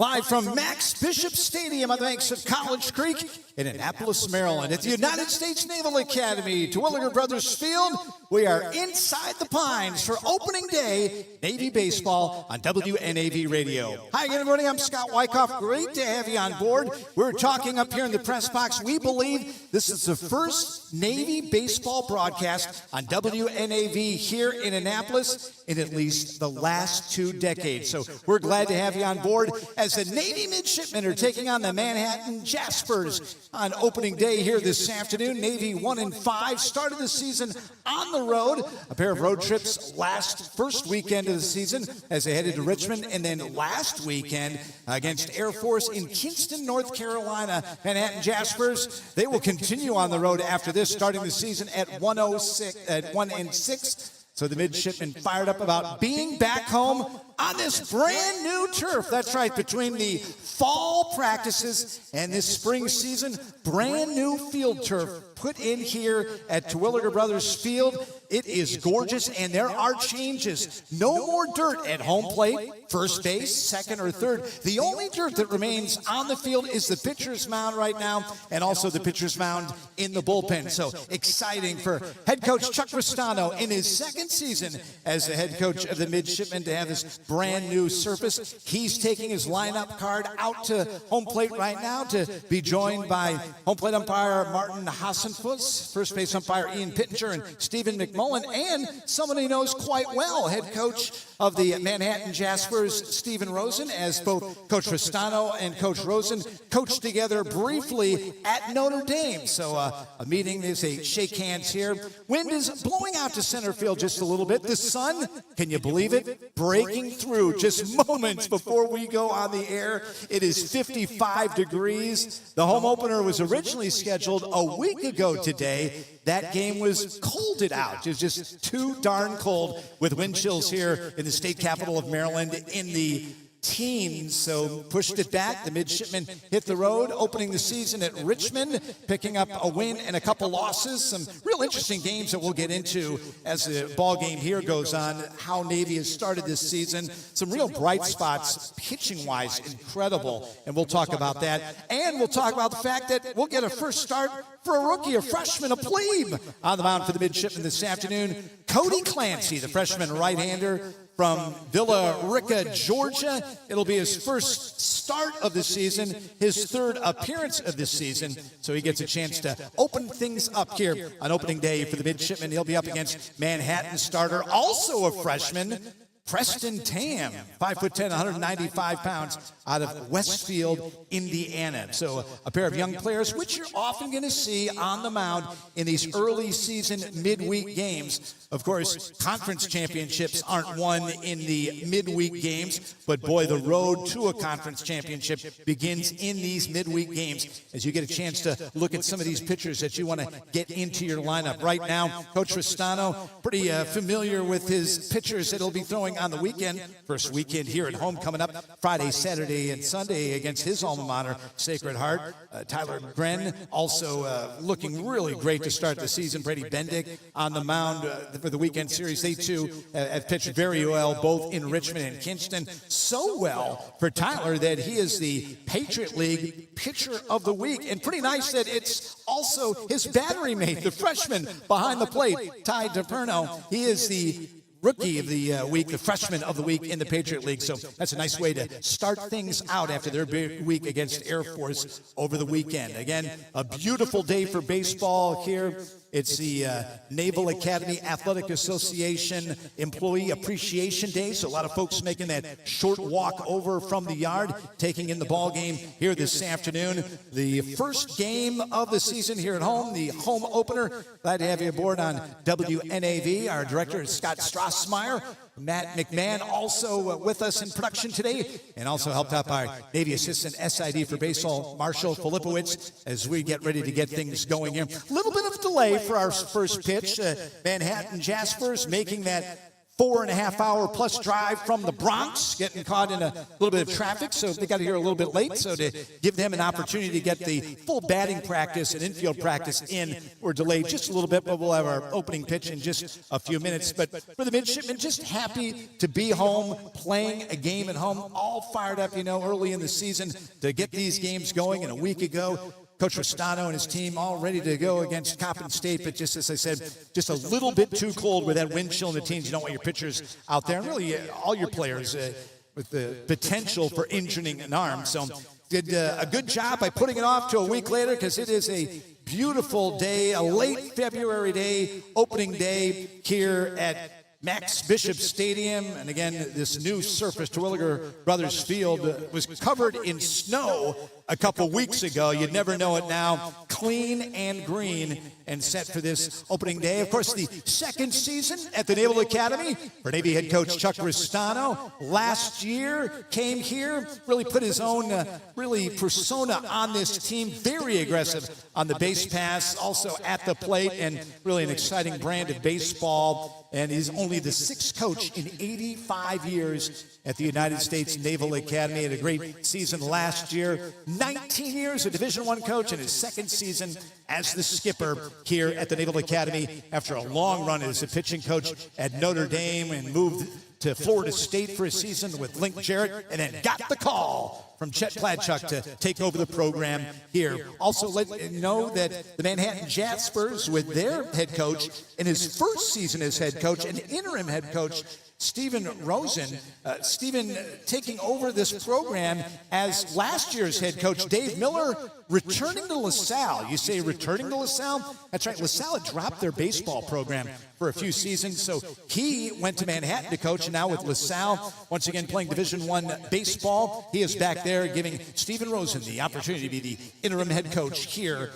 Live from Max Bishop Stadium on the banks of College Creek in Annapolis, Maryland, at the United States Naval Academy, Terwilliger Brothers Field, we are inside the Pines for opening day Navy baseball on WNAV Radio. Hi again, everybody. I'm Scott Wyckoff. Great to have you on board. We're talking up here in the press box. We believe this is the first Navy baseball broadcast on WNAV here in Annapolis in at least the last 2 decades. So we're glad to have you on board as the Navy midshipmen are taking on the Manhattan Jaspers on opening day here this afternoon. Navy 1-5 started the season on the road. A pair of road trips first weekend of the season as they headed to Richmond, and then last weekend against Air Force in Kinston, North Carolina. Manhattan Jaspers, they will continue on the road after this, starting the season at 1-6. So the midshipmen fired up about being back home on this brand new turf. That's right, between the fall practices and this spring season, brand new field turf put in here at Terwilliger Brothers Field. It is gorgeous, and there are changes. No more dirt at home plate, first base, second or third. The only dirt that remains on the field is the pitcher's mound right now, and also the pitcher's mound in the bullpen. So exciting for head coach Chuck Ristano in his second season as the head coach of the midshipmen to have this brand new surface. He's taking his lineup card out to home plate right now to be joined by home plate umpire Martin Hassenfuss, first base umpire Ian Pittenger, and Stephen McMullen, and someone he knows quite well, head coach of the Manhattan Jaspers, Stephen Rosen, as both Coach Ristano and Coach Rosen coached together briefly at Notre Dame. So a meeting is a shake hands here. Wind is blowing out to center field just a little bit. The sun, can you believe it, breaking through just moments before we go on the air. It is 55 degrees. The home opener was originally scheduled a week ago today. That game was colded out. It was just too darn cold with wind chills here in the state capital of Maryland in the teens, so pushed it back. The midshipmen hit the road, opening the season at Richmond, picking up a win and a couple losses. Some real interesting games that we'll get into as the ball game here goes on, how Navy has started this season. Some real bright spots, pitching-wise, incredible, and we'll talk about that. And we'll talk about the fact that we'll get a first start for a rookie, a freshman, a plebe on the mound for the midshipmen this afternoon. Cody Clancy, the freshman right-hander from Villa Rica, Georgia. It'll be his first start of the season, his third appearance of this season, so he gets a chance to open things up here on opening day for the midshipmen. He'll be up against Manhattan starter, also a freshman, Preston Tam, 5'10", 195 pounds, out of Westfield, Indiana. So a pair of young players, which you're often going to see on the mound in these early season midweek games. Of course, conference championships aren't won in the midweek games, but boy, the road to a conference championship begins in these midweek games as you get a chance to look at some of these pitchers that you want to get into your lineup. Right now, Coach Ristano, pretty familiar with his pitchers that he'll be throwing on the weekend. First weekend here at home coming up Friday, Saturday, and Sunday against his alma mater, Sacred Heart. Tyler Gren also looking really great to start the season. Brady Bendick on the mound for the weekend series. They too have pitched very well both in Richmond and Kinston. So well for Tyler that he is the Patriot League Pitcher of the Week. And pretty nice that it's also his battery mate, the freshman behind the plate, Ty DiPerno. He is the Rookie of the week, the freshman of the week in the Patriot League. So that's a nice way to start things out after their big week against Air Force over the weekend. Again, a beautiful day for baseball here. It's the Naval Academy Athletic Association Employee Appreciation Day, so a lot of folks making that short walk over from the yard, taking in the ball game here this afternoon. The first game of the season here at home, the home opener. Glad to have you aboard on WNAV. Our director is Scott Strassmeyer. Matt McMahon also with us in production today, and also helped out by Navy Assistant SID for Baseball, Marshall Filipowicz, as we get ready to get things going here. A little bit of delay for our first pitch. Manhattan Jaspers making that 4.5-hour plus drive from the Bronx, getting caught in a little bit of traffic, so they got here a little bit late. So to give them an opportunity to get the full batting practice and infield practice in, we're delayed just a little bit, but we'll have our opening pitch in just a few minutes. But for the midshipmen, just happy to be home, playing a game at home, all fired up, early in the season to get these games going. And a week ago, Coach Ristano and his team all ready to go against Coppin State, but just as I said, just a little bit too cold with that wind chill in the teams. You don't want your pitchers out there, and really all your players with the potential for injuring an arm. So did a good job by putting it off to a week later, because it is a beautiful day, a late February day, opening day here at Max Bishop Stadium. And again, this new surface, Terwilliger Brothers Field, was covered in snow a couple weeks ago. You'd never know it now. Clean and green and set for this opening day. Of course, the second season at the Naval Academy for Navy head coach Chuck Ristano. Last year came here, really put his own persona on this team. Very aggressive on the base pass, also at the plate, and really an exciting brand of baseball. And he's only the 6th coach in 85 years at the United States Naval Academy. Had a great season last year. 19 years a Division I coach, and his second season as the skipper here at the Naval Academy after a long run as a pitching coach at Notre Dame, and moved to Florida State for a season with Link Jarrett, and then got the call from Chet Pladchuk to take over the program here. Also let you know that the Manhattan Jaspers, with their head coach in his first season as head coach, an interim head coach, Stephen Rosen. Stephen taking over this program as last year's head coach, Dave Miller, returning to LaSalle. You say returning to LaSalle? That's right. LaSalle had dropped their baseball program for a few seasons, so he went to Manhattan to coach, and now with LaSalle, once again playing Division I baseball, he is back there giving Stephen Rosen the opportunity to be the interim head coach here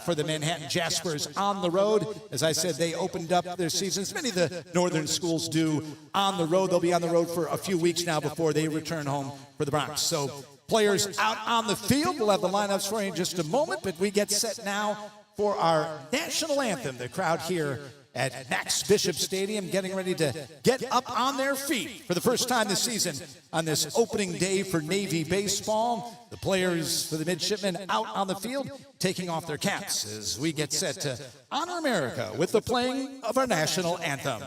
for the Manhattan Jaspers on the road. As I said, they opened up their seasons. Many of the northern schools do on the road. They'll be on the road for a few weeks now before they return home for the Bronx. So players out on the field. We'll have the lineups for you in just a moment, but we get set now for our national anthem. The crowd here at Max Bishop Stadium getting ready to get up on their feet for the first time this season on this opening day for Navy baseball. The players for the midshipmen out on the field taking off their caps as we get set to honor America with the playing of our national anthem.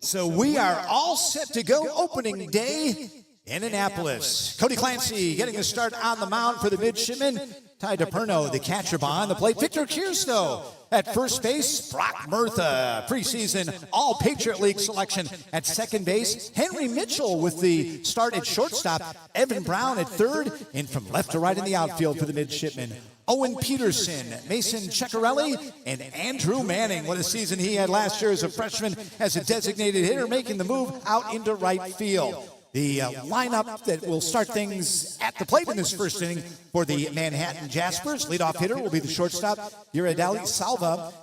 So we are all set to go. Opening day in Annapolis. Cody Clancy getting the start on the mound for the midshipmen. Ty DePerno, the catcher behind the plate. Victor Kierstow at first base. Brock Murtha, preseason All-Patriot League selection at second base. Henry Mitchell with the start at shortstop. Evan Brown at third. And from left to right in the outfield for the midshipmen, Owen Peterson, Mason Ceccarelli, and Andrew Manning. What a season he had last year as a freshman as a designated hitter, making the move out into right field. The lineup that will start things at the plate in this first inning for the Manhattan Jaspers. Leadoff hitter will be the shortstop, Iridali Salva.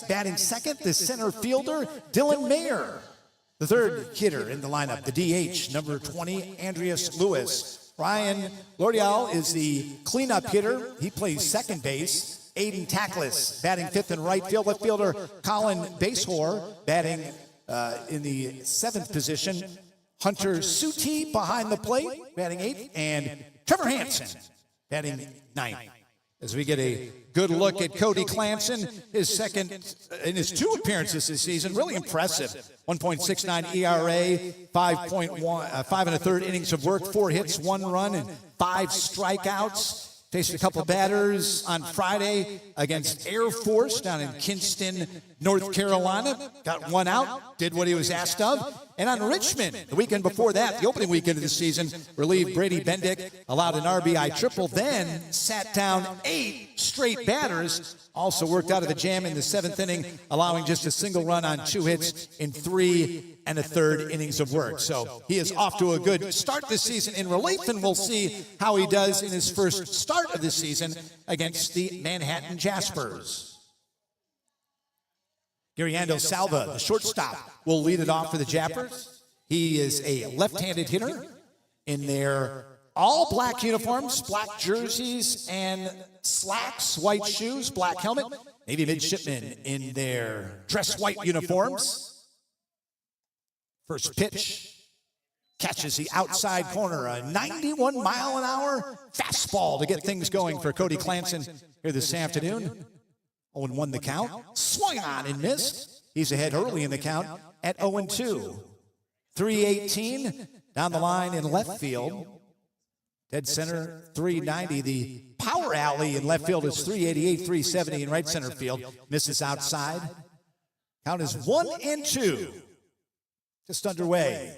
Batting second, the center fielder, Dylan Mayer. The third hitter in the lineup, the DH, number 20, Andreas Lewis. Ryan Lordial is the cleanup hitter. He plays second base. Aiden Tackless batting fifth in right field. Left fielder Colin Basehor batting in the 7th position. Hunter Suti behind the plate batting 8th. And Trevor Hansen batting 9th. As we get a good look at Cody Clanson, his second in his 2 appearances this season, really impressive. 1.69 ERA, 5 1/3 innings of work, 4 hits, 1 run, and 5 strikeouts. Faced a couple batters on Friday against Air Force down in Kinston, North Carolina. Got 1 out, did what he was asked of. And on Richmond, the weekend before that, the opening weekend of the season, relieved Brady Bendick, allowed an RBI triple, then sat down 8 straight batters. Also worked out of the jam in the 7th inning, allowing just a single run on 2 hits in 3 1/3 innings of work. So he is off to a good start this season in relief, and we'll see how he does in his first start of the season against the Manhattan Jaspers. Giriando Salva, the shortstop, will lead it off for the Jappers. He is a left-handed hitter in their all-black uniforms, black jerseys and slacks, white shoes, black helmet. Navy midshipmen in their dress white uniforms. First pitch catches the outside corner, a 91-mile-an-hour fastball to get things going for Cody Clanson here this afternoon. 0-1 the count. Swung on and missed. He's ahead early in the count at 0-2. 318 down the line in left field. Dead center, 390. The power alley in left field is 388, 370 in right center field. Misses outside. Count is 1-2. Just underway.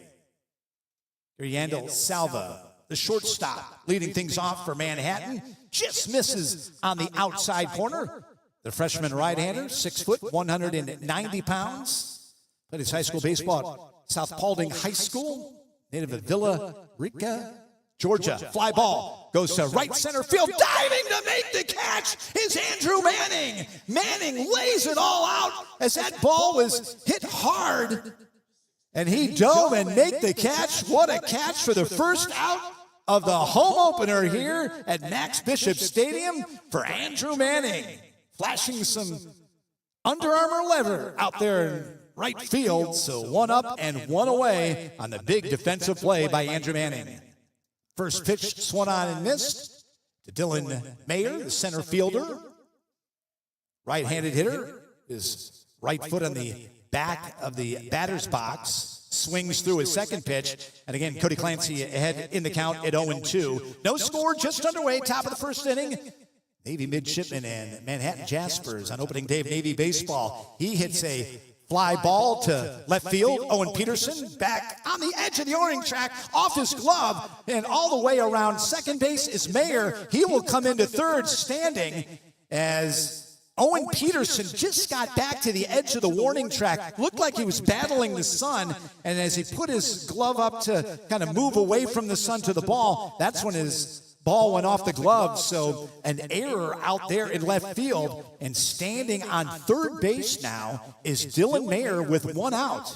Yandel Salva, the shortstop, leading things off for Manhattan. Just misses on the outside corner. The freshman right-hander, 6 foot, 190 pounds. Played his high school baseball at South Paulding High School, native of Villa Rica, Georgia. Fly ball goes to right center field. Diving to make the catch is Andrew Manning. Manning lays it all out as that ball was hit hard. And he dove and made the catch. What a catch for the first out of the home opener here at Max Bishop Stadium for Andrew Manning. Flashing some Under Armour leather out there in right field. So 1 up and 1 away on the big defensive play by Andrew Manning. First pitch swung on and missed to Dylan Mayer, the center fielder. Right-handed hitter is right foot on the back of the batter's box. Swings through his second pitch. And again, Cody Clancy ahead in the count at 0-2. No score, just underway, top of the first inning. Navy midshipmen and Manhattan Jaspers on opening day of Navy baseball. He hits a fly ball to left field. Owen Peterson back on the edge of the warning track, off his glove, and all the way around second base is Mayer. He will come into third standing as Owen Peterson just got back to the edge of the warning track. Looked like he was battling the sun, and as he put his glove up to kind of move away from the sun to the ball, that's when his ball went off the glove. So an error out there in left field, and standing on third base now is Dylan Mayer with 1 out.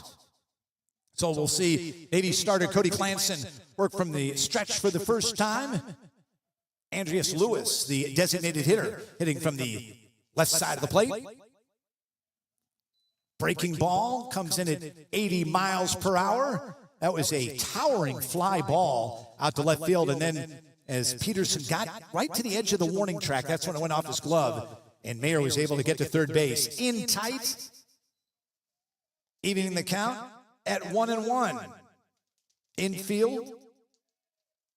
So we'll see Navy starter Cody Clanson work from the stretch for the first time. Andreas Lewis, the designated hitter, hitting from the left side of the plate. Breaking ball comes in at 80 miles per hour. That was a towering fly ball out to left field, and then as Peterson got right to the edge of the warning track, that's when it went off his glove, and Mayer was able to get to third base. In tight, evening the count at 1-1. Infield,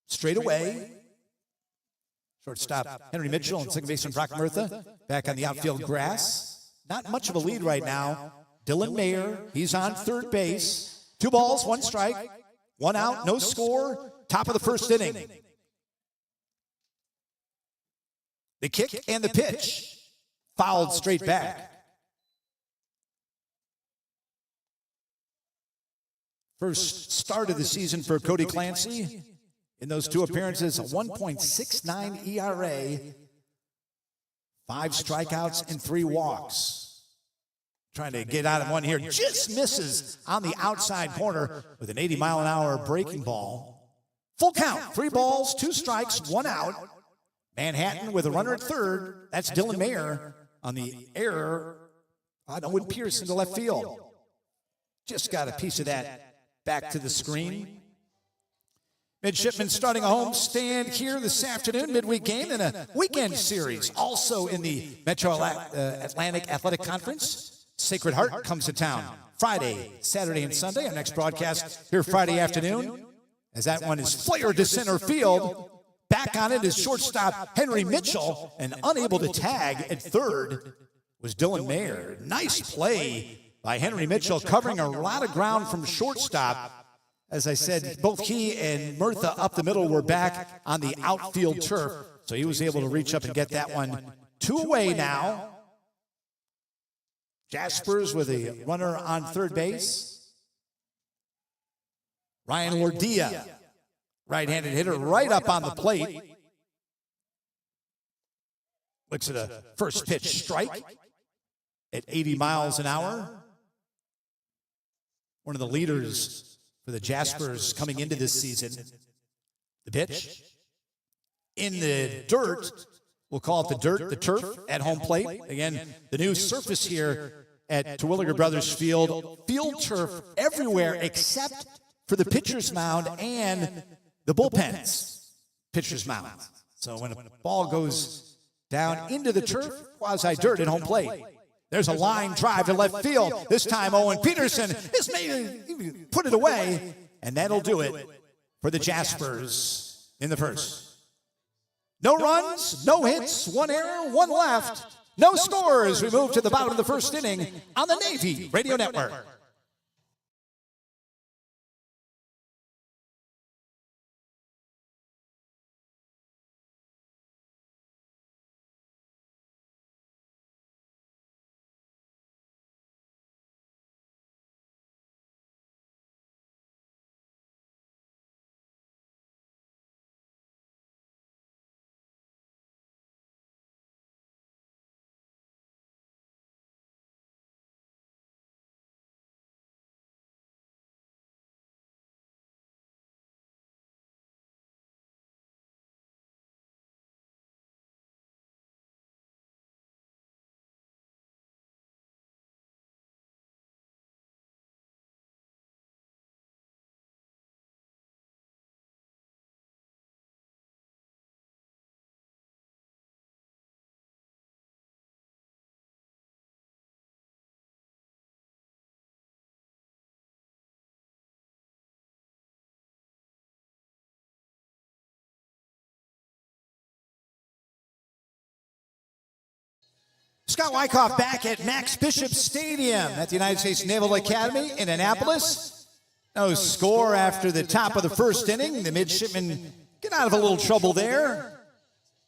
straight away. Shortstop Henry Mitchell and second baseman Brock Murtha back on the outfield grass. Not much of a lead right now. Dylan Mayer, he's on third base. 2 balls, 1 strike, 1 out, no score. Top of the first inning. The kick and the pitch fouled straight back. First start of the season for Cody Clancy. In those 2 appearances, a 1.69 ERA, 5 strikeouts and 3 walks. Trying to get out of one here. Just misses on the outside corner with an 80-mile-an-hour breaking ball. Full count, 3 balls, 2 strikes, 1 out. Manhattan with a runner at third. That's Dylan Mayer on the error on Owen Pearson to left field. Just got a piece of that back to the screen. Midshipmen starting a home stand here this afternoon, midweek game in a weekend series. Also in the Metro Atlantic Athletic Conference, Sacred Heart comes to town Friday, Saturday, and Sunday. Our next broadcast here Friday afternoon, as that one is flared to center field. Back on it is shortstop Henry Mitchell, and unable to tag at third was Dylan Mayer. Nice play by Henry Mitchell, covering a lot of ground from shortstop. As I said, both he and Murtha up the middle were back on the outfield turf, so he was able to reach up and get that one 2 away now. Jaspers with a runner on third base. Ryan Lordia, right-handed hitter, right up on the plate. Looks at a first pitch strike at 80 miles an hour. One of the leaders for the Jaspers coming into this season. The pitch in the dirt. We'll call it the dirt, the turf at home plate. Again, the new surface here at Terwilliger Brothers Field. Field turf everywhere except for the pitcher's mound and the bullpens. Pitcher's mound. So when a ball goes down into the turf, quasi-dirt at home plate. There's a line drive to left field. This time Owen Peterson has made put it away, and that'll do it for the Jaspers in the first. No runs, no hits, 1 error, 1 left. No scores. We move to the bottom of the first inning on the Navy Radio Network. Scott Wyckoff back at Max Bishop Stadium at the United States Naval Academy in Annapolis. No score after the top of the first inning. The midshipmen get out of a little trouble there.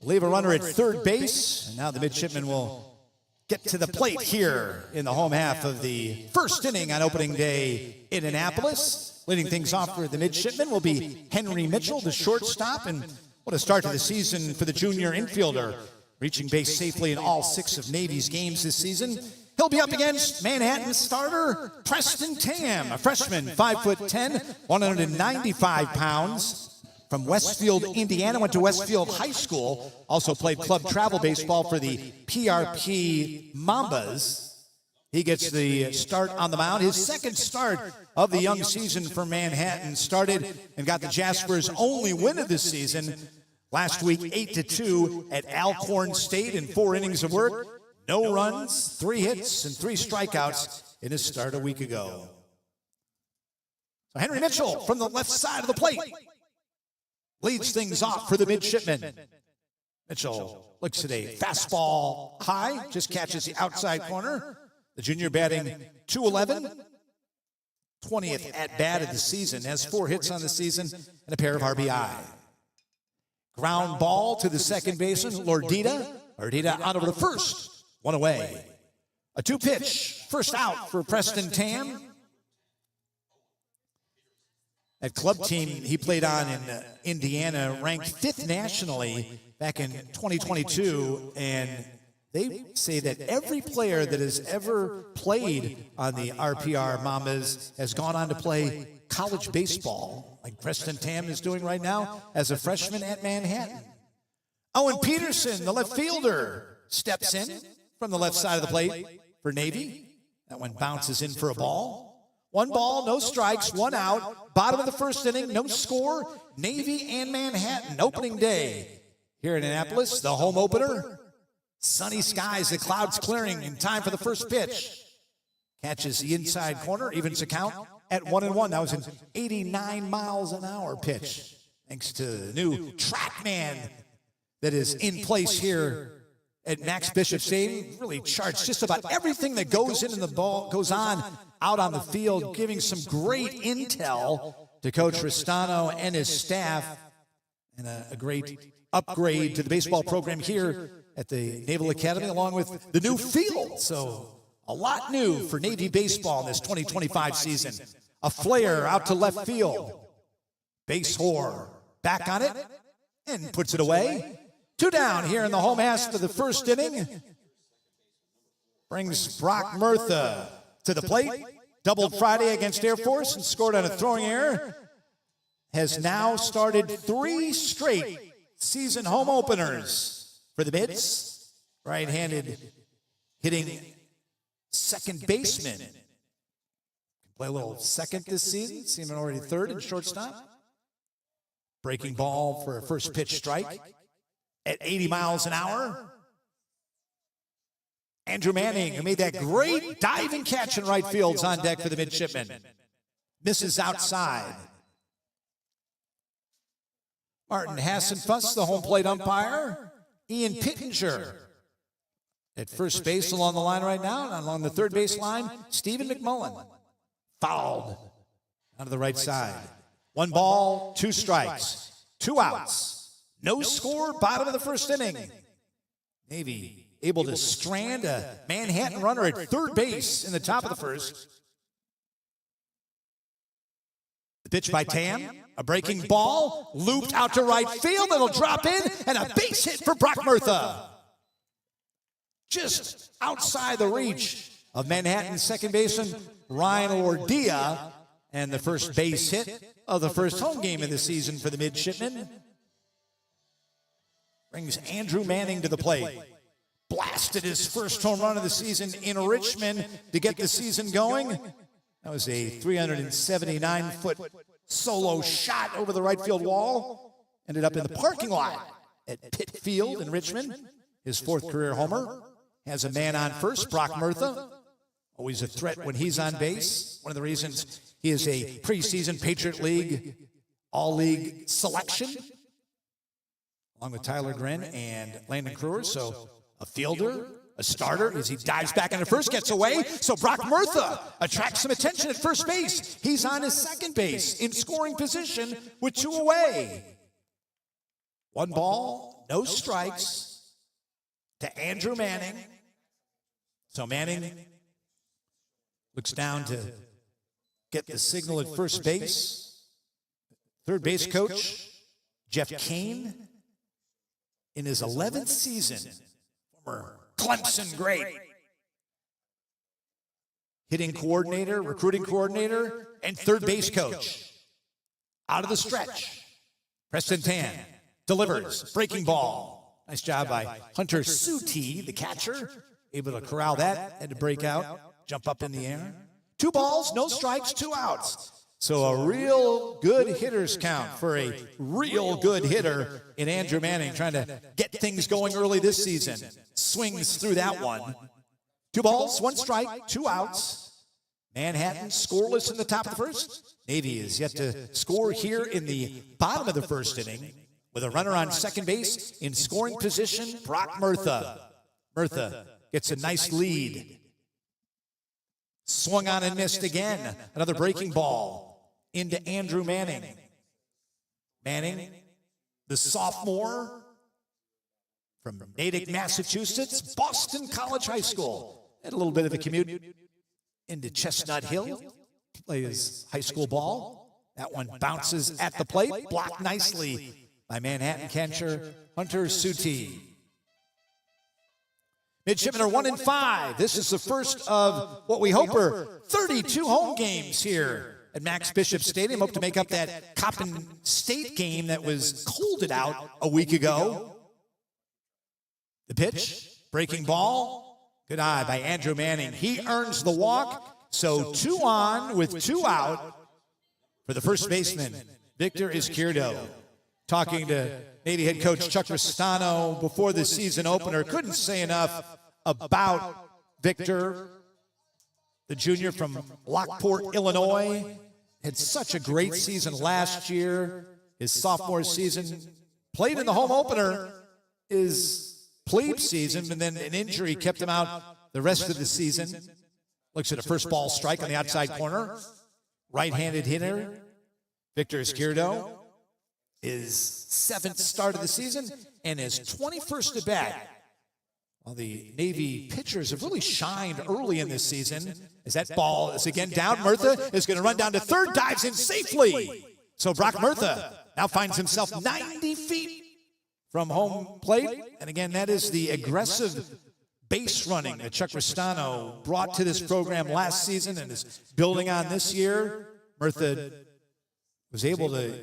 Leave a runner at third base. And now the midshipmen will get to the plate here in the home half of the first inning on opening day in Annapolis. Leading things off for the midshipmen will be Henry Mitchell, the shortstop. And what a start to the season for the junior infielder, reaching base safely in all 6 of Navy's games this season. He'll be up against Manhattan starter Preston Tam, a freshman, 5'10", 195 pounds, from Westfield, Indiana. Went to Westfield High School. Also played club travel baseball for the PRP Mambas. He gets the start on the mound. His second start of the young season for Manhattan. Started and got the Jaspers' only win of the season last week, 8-2 at Alcorn State in 4 innings of work. No runs, 3 hits, and 3 strikeouts in his start a week ago. So Henry Mitchell from the left side of the plate leads things off for the midshipmen. Mitchell looks at a fastball high, just catches the outside corner. The junior batting .211, 20th at bat of the season, has 4 hits on the season and a pair of RBI. Ground ball to the second baseman, Lordita. Lordita on over the first. 1 away. A 2-pitch. First out for Preston Tam. That club team he played on in Indiana ranked 5th nationally back in 2022. And they say that every player that has ever played on the RPR Mambas has gone on to play college baseball, like Preston Tam is doing right now as a freshman at Manhattan. Owen Peterson, the left fielder, steps in from the left side of the plate for Navy. That one bounces in for a ball. 1 ball, no strikes, 1 out. Bottom of the first inning, no score. Navy and Manhattan, opening day here in Annapolis, the home opener. Sunny skies, the clouds clearing in time for the first pitch. Catches the inside corner, evens the count at 1-1. That was an 89 miles an hour pitch. Thanks to the new TrackMan that is in place here at Max Bishop Stadium. Really charts just about everything that goes into the ball, goes on out on the field, giving some great intel to Coach Ristano and his staff, and a great upgrade to the baseball program here at the Naval Academy, along with the new field. So a lot new for Navy baseball in this 2025 season. A flare out to left field. Base whore back on it and puts it away. 2 down here in the home half of the first inning. Brings Brock Murtha to the plate. Doubled Friday against Air Force and scored on a throwing error. Has now started 3 straight season home openers for the Mids. Right-handed hitting second baseman. Play a little second this season. Seeing already third and shortstop. Breaking ball for a first pitch strike at 80 miles an hour. Andrew Manning, who made that great diving catch in right field's on deck for the midshipmen. Misses outside. Martin Hassenfuss, the home plate umpire. Ian Pittenger at first base along the line right now. And along the third base line, Stephen McMullen. Fouled out of the right side. 1 ball, 2 strikes, 2 outs. No score, bottom of the first inning. Navy able to strand a Manhattan runner at third base in the top of the first. The pitch by Tam, a breaking ball, looped out to right field. It'll drop in, and a base hit for Brock Murtha. Just outside the reach of Manhattan second baseman Ryan Ordia, and the first base hit of the first home game of the season for the midshipmen. Brings Andrew Manning to the plate. Blasted his first home run of the season in Richmond to get the season going. That was a 379-foot solo shot over the right field wall. Ended up in the parking lot at Pitt Field in Richmond. His 4th career homer. Has a man on first, Brock Murtha. Always a threat when he's on base. One of the reasons he is a preseason Patriot League All-League selection, along with Tyler Grin and Landon Crewer. So a fielder, a starter, as he dives back into first, gets away. So Brock Murtha attracts some attention at first base. He's on his second base in scoring position with 2 away. 1 ball, no strikes to Andrew Manning. So Manning looks down to get the signal at first base. Third base coach, Jeff Kane, in his 11th season, former Clemson great. Hitting coordinator, recruiting coordinator, and third base coach. Out of the stretch, Preston Tan delivers, breaking ball. Nice job by Hunter Suti, the catcher. Able to corral that, had to break out, jump up in the air. 2 balls, no strikes, 2 outs. So a real good hitter's count for a real good hitter in Andrew Manning, trying to get things going early this season. Swings through that one. 2 balls, 1 strike, 2 outs. Manhattan scoreless in the top of the first. Navy is yet to score here in the bottom of the first inning with a runner on second base in scoring position, Brock Murtha. Murtha gets a nice lead. Swung on and missed again. Another breaking ball into Andrew Manning. Manning, the sophomore from Natick, Massachusetts, Boston College High School. Had a little bit of a commute into Chestnut Hill. Plays high school ball. That one bounces at the plate. Blocked nicely by Manhattan catcher Hunter Suti. Midshipmen are 1-5. This is the first of what we hope are 32 home games here at Max Bishop Stadium. Hope to make up that Coppin State game that was colded out a week ago. The pitch, breaking ball, good eye by Andrew Manning. He earns the walk, so 2 on with 2 out for the first baseman, Victor Izquierdo. Talking to Navy head coach Chuck Ristano before the season opener, couldn't say enough about Victor, the junior from Lockport, Illinois. Had such a great season last year. His sophomore season, played in the home opener, his plebe season, and then an injury kept him out the rest of the season. Looks at a first ball strike on the outside corner. Right-handed hitter, Victor Izquierdo. His 7th start of the season and his 21st at bat. While the Navy pitchers have really shined early in this season, as that ball is again down. Murtha is going to run down to third, dives in safely. So Brock Murtha now finds himself 90 feet from home plate. And again, that is the aggressive base running that Chuck Ristano brought to this program last season and is building on this year. Murtha was able to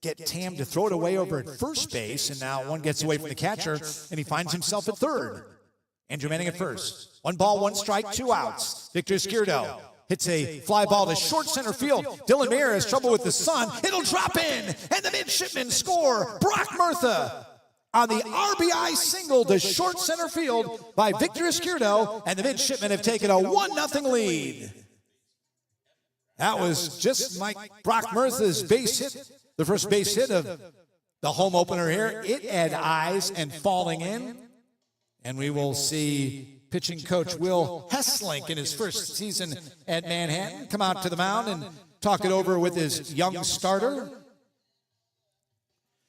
get Tam to throw it away over at first base, and now one gets away from the catcher, and he finds himself at third. Andrew Manning at first. 1 ball, 1 strike, 2 outs. Victor Izquierdo hits a fly ball to short center field. Dylan Mayer has trouble with the sun. It'll drop in, and the midshipmen score. Brock Murtha on the RBI single to short center field by Victor Izquierdo, and the midshipmen have taken a 1-0 lead. That was just like Brock Murtha's base hit, the first base hit of the home opener here. It had eyes and falling in. And we will see pitching coach Will Hesslink in his first season at Manhattan come out to the mound and talk it over with his young starter.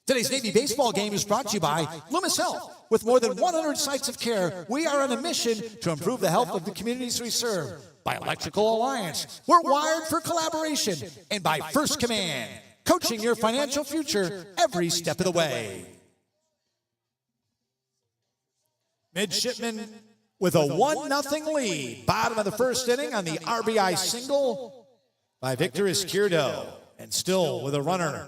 Today's Navy baseball game is brought to you by Loomis Health. With more than 100 sites of care, we are on a mission to improve the health of the communities we serve. By Electrical Alliance, we're wired for collaboration. And by First Command, coaching your financial future every step of the way. Midshipmen with a 1-0 lead. Bottom of the first inning on the RBI single by Victor Izquierdo. And still with a runner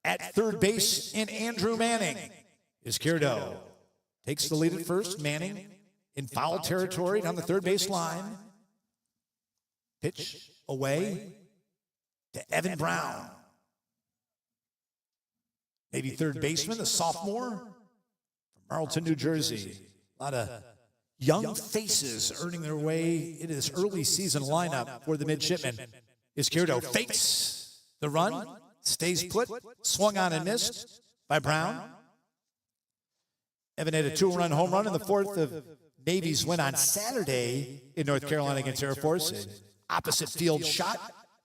at third base in Andrew Manning. Izquierdo takes the lead at first. Manning in foul territory down the third base line. Pitch away to Evan Brown. Maybe third baseman, the sophomore from Marlton, New Jersey. A lot of young faces earning their way into this early season lineup for the midshipmen. Izquierdo fakes the run, stays put, swung on and missed by Brown. Evan had a 2-run home run in the 4th of Navy's win on Saturday in North Carolina against Air Force. An opposite field shot,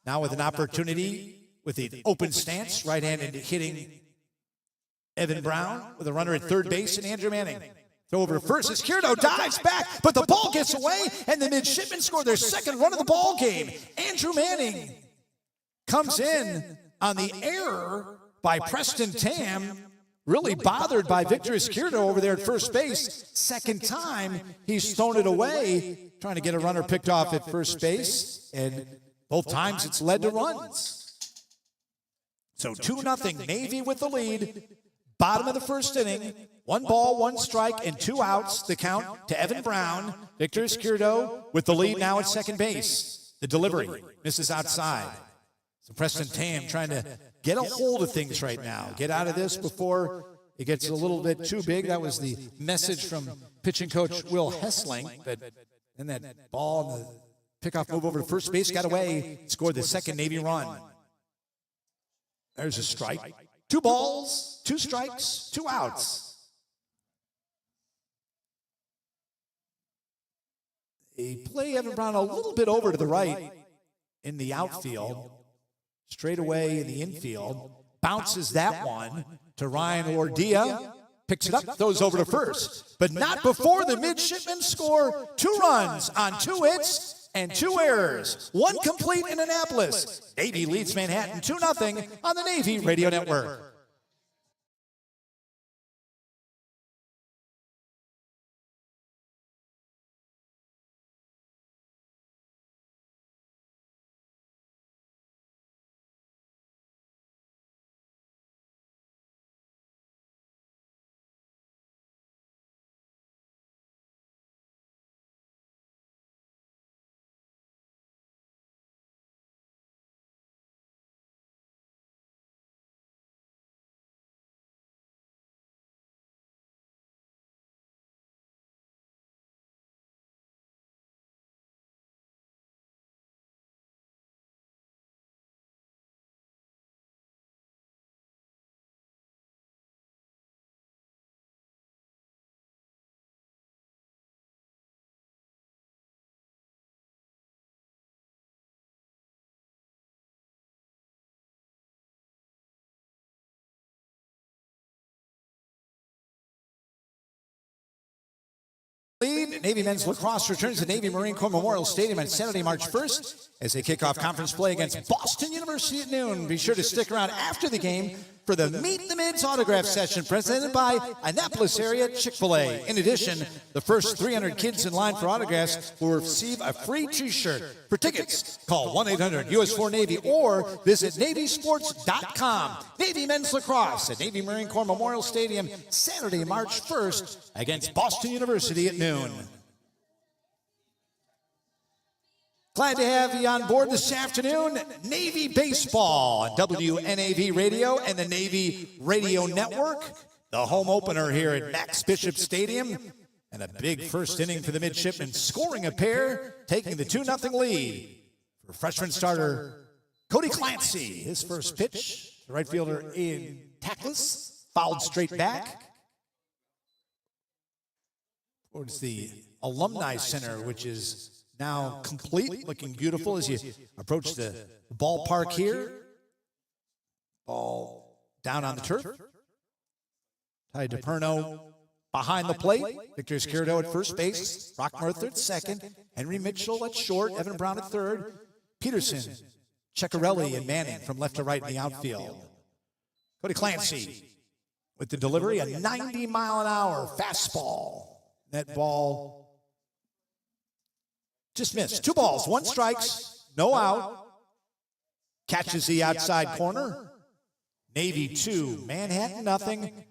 now with an opportunity with an open stance, right-handed hitting Evan Brown with a runner at third base and Andrew Manning. Throw over to first. Izquierdo dives back, but the ball gets away, and the midshipmen score their second run of the ball game. Andrew Manning comes in on the error by Preston Tam, really bothered by Victor Izquierdo over there at first base. Second time, he's thrown it away, trying to get a runner picked off at first base, and both times it's led to runs. So 2-0 Navy with the lead. Bottom of the first inning, 1 ball, 1 strike, and 2 outs. The count to Evan Brown. Victor Izquierdo with the lead now at second base. The delivery misses outside. So Preston Tam trying to get a hold of things right now. Get out of this before it gets a little bit too big. That was the message from pitching coach Will Hesslink. But then that ball and the pickoff move over to first base got away. Scored the second Navy run. There's a strike. 2 balls, 2 strikes, 2 outs. They play Evan Brown a little bit over to the right in the outfield. Straight away in the infield. Bounces that one to Ryan Ordia. Picks it up, throws over to first. But not before the midshipmen score 2 runs on 2 hits and 2 errors. 1 complete in Annapolis. Navy leads Manhattan 2-0 on the Navy Radio Network. Navy men's lacrosse returns to Navy Marine Corps Memorial Stadium on Saturday, March 1st as they kick off conference play against Boston University at noon. Be sure to stick around after the game for the Meet the Mids autograph session presented by Annapolis area Chick-fil-A. In addition, the first 300 kids in line for autographs will receive a free t-shirt. For tickets, call 1-800-US4-NAVY or visit NavySports.com. Navy men's lacrosse at Navy Marine Corps Memorial Stadium Saturday, March 1st against Boston University at noon. Glad to have you on board this afternoon. Navy baseball on WNAV Radio and the Navy Radio Network. The home opener here at Max Bishop Stadium. And a big first inning for the midshipmen, scoring a pair, taking the 2-0 lead for freshman starter Cody Clancy. His first pitch, the right fielder Ian Tackless, fouled straight back towards the Alumni Center, which is now complete, looking beautiful as you approach the ballpark here. Ball down on the turf. Ty DePerno behind the plate. Victor Escurdo at first base. Brock Murther at second. Henry Mitchell at short. Evan Brown at third. Peterson, Ceccarelli, and Manning from left to right in the outfield. Cody Clancy with the delivery, a 90-mile-an-hour fastball. That ball just missed. 2 balls, 1 strikes, no out. Catches the outside corner. Navy 2, Manhattan nothing.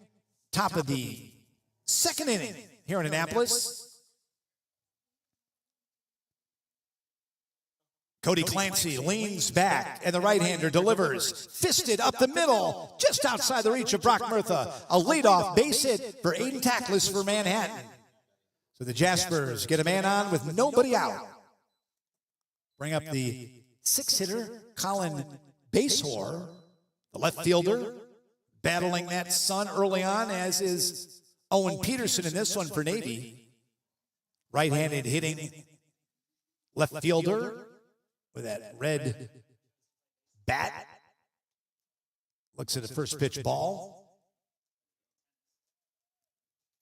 Top of the second inning here in Annapolis. Cody Clancy leans back, and the right-hander delivers. Fisted up the middle, just outside the reach of Brock Murtha. A leadoff base hit for Aiden Tackless for Manhattan. So the Jaspers get a man on with nobody out. Bring up the 6-hitter, Colin Basehor, the left fielder, battling that sun early on, as is Owen Peterson in this one for Navy. Right-handed hitting left fielder with that red bat. Looks at the first pitch ball.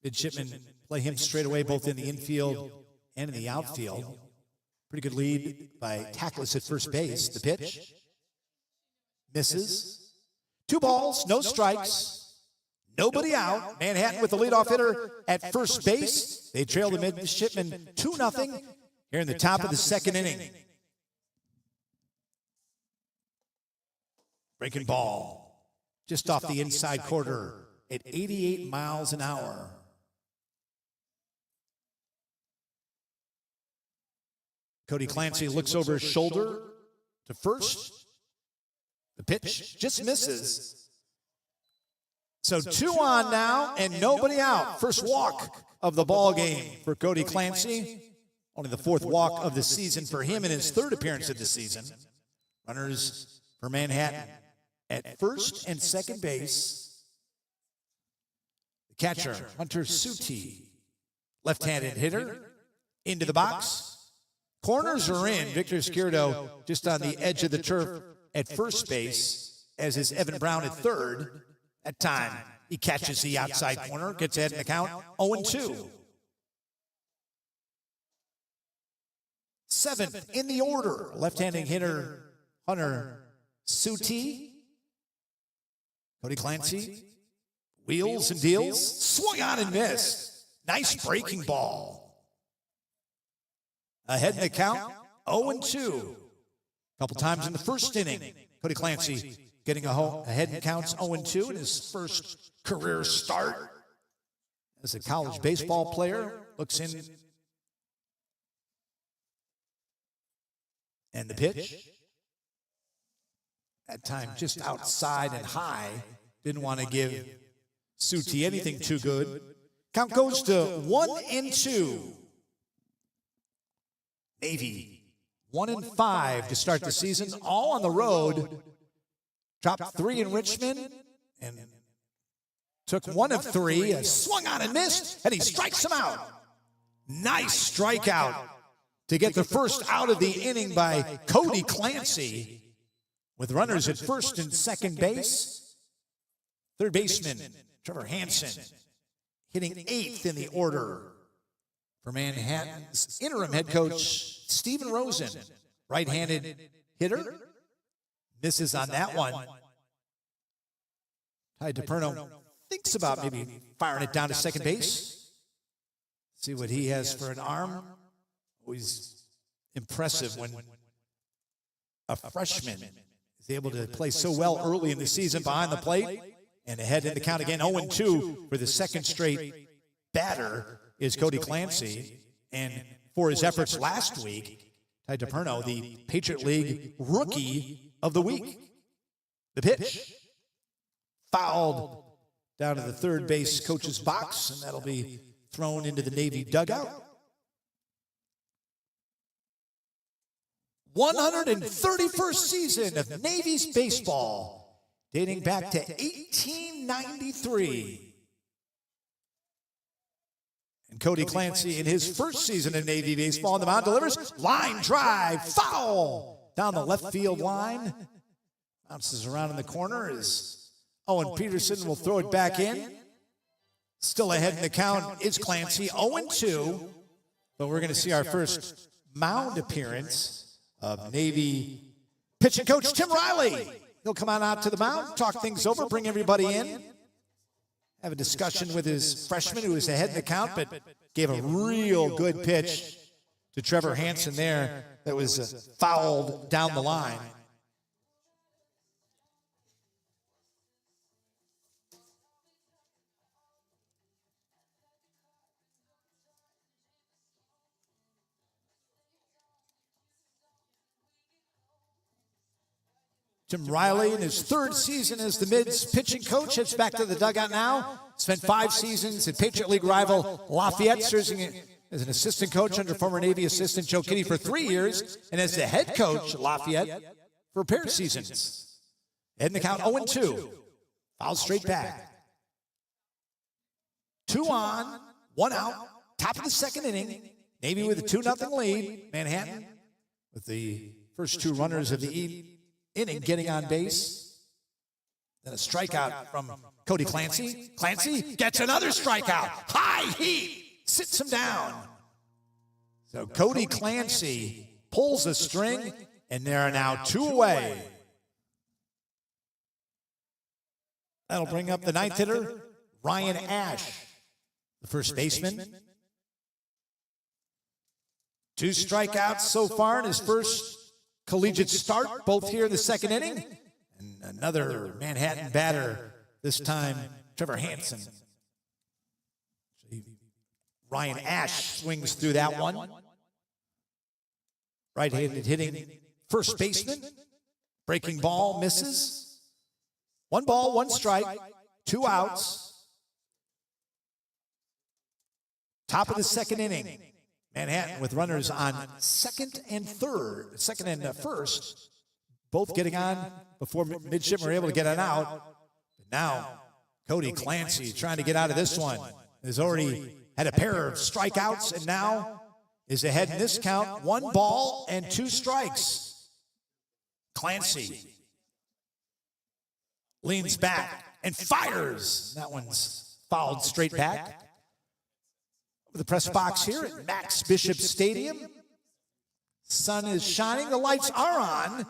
Midshipmen play him straight away, both in the infield and in the outfield. Pretty good lead by Tackless at first base. The pitch misses. 2 balls, no strikes, nobody out. Manhattan with the leadoff hitter at first base. They trail the midshipmen 2-0 here in the top of the second inning. Breaking ball just off the inside quarter at 88 miles an hour. Cody Clancy looks over his shoulder to first. The pitch just misses. So 2 on now and nobody out. First walk of the ball game for Cody Clancy. Only the 4th walk of the season for him in his 3rd appearance of the season. Runners for Manhattan at first and second base. The catcher, Hunter Suti, left-handed hitter, into the box. Corners are in. Victor Escurdo just on the edge of the turf at first base, as is Evan Brown at third. At time, he catches the outside corner, gets ahead in the count, 0-2. 7th in the order, left-handed hitter Hunter Suti. Cody Clancy, wheels and deals, swung on and missed. Nice breaking ball. Ahead in the count, 0-2. A couple times in the first inning, Cody Clancy getting ahead in counts 0-2 in his first career start as a college baseball player. Looks in, and the pitch. That time just outside and high. Didn't want to give Suti anything too good. Count goes to 1-2. Navy 1-5 to start the season, all on the road. Dropped 3 in Richmond and took 1 of 3. Swung on and missed, and he strikes him out. Nice strikeout to get the first out of the inning by Cody Clancy, with runners at first and second base. Third baseman Trevor Hansen hitting 8th in the order for Manhattan's interim head coach, Steven Rosen. Right-handed hitter. Misses on that one. Ty DiPerno thinks about maybe firing it down to second base. See what he has for an arm. Always impressive when a freshman is able to play so well early in the season behind the plate. And ahead in the count again, 0-2 for the second straight batter is Cody Clancy. And for his efforts last week, Ty DiPerno, the Patriot League Rookie of the Week. The pitch. Fouled down to the third base coach's box, and that'll be thrown into the Navy dugout. 131st season of Navy's baseball, dating back to 1893. And Cody Clancy, in his first season of Navy baseball on the mound, delivers line drive, foul down the left field line. Bounces around in the corner as Owen Peterson will throw it back in. Still ahead in the count is Clancy, 0-2. But we're going to see our first mound appearance of Navy pitching coach Tim Riley. He'll come on out to the mound, talk things over, bring everybody in. Have a discussion with his freshman who was ahead in the count, but gave a real good pitch to Trevor Hansen there that was fouled down the line. Tim Riley, in his third season as the Mids pitching coach, heads back to the dugout now. Spent 5 seasons at Patriot League rival Lafayette, serving as an assistant coach under former Navy assistant Joe Kitty for 3 years, and as the head coach at Lafayette for a pair of seasons. Head in the count, 0-2. Foul straight back. 2 on, 1 out. Top of the second inning. Navy with a 2-0 lead. Manhattan with the first 2 runners of the inning getting on base. Then a strikeout from Cody Clancy. Clancy gets another strikeout. High heat. Sits him down. So Cody Clancy pulls a string, and there are now 2 away. That'll bring up the 9th hitter, Ryan Ash, the first baseman. 2 strikeouts so far in his first collegiate start, both here in the second inning. And another Manhattan batter, this time Trevor Hansen. Ryan Ash swings through that one. Right-handed hitting first baseman. Breaking ball misses. 1 ball, 1 strike, 2 outs. Top of the second inning. Manhattan with runners on second and first, both getting on before midshipmen were able to get an out. But now, Cody Clancy trying to get out of this one. Has already had a pair of strikeouts and now is ahead in this count. 1 ball and 2 strikes. Clancy leans back and fires. That one's fouled straight back. The press box here at Max Bishop Stadium. Sun is shining, the lights are on.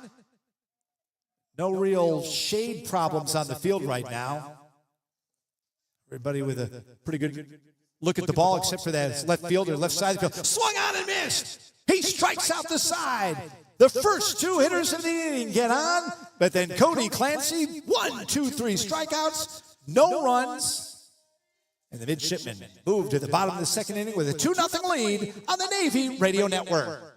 No real shade problems on the field right now. Everybody with a pretty good look at the ball, except for that left fielder, left side of the field. Swung on and missed. He strikes out the side. The first 2 hitters of the inning get on, but then Cody Clancy, 1, 2, 3 strikeouts, no runs. And the midshipmen move to the bottom of the second inning with a 2-0 lead on the Navy Radio Network.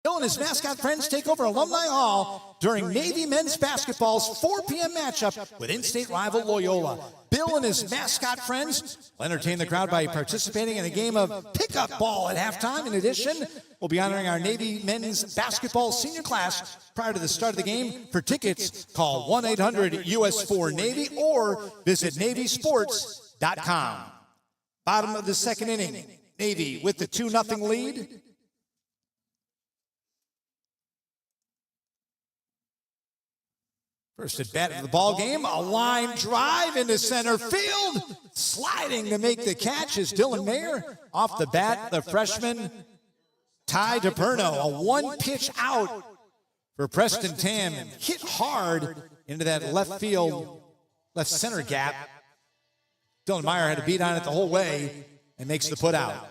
Bill and his mascot friends take over Alumni Hall during Navy men's basketball's 4 p.m. matchup with in-state rival Loyola. Bill and his mascot friends will entertain the crowd by participating in a game of pickup ball at halftime. In addition, we'll be honoring our Navy men's basketball senior class prior to the start of the game. For tickets, call 1-800-US4-NAVY or visit NavySports.com. Bottom of the second inning, Navy with the 2-0 lead. First at bat of the ball game, a line drive into center field. Sliding to make the catch is Dylan Mayer. Off the bat, the freshman, Ty DePerno. A one-pitch out for Preston Tam. Hit hard into that left field, left center gap. Dylan Mayer had to beat on it the whole way and makes the put out.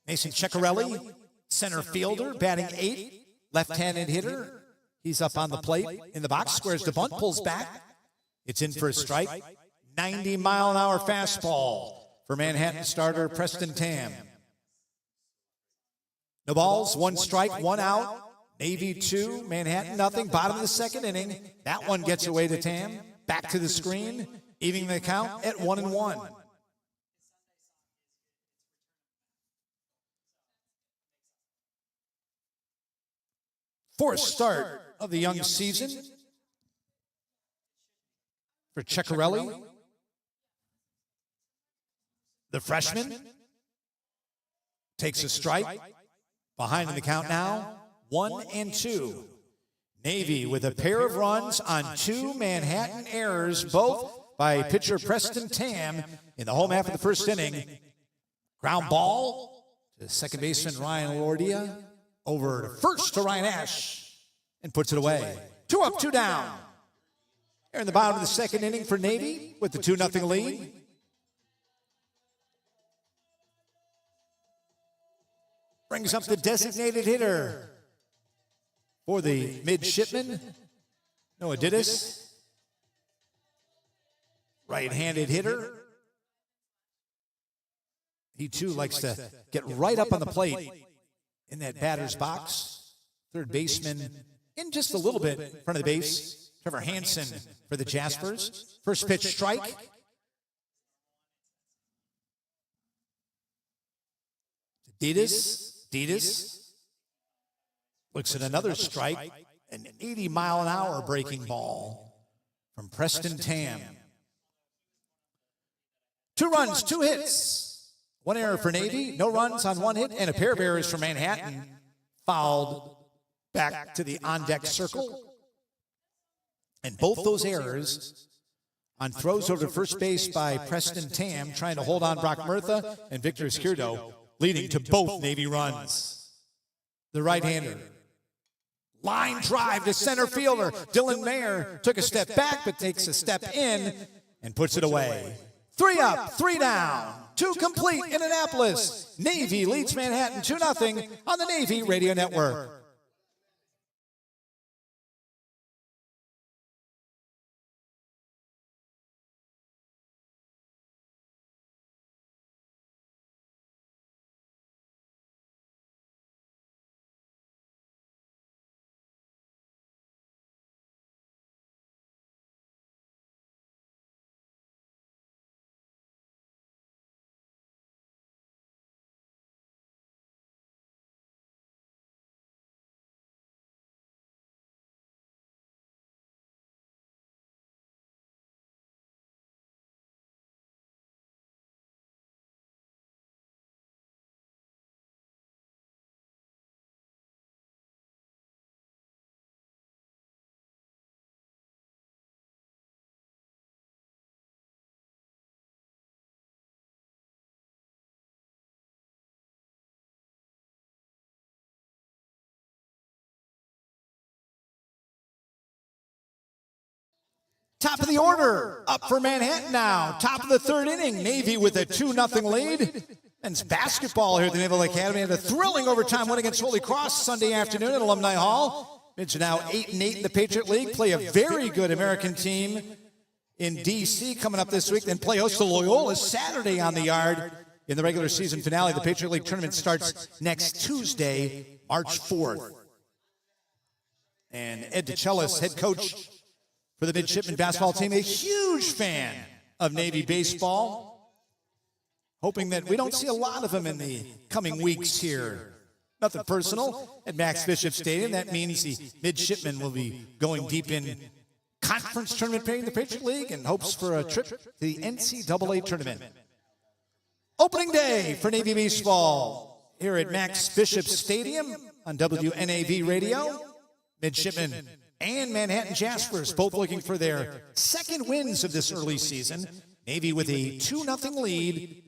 Mason Ceccarelli, center fielder, batting 8th, left-handed hitter. He's up on the plate in the box, squares the bunt, pulls back. It's in for a strike. 90-mile-an-hour fastball for Manhattan starter Preston Tam. No balls, 1 strike, 1 out. Navy 2, Manhattan nothing. Bottom of the second inning. That one gets away to Tam. Back to the screen, evening the count at 1-1. Fourth start of the young season for Ceccarelli. The freshman takes a strike. Behind in the count now, 1-2. Navy with a pair of runs on 2 Manhattan errors, both by pitcher Preston Tam in the home half of the first inning. Ground ball to second baseman Ryan Lordia. Over to first to Ryan Ash and puts it away. 2 up, 2 down. Here in the bottom of the second inning for Navy with the 2-0 lead. Brings up the designated hitter for the midshipman, Noah Dittis. Right-handed hitter. He too likes to get right up on the plate in that batter's box. Third baseman in just a little bit in front of the base. Trevor Hansen for the Jaspers. First pitch strike. Dittis looks at another strike. An 80-mile-an-hour breaking ball from Preston Tam. 2 runs, 2 hits. 1 error for Navy, no runs on 1 hit, and a pair of errors for Manhattan. Fouled back to the on-deck circle. And both those errors on throws over to first base by Preston Tam, trying to hold on Brock Murtha and Victor Izquierdo, leading to both Navy runs. The right-hander. Line drive to center fielder. Dylan Mayer took a step back, but takes a step in and puts it away. 3 up, 3 down. 2 complete in Annapolis. Navy leads Manhattan 2-0 on the Navy Radio Network. Top of the order, up for Manhattan now. Top of the third inning, Navy with a 2-0 lead. Men's basketball here at the Naval Academy had a thrilling overtime win against Holy Cross Sunday afternoon at Alumni Hall. Mids are now 8-8 in the Patriot League, play a very good American team in D.C. coming up this week, then play host to Loyola Saturday on the yard in the regular season finale. The Patriot League tournament starts next Tuesday, March 4th. And Ed DeChellis, head coach for the midshipman basketball team, a huge fan of Navy baseball, hoping that we don't see a lot of him in the coming weeks here. Nothing personal at Max Bishop Stadium. That means the midshipmen will be going deep in conference tournament play in the Patriot League and hopes for a trip to the NCAA tournament. Opening day for Navy baseball here at Max Bishop Stadium on WNAV Radio. Midshipmen and Manhattan Jaspers both looking for their second wins of this early season. Navy with a 2-0 lead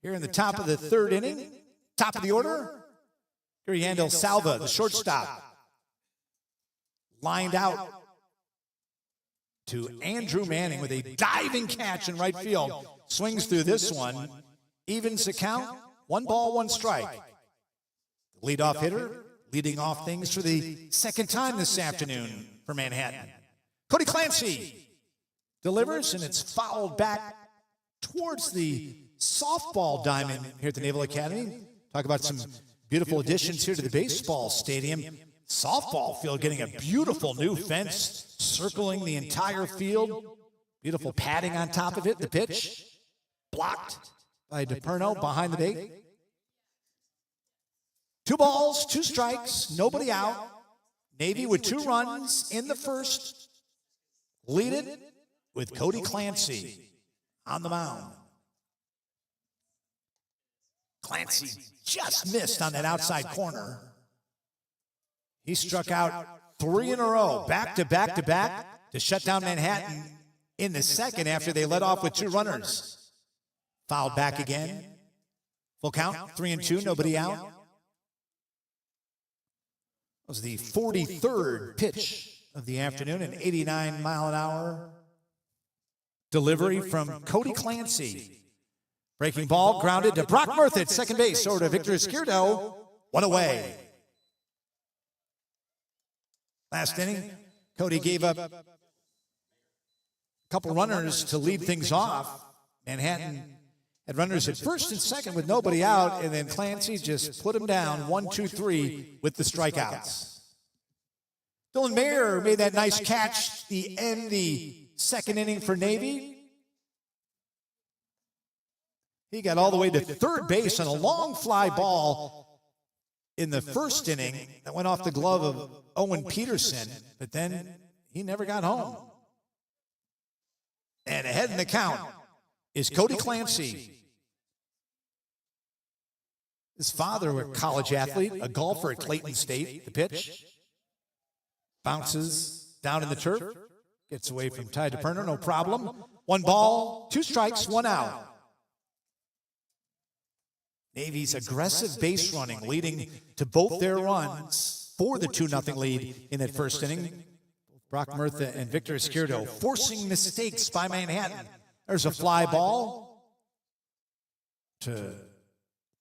here in the top of the third inning. Top of the order. Yandel Salva, the shortstop, lined out to Andrew Manning with a diving catch in right field. Swings through this one. Evens the count. 1 ball, 1 strike. The leadoff hitter leading off things for the second time this afternoon for Manhattan. Cody Clancy delivers, and it's fouled back towards the softball diamond here at the Naval Academy. Talk about some beautiful additions here to the baseball stadium. Softball field getting a beautiful new fence circling the entire field. Beautiful padding on top of it. The pitch blocked by DePerno behind the bait. 2 balls, 2 strikes, nobody out. Navy with 2 runs in the first. Lead it with Cody Clancy on the mound. Clancy just missed on that outside corner. He struck out 3 in a row, back to back to back, to shut down Manhattan in the second after they led off with 2 runners. Fouled back again. Full count, 3-2, nobody out. That was the 43rd pitch of the afternoon, an 89-mile-an-hour delivery from Cody Clancy. Breaking ball, grounded to Brock Murtha at second base, over to Victor Izquierdo. 1 away. Last inning, Cody gave up a couple runners to lead things off. Manhattan had runners at first and second with nobody out, and then Clancy just put him down 1, 2, 3 with the strikeouts. Dylan Mayer made that nice catch to end the second inning for Navy. He got all the way to third base on a long fly ball in the first inning that went off the glove of Owen Peterson, but then he never got home. And ahead in the count is Cody Clancy. His father, a college athlete, a golfer at Clayton State. The pitch bounces down in the turf, gets away from Ty DePerno, no problem. 1 ball, 2 strikes, 1 out. Navy's aggressive base running leading to both their runs for the 2-0 lead in that first inning. Brock Murtha and Victor Izquierdo forcing mistakes by Manhattan. There's a fly ball to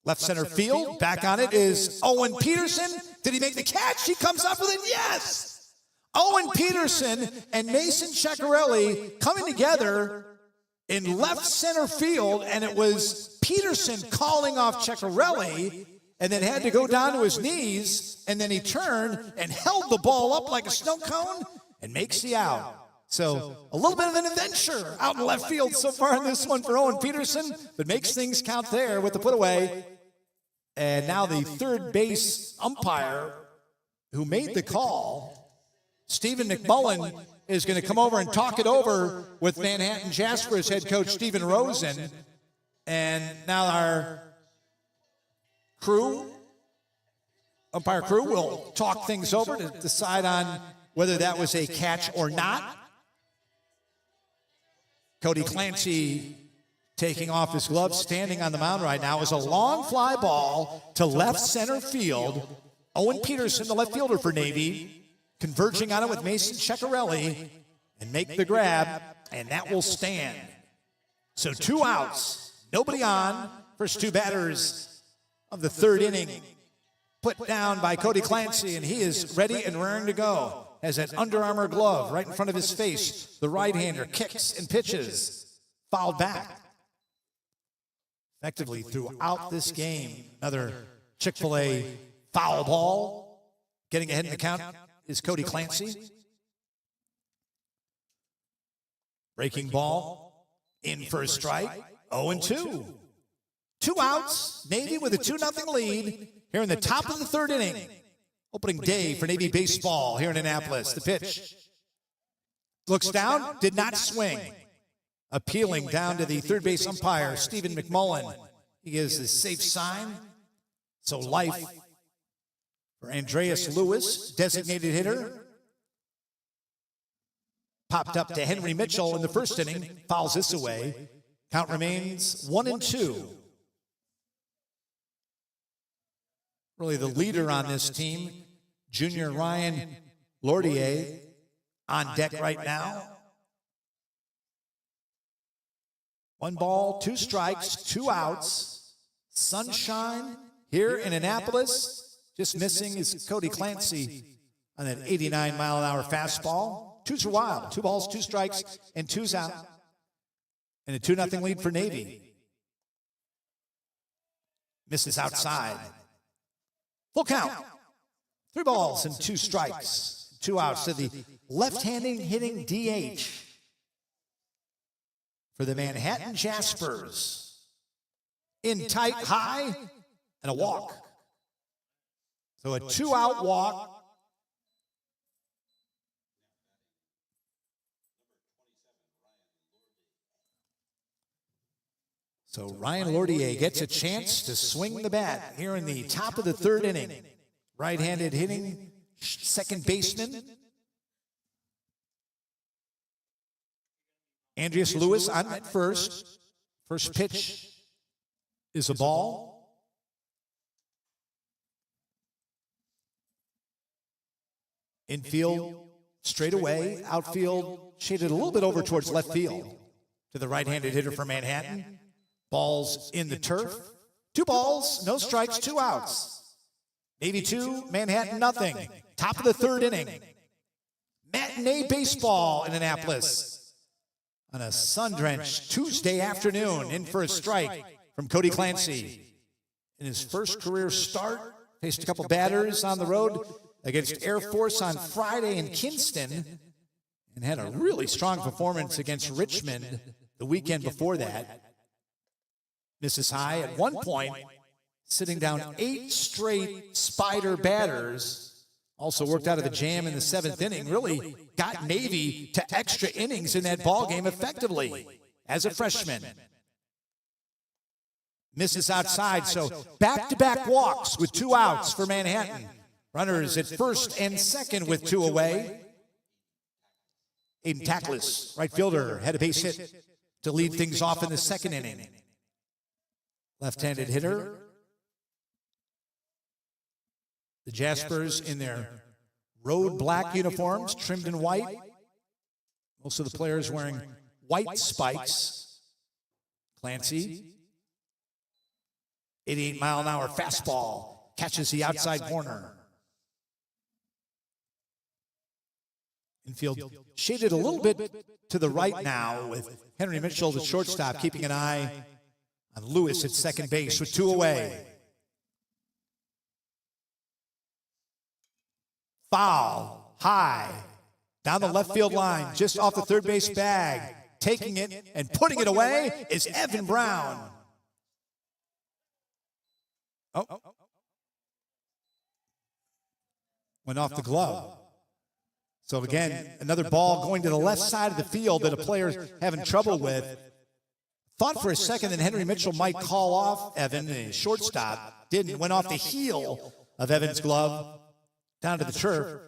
left center field. Back on it is Owen Peterson. Did he make the catch? He comes up with it. Yes! Owen Peterson and Mason Ceccarelli coming together in left center field, and it was Peterson calling off Ceccarelli, and then had to go down to his knees, and then he turned and held the ball up like a snow cone and makes the out. So a little bit of an adventure out in left field so far in this one for Owen Peterson, but makes things count there with the put away. And now the third base umpire who made the call, Stephen McMullen, is going to come over and talk it over with Manhattan Jaspers head coach Stephen Rosen. And now our umpire crew will talk things over to decide on whether that was a catch or not. Cody Clancy taking off his gloves, standing on the mound right now, is a long fly ball to left center field. Owen Peterson, the left fielder for Navy, converging on it with Mason Ceccarelli, and make the grab, and that will stand. So 2 outs, nobody on. First 2 batters of the third inning put down by Cody Clancy, and he is ready and raring to go. Has that Under Armour glove right in front of his face. The right-hander kicks and pitches. Fouled back. effectively throughout this game. Another Chick-fil-A foul ball. Getting ahead in the count is Cody Clancy. Breaking ball in for a strike. 0-2. 2 outs. Navy with a 2-0 lead here in the top of the third inning. Opening day for Navy baseball here in Annapolis. The pitch. Looks down, did not swing. Appealing down to the third base umpire, Stephen McMullen. He gives the safe sign. So life for Andreas Lewis, designated hitter. Popped up to Henry Mitchell in the first inning. Fouls this away. Count remains 1-2. Really the leader on this team, junior Ryan Lordier, on deck right now. 1 ball, 2 strikes, 2 outs. Sunshine here in Annapolis. Just missing is Cody Clancy on that 89-mile-an-hour fastball. 2's are wild. 2 balls, 2 strikes, and 2's out. And a 2-0 lead for Navy. Misses outside. Full count. 3 balls and 2 strikes. 2 outs to the left-handed hitting DH for the Manhattan Jaspers. In tight, high, and a walk. So a 2-out walk. So Ryan Lordier gets a chance to swing the bat here in the top of the third inning. Right-handed hitting second baseman. Andreas Lewis on at first. First pitch is a ball. Infield straight away. Outfield shaded a little bit over towards left field to the right-handed hitter for Manhattan. Balls in the turf. 2 balls, no strikes, 2 outs. Navy 2, Manhattan nothing. Top of the third inning. Matinee baseball in Annapolis on a sun-drenched Tuesday afternoon. In for a strike from Cody Clancy. In his first career start, faced a couple batters on the road against Air Force on Friday in Kinston, and had a really strong performance against Richmond the weekend before that. Misses high at one point, sitting down 8 straight Spider batters. Also worked out of the jam in the 7th inning. Really got Navy to extra innings in that ball game effectively as a freshman. Misses outside, so back-to-back walks with 2 outs for Manhattan. Runners at first and second with 2 away. Aiden Tackless, right fielder, had a base hit to lead things off in the 2nd inning. Left-handed hitter. The Jaspers in their road black uniforms, trimmed in white. Most of the players wearing white spikes. Clancy. 88-mile-an-hour fastball. Catches the outside corner. Infield shaded a little bit to the right now with Henry Mitchell, the shortstop, keeping an eye on Lewis at second base with 2 away. Foul, high, down the left field line, just off the third base bag. Taking it and putting it away is Evan Brown. Oh. Went off the glove. So again, another ball going to the left side of the field that a player's having trouble with. Thought for a second that Henry Mitchell might call off Evan, the shortstop. Didn't. Went off the heel of Evan's glove down to the turf.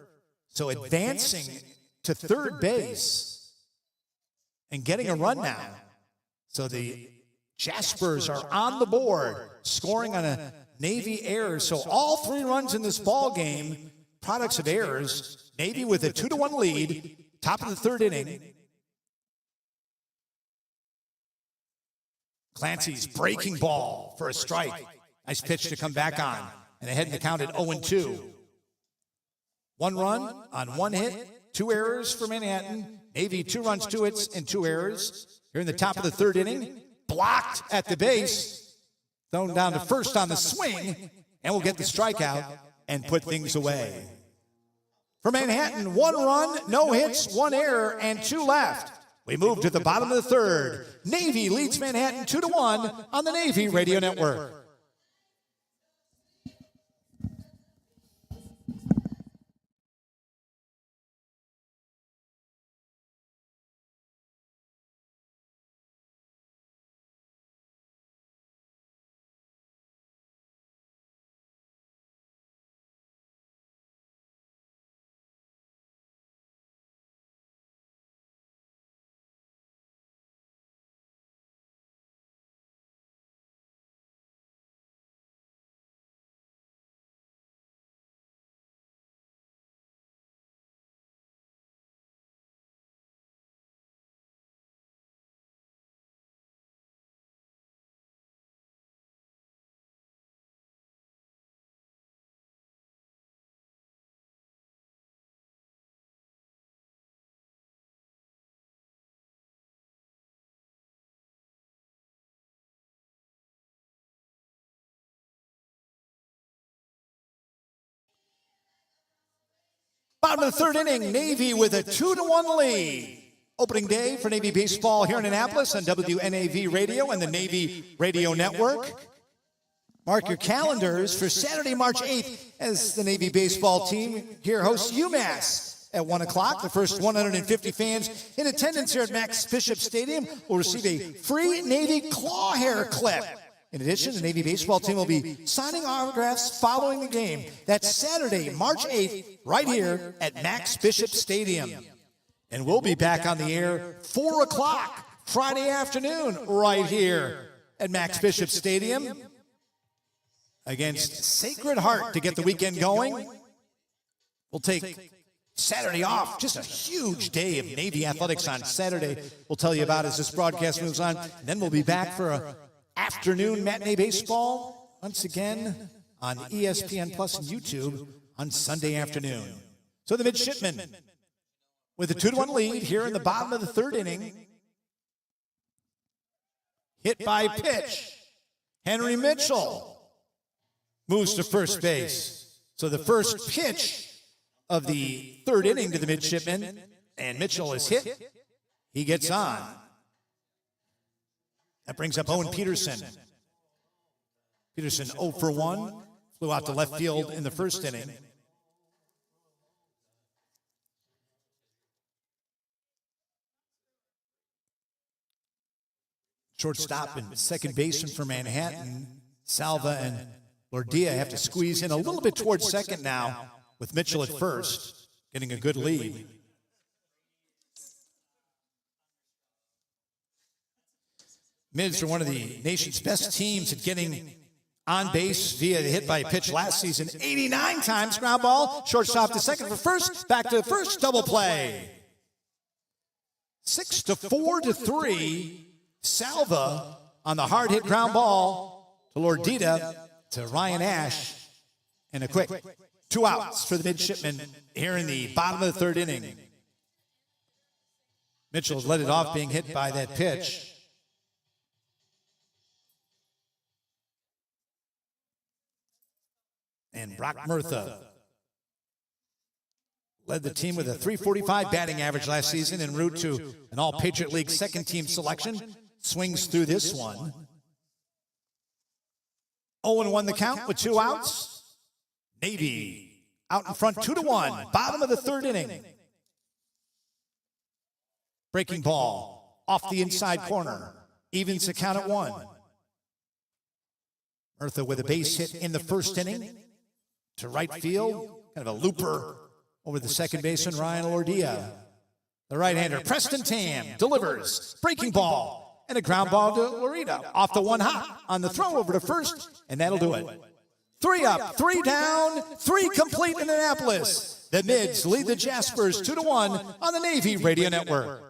So advancing to third base and getting a run now. So the Jaspers are on the board, scoring on a Navy error. So all 3 runs in this ball game, products of errors. Navy with a 2-1 lead, top of the third inning. Clancy's breaking ball for a strike. Nice pitch to come back on. And ahead in the count at 0-2. 1 run on 1 hit, 2 errors for Manhattan. Navy 2 runs, 2 hits, and 2 errors. Here in the top of the third inning. Blocked at the base. Thrown down to first on the swing, and will get the strikeout and put things away. For Manhattan, 1 run, no hits, 1 error, and 2 left. We move to the bottom of the third. Navy leads Manhattan 2-1 on the Navy Radio Network. Bottom of the third inning, Navy with a 2-1 lead. Opening day for Navy baseball here in Annapolis on WNAV Radio and the Navy Radio Network. Mark your calendars for Saturday, March 8th, as the Navy baseball team here hosts UMass at 1 o'clock. The first 150 fans in attendance here at Max Bishop Stadium will receive a free Navy claw hair clip. In addition, the Navy baseball team will be signing autographs following the game. That's Saturday, March 8th, right here at Max Bishop Stadium. And we'll be back on the air 4 o'clock Friday afternoon right here at Max Bishop Stadium against Sacred Heart to get the weekend going. We'll take Saturday off. Just a huge day of Navy athletics on Saturday. We'll tell you about as this broadcast moves on. And then we'll be back for a afternoon matinee baseball once again on ESPN Plus and YouTube on Sunday afternoon. So the midshipmen with a 2-1 lead here in the bottom of the third inning. Hit by pitch. Henry Mitchell moves to first base. So the first pitch of the third inning to the midshipmen, and Mitchell is hit. He gets on. That brings up Owen Peterson. Peterson 0 for 1, flew out to left field in the first inning. Shortstop and second baseman for Manhattan, Salva and Lordia have to squeeze in a little bit towards second now, with Mitchell at first, getting a good lead. Mids are one of the nation's best teams at getting on base via the hit by pitch last season. 89 times ground ball, shortstop to second for first, back to first, double play. 6-4-3, Salva on the hard hit ground ball to Lordita to Ryan Ash, and a quick 2 outs for the midshipmen here in the bottom of the third inning. Mitchell let it off being hit by that pitch. And Brock Murtha led the team with a .345 batting average last season en route to an All-Patriot League second-team selection. Swings through this one. 0-1 the count with 2 outs. Navy out in front 2-1. Bottom of the third inning. Breaking ball off the inside corner. Evens the count at 1. Murtha with a base hit in the first inning to right field. Kind of a looper over the second baseman, Ryan Lordia. The right-hander, Preston Tam, delivers. Breaking ball and a ground ball to Lorita. Off the 1 hop on the throw over to first, and that'll do it. 3 up, 3 down, 3 complete in Annapolis. The Mids lead the Jaspers 2-1 on the Navy Radio Network.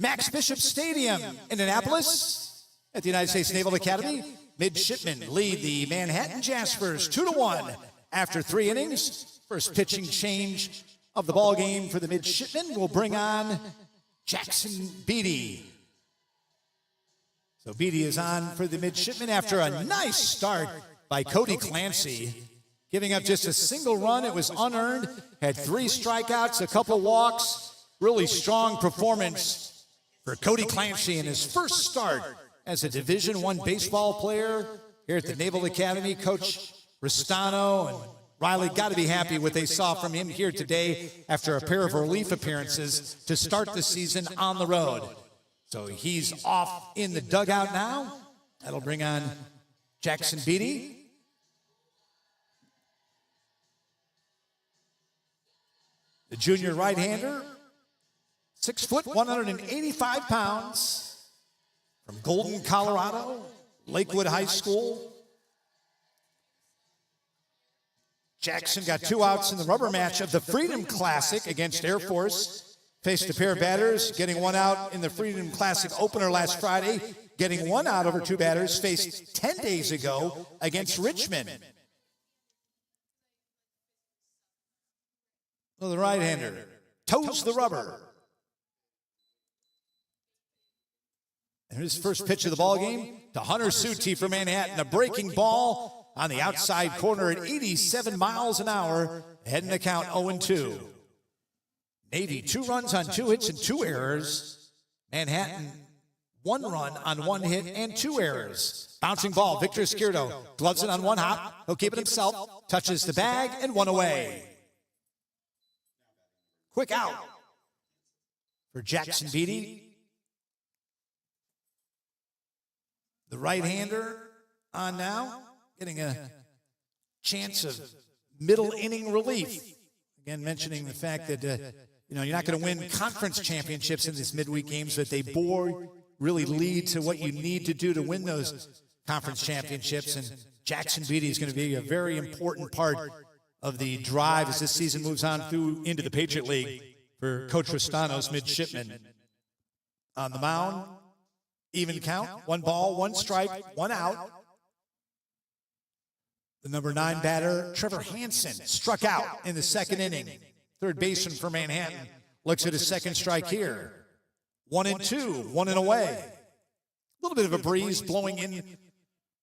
Max Bishop Stadium, Indianapolis, at the United States Naval Academy. Midshipmen lead the Manhattan Jaspers 2-1 after 3 innings. First pitching change of the ball game for the midshipmen will bring on Jackson Beatty. So Beatty is on for the midshipmen after a nice start by Cody Clancy. Giving up just a single run, it was unearned, had 3 strikeouts, a couple walks. Really strong performance for Cody Clancy in his first start as a Division I baseball player here at the Naval Academy. Coach Ristano and Riley got to be happy with what they saw from him here today after a pair of relief appearances to start the season on the road. So he's off in the dugout now. That'll bring on Jackson Beatty. The junior right-hander, 6 foot, 185 pounds, from Golden, Colorado, Lakewood High School. Jackson got 2 outs in the rubber match of the Freedom Classic against Air Force. Faced a pair of batters, getting 1 out in the Freedom Classic opener last Friday, getting 1 out over 2 batters faced 10 days ago against Richmond. Well, the right-hander toes the rubber. And his first pitch of the ball game to Hunter Suti for Manhattan, a breaking ball on the outside corner at 87 miles an hour, heading the count 0-2. Navy 2 runs on 2 hits and 2 errors. Manhattan 1 run on 1 hit and 2 errors. Bouncing ball, Victor Izquierdo gloves it on 1 hop. He'll keep it himself, touches the bag, and 1 away. Quick out for Jackson Beatty. The right-hander on now, getting a chance of middle inning relief. Again, mentioning the fact that you're not going to win conference championships in these midweek games, but they really lead to what you need to do to win those conference championships. And Jackson Beatty is going to be a very important part of the drive as this season moves on through into the Patriot League for Coach Ristano's midshipmen. On the mound, even count, 1 ball, 1 strike, 1 out. The number 9 batter, Trevor Hansen, struck out in the 2nd inning. Third baseman for Manhattan looks at his 2nd strike here. 1-2, 1 away. A little bit of a breeze blowing in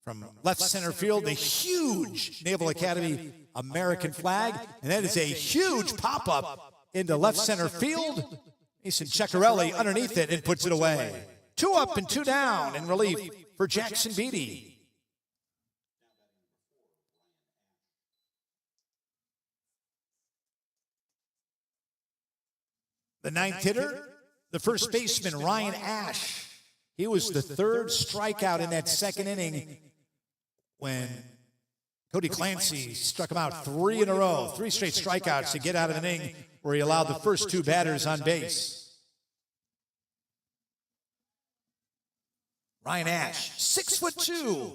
from left center field, the huge Naval Academy American flag, and that is a huge pop-up into left center field. Mason Ceccarelli underneath it and puts it away. 2 up and 2 down in relief for Jackson Beatty. The 9th hitter, the first baseman, Ryan Ash. He was the 3rd strikeout in that 2nd inning when Cody Clancy struck him out 3 in a row, 3 straight strikeouts to get out of an inning where he allowed the first 2 batters on base. Ryan Ash, 6'2",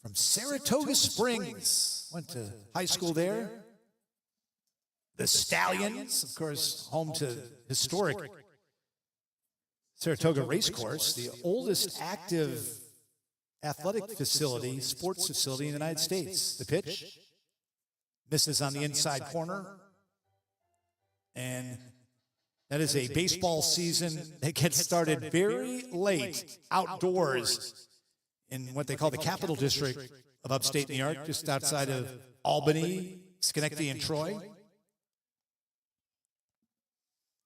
from Saratoga Springs. Went to high school there. The Stallions, of course, home to historic Saratoga Racecourse, the oldest active athletic facility, sports facility in the United States. The pitch misses on the inside corner. And that is a baseball season that gets started very late outdoors in what they call the Capital District of upstate New York, just outside of Albany, Schenectady, and Troy.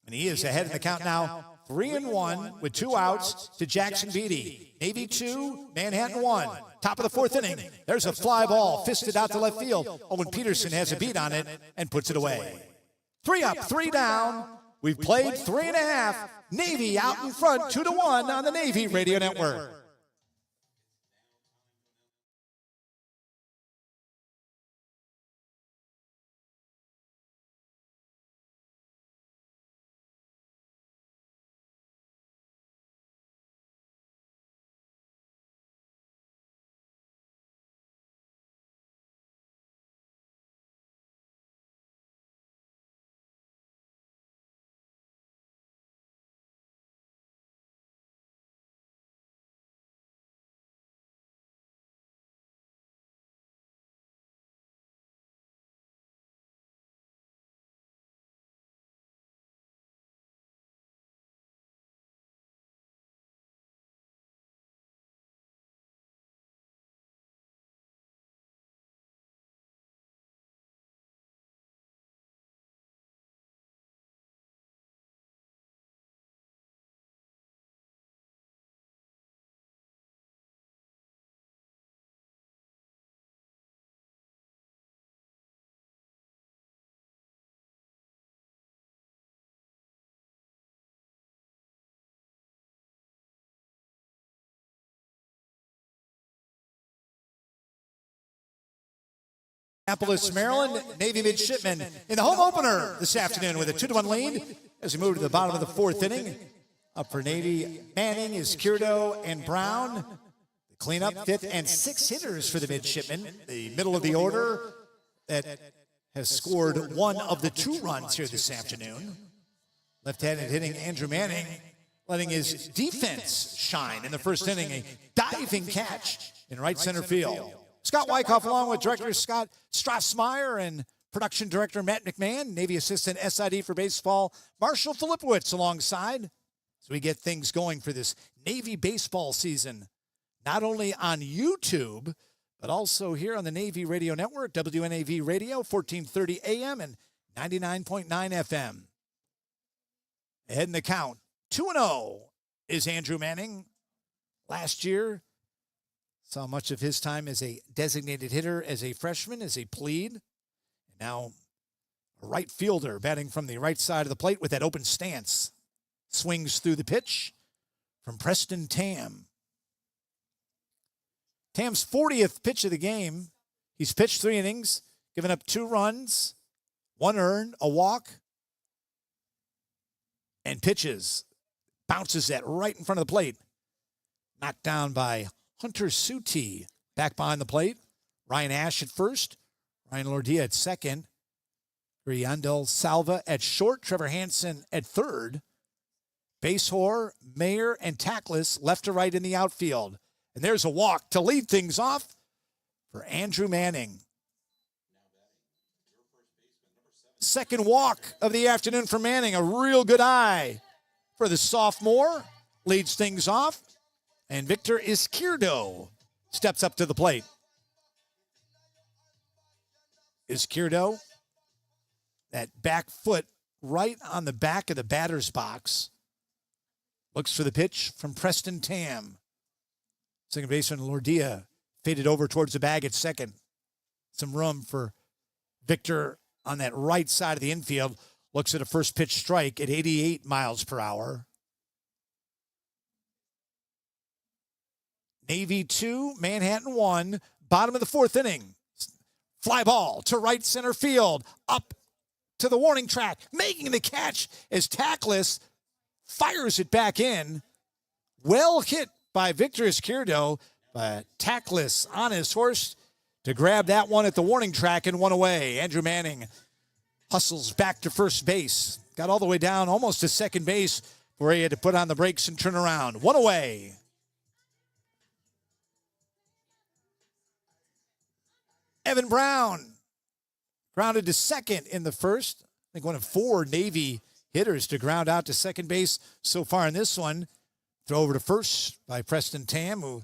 And he is ahead in the count now, 3-1 with 2 outs to Jackson Beatty. Navy 2, Manhattan 1. Top of the 4th inning. There's a fly ball fisted out to left field. Owen Peterson has a beat on it and puts it away. 3 up, 3 down. We've played 3.5. Navy out in front, 2-1 on the Navy Radio Network. Minneapolis, Maryland, Navy midshipmen in the home opener this afternoon with a 2-1 lead as we move to the bottom of the fourth inning. Up for Navy, Manning is Kirdo and Brown. The cleanup, fifth and sixth hitters for the midshipmen. The middle of the order that has scored one of the 2 runs here this afternoon. Left-handed hitting Andrew Manning, letting his defense shine in the first inning. A diving catch in right center field. Scott Wyckoff, along with director Scott Strassmeyer and production director Matt McMahon, Navy assistant SID for baseball Marshall Filipowicz alongside. So we get things going for this Navy baseball season, not only on YouTube, but also here on the Navy Radio Network, WNAV Radio, 1430 AM and 99.9 FM. Ahead in the count, 2-0 is Andrew Manning. Last year, saw much of his time as a designated hitter, as a freshman, as a plead. And now a right fielder batting from the right side of the plate with that open stance. Swings through the pitch from Preston Tam. Tam's 40th pitch of the game. He's pitched 3 innings, given up 2 runs, 1 earned, a walk, and pitches. Bounces that right in front of the plate. Knocked down by Hunter Suti back behind the plate. Ryan Ash at first. Ryan Lordia at second. Riandel Salva at short. Trevor Hansen at third. Basehor, Mayer, and Tackless left to right in the outfield. And there's a walk to lead things off for Andrew Manning. Second walk of the afternoon for Manning. A real good eye for the sophomore. Leads things off. And Victor Izquierdo steps up to the plate. Izquierdo, that back foot right on the back of the batter's box. Looks for the pitch from Preston Tam. Second baseman Lordia faded over towards the bag at second. Some room for Victor on that right side of the infield. Looks at a first pitch strike at 88 miles per hour. Navy 2, Manhattan 1, bottom of the fourth inning. Fly ball to right center field, up to the warning track, making the catch as Tackless fires it back in. Well hit by Victor Izquierdo, but Tackless on his horse to grab that one at the warning track and one away. Andrew Manning hustles back to first base. Got all the way down almost to second base where he had to put on the brakes and turn around. One away. Evan Brown grounded to second in the first. I think one of 4 Navy hitters to ground out to second base so far in this one. Throw over to first by Preston Tam, who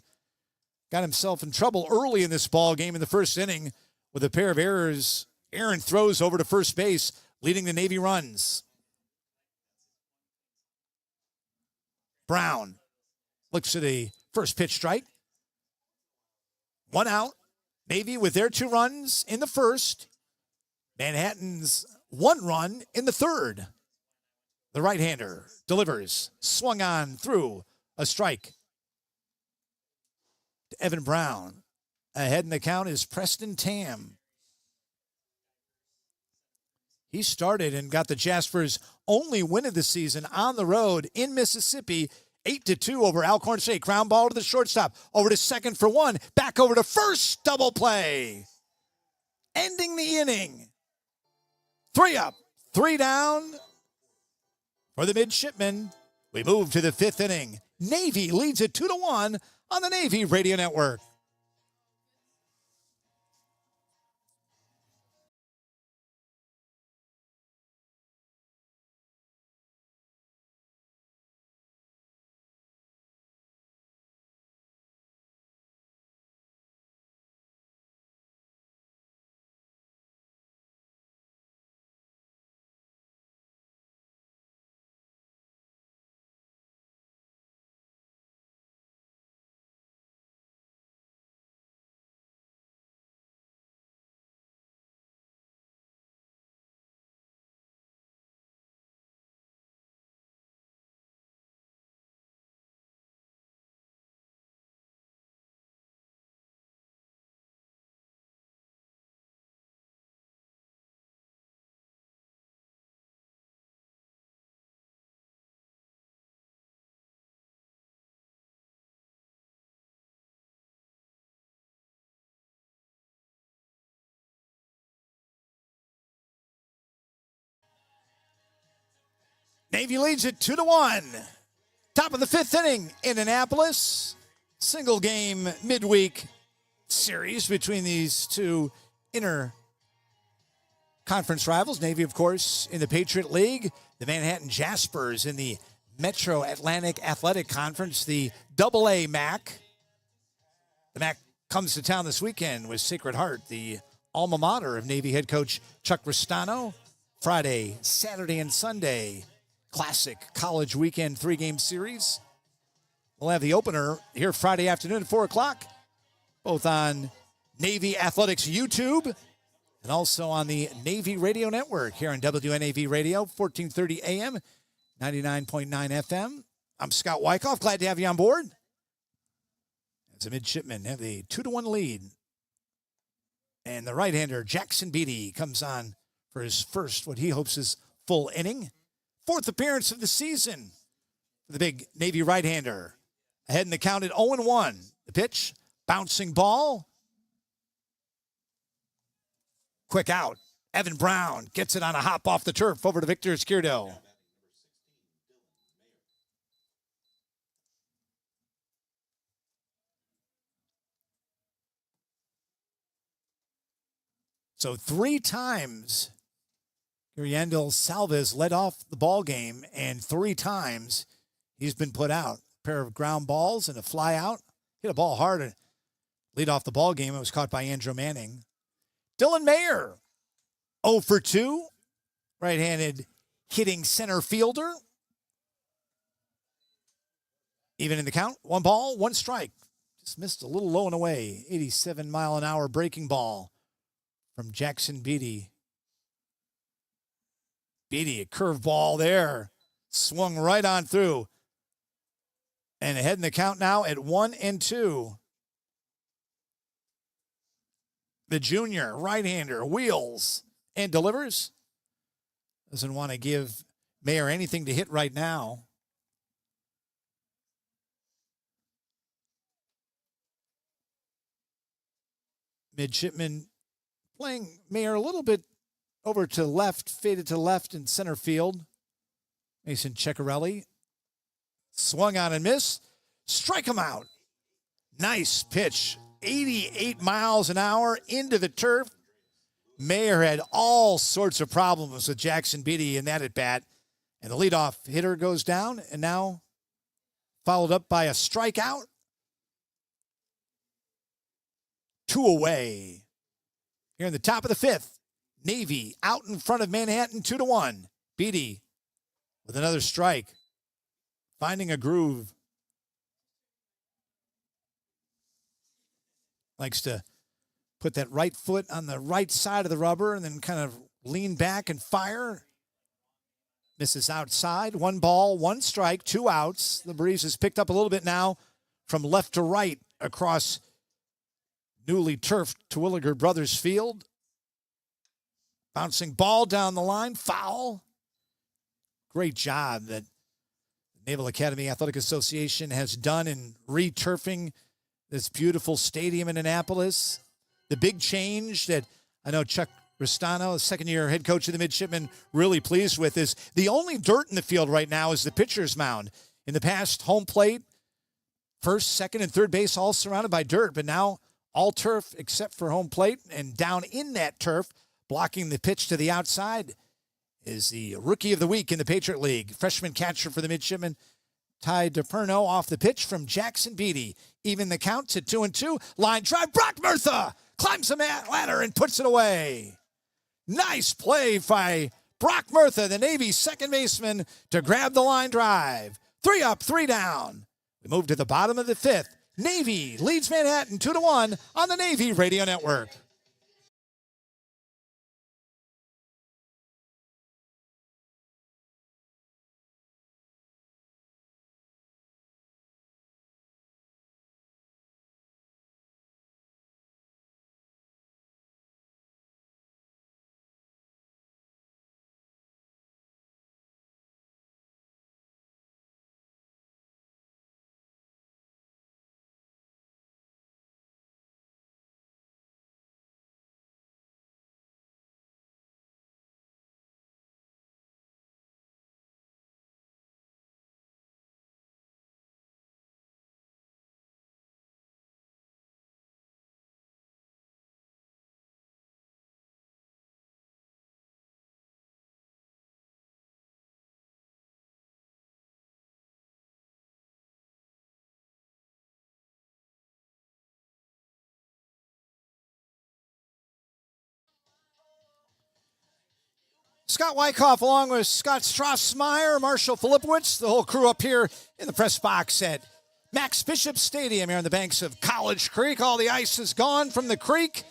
got himself in trouble early in this ball game in the first inning with a pair of errors. Aaron throws over to first base, leading the Navy runs. Brown looks at a first pitch strike. 1 out. Navy with their 2 runs in the first. Manhattan's 1 run in the third. The right-hander delivers. Swung on through a strike. To Evan Brown. Ahead in the count is Preston Tam. He started and got the Jaspers' only win of the season on the road in Mississippi. 8-2 over Alcorn State. Ground ball to the shortstop. Over to second for 1. Back over to first. Double play. Ending the inning. 3 up, 3 down for the midshipmen. We move to the 5th inning. Navy leads it 2-1 on the Navy Radio Network. Navy leads it 2-1. Top of the fifth inning in Annapolis. Single game midweek series between these two inter-conference rivals. Navy, of course, in the Patriot League. The Manhattan Jaspers in the Metro Atlantic Athletic Conference, the AA MAC. The MAC comes to town this weekend with Sacred Heart, the alma mater of Navy head coach Chuck Ristano. Friday, Saturday, and Sunday, classic college weekend three-game series. We'll have the opener here Friday afternoon at 4 o'clock, both on Navy Athletics YouTube and also on the Navy Radio Network here on WNAV Radio, 1430 AM, 99.9 FM. I'm Scott Wyckoff. Glad to have you on board. As the midshipmen have the 2-1 lead. And the right-hander, Jackson Beatty, comes on for his first, what he hopes is full inning. Fourth appearance of the season for the big Navy right-hander. Ahead in the count at 0-1. The pitch, bouncing ball. Quick out. Evan Brown gets it on a hop off the turf over to Victor Izquierdo. So 3 times Yandel Salvez led off the ball game, and 3 times he's been put out. A pair of ground balls and a fly out. Hit a ball hard and lead off the ball game. It was caught by Andrew Manning. Dylan Mayer, 0 for 2. Right-handed hitting center fielder. Even in the count, 1 ball, 1 strike. Just missed a little low and away. 87-mile-an-hour breaking ball from Jackson Beatty. Beatty, a curveball there. Swung right on through. And ahead in the count now at 1-2. The junior right-hander wheels and delivers. Doesn't want to give Mayer anything to hit right now. Midshipman playing Mayer a little bit over to left, faded to left in center field. Mason Ceccarelli swung on and missed. Strike him out. Nice pitch. 88 miles an hour into the turf. Mayer had all sorts of problems with Jackson Beatty in that at bat. And the leadoff hitter goes down, and now followed up by a strikeout. 2 away. Here in the top of the fifth, Navy out in front of Manhattan 2-1. Beatty with another strike. Finding a groove. Likes to put that right foot on the right side of the rubber and then kind of lean back and fire. Misses outside. 1 ball, 1 strike, 2 outs. The breeze has picked up a little bit now from left to right across newly turfed Terwilliger Brothers Field. Bouncing ball down the line, foul. Great job that the Naval Academy Athletic Association has done in re-turfing this beautiful stadium in Annapolis. The big change that I know Chuck Ristano, the second-year head coach of the midshipmen, really pleased with is the only dirt in the field right now is the pitcher's mound. In the past, home plate, first, second, and third base all surrounded by dirt, but now all turf except for home plate, and down in that turf, blocking the pitch to the outside, is the Rookie of the Week in the Patriot League. Freshman catcher for the midshipmen, Ty DePerno, off the pitch from Jackson Beatty. Even the count at 2-2. Line drive, Brock Murtha climbs the ladder and puts it away. Nice play by Brock Murtha, the Navy second baseman, to grab the line drive. 3 up, 3 down. We move to the bottom of the fifth. Navy leads Manhattan 2-1 on the Navy Radio Network. Scott Wyckoff along with Scott Strassmeyer, Marshall Filipowicz, the whole crew up here in the press box at Max Bishop Stadium here on the banks of College Creek. All the ice is gone from the creek.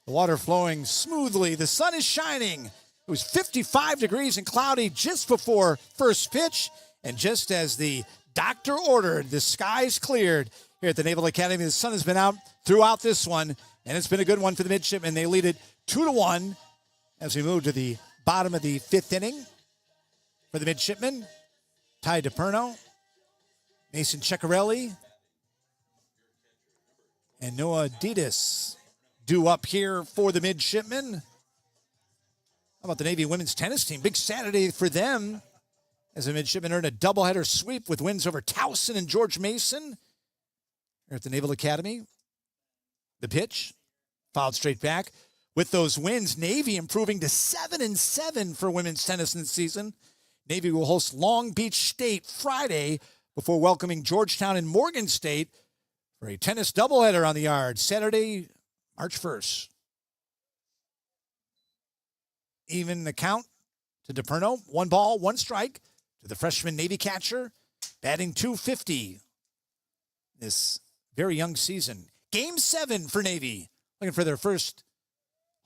The water flowing smoothly. The sun is shining. It was 55 degrees and cloudy just before first pitch. And just as the doctor ordered, the skies cleared here at the Naval Academy. The sun has been out throughout this one, and it's been a good one for the midshipmen. They lead it 2-1 as we move to the bottom of the fifth inning for the midshipmen. Ty DiPerno, Mason Ceccarelli, and Noah Ditas due up here for the midshipmen. How about the Navy women's tennis team? Big Saturday for them as the midshipmen earned a doubleheader sweep with wins over Towson and George Mason here at the Naval Academy. The pitch, fouled straight back. With those wins, Navy improving to 7-7 for women's tennis this season. Navy will host Long Beach State Friday before welcoming Georgetown and Morgan State for a tennis doubleheader on the yard Saturday, March 1st. Even the count to DiPerno. 1 ball, 1 strike to the freshman Navy catcher, batting .250 this very young season. Game 7 for Navy, looking for their first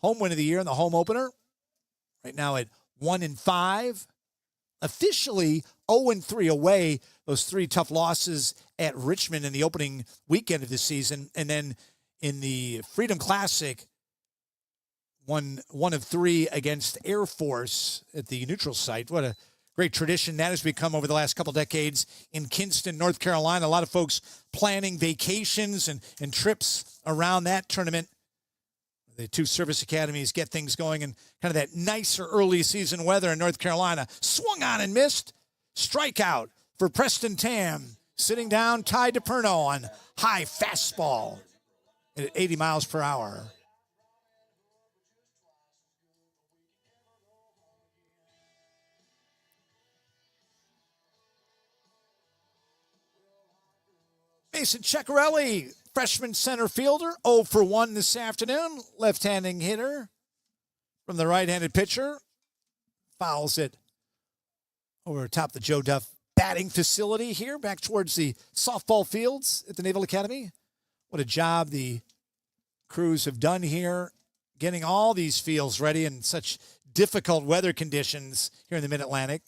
home win of the year in the home opener. Right now at 1-5. Officially 0-3 away. Those 3 tough losses at Richmond in the opening weekend of the season. And then in the Freedom Classic, one of 3 against Air Force at the neutral site. What a great tradition that has become over the last couple decades in Kinston, North Carolina. A lot of folks planning vacations and trips around that tournament. The 2 service academies get things going in kind of that nicer early season weather in North Carolina. Swung on and missed. Strikeout for Preston Tam. Sitting down, Ty DiPerno on high fastball at 80 miles per hour. Mason Ceccarelli, freshman center fielder, 0 for 1 this afternoon. Left-handed hitter from the right-handed pitcher. Fouls it over top the Joe Duff batting facility here, back towards the softball fields at the Naval Academy. What a job the crews have done here, getting all these fields ready in such difficult weather conditions here in the Mid-Atlantic.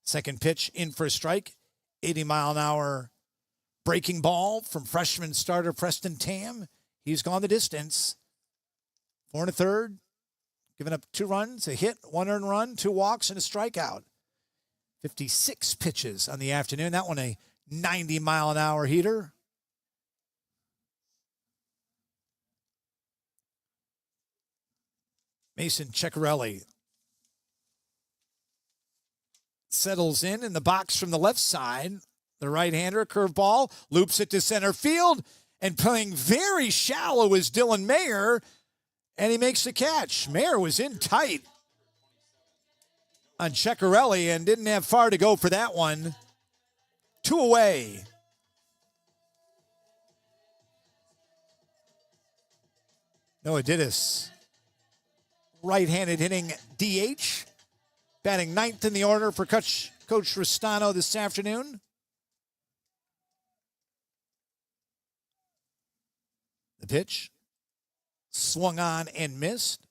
Second pitch in for a strike, 80-mile-an-hour breaking ball from freshman starter Preston Tam. He's gone the distance. 4 1/3, giving up 2 runs, a hit, 1 earned run, 2 walks, and a strikeout. 56 pitches on the afternoon. That one a 90-mile-an-hour heater. Mason Ceccarelli settles in the box from the left side. The right-hander, curveball, loops it to center field, and playing very shallow is Dylan Mayer, and he makes the catch. Mayer was in tight on Ceccarelli and didn't have far to go for that one. 2 away. Noah Ditas, right-handed hitting DH, batting 9th in the order for Coach Restano this afternoon. The pitch, swung on and missed.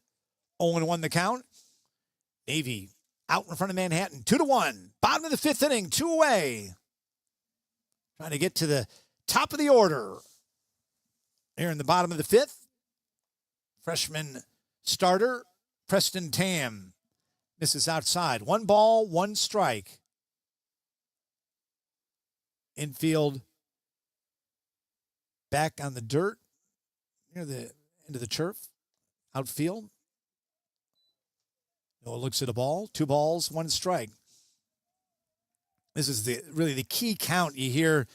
0-1 the count. Navy out in front of Manhattan, 2-1. Bottom of the 5th inning, 2 away. Trying to get to the top of the order. Here in the bottom of the 5th. Freshman starter, Preston Tam. Misses outside. 1 ball, 1 strike. Infield back on the dirt. Near the end of the turf, outfield. Noah looks at a ball, 2 balls, 1 strike. This is really the key count you hear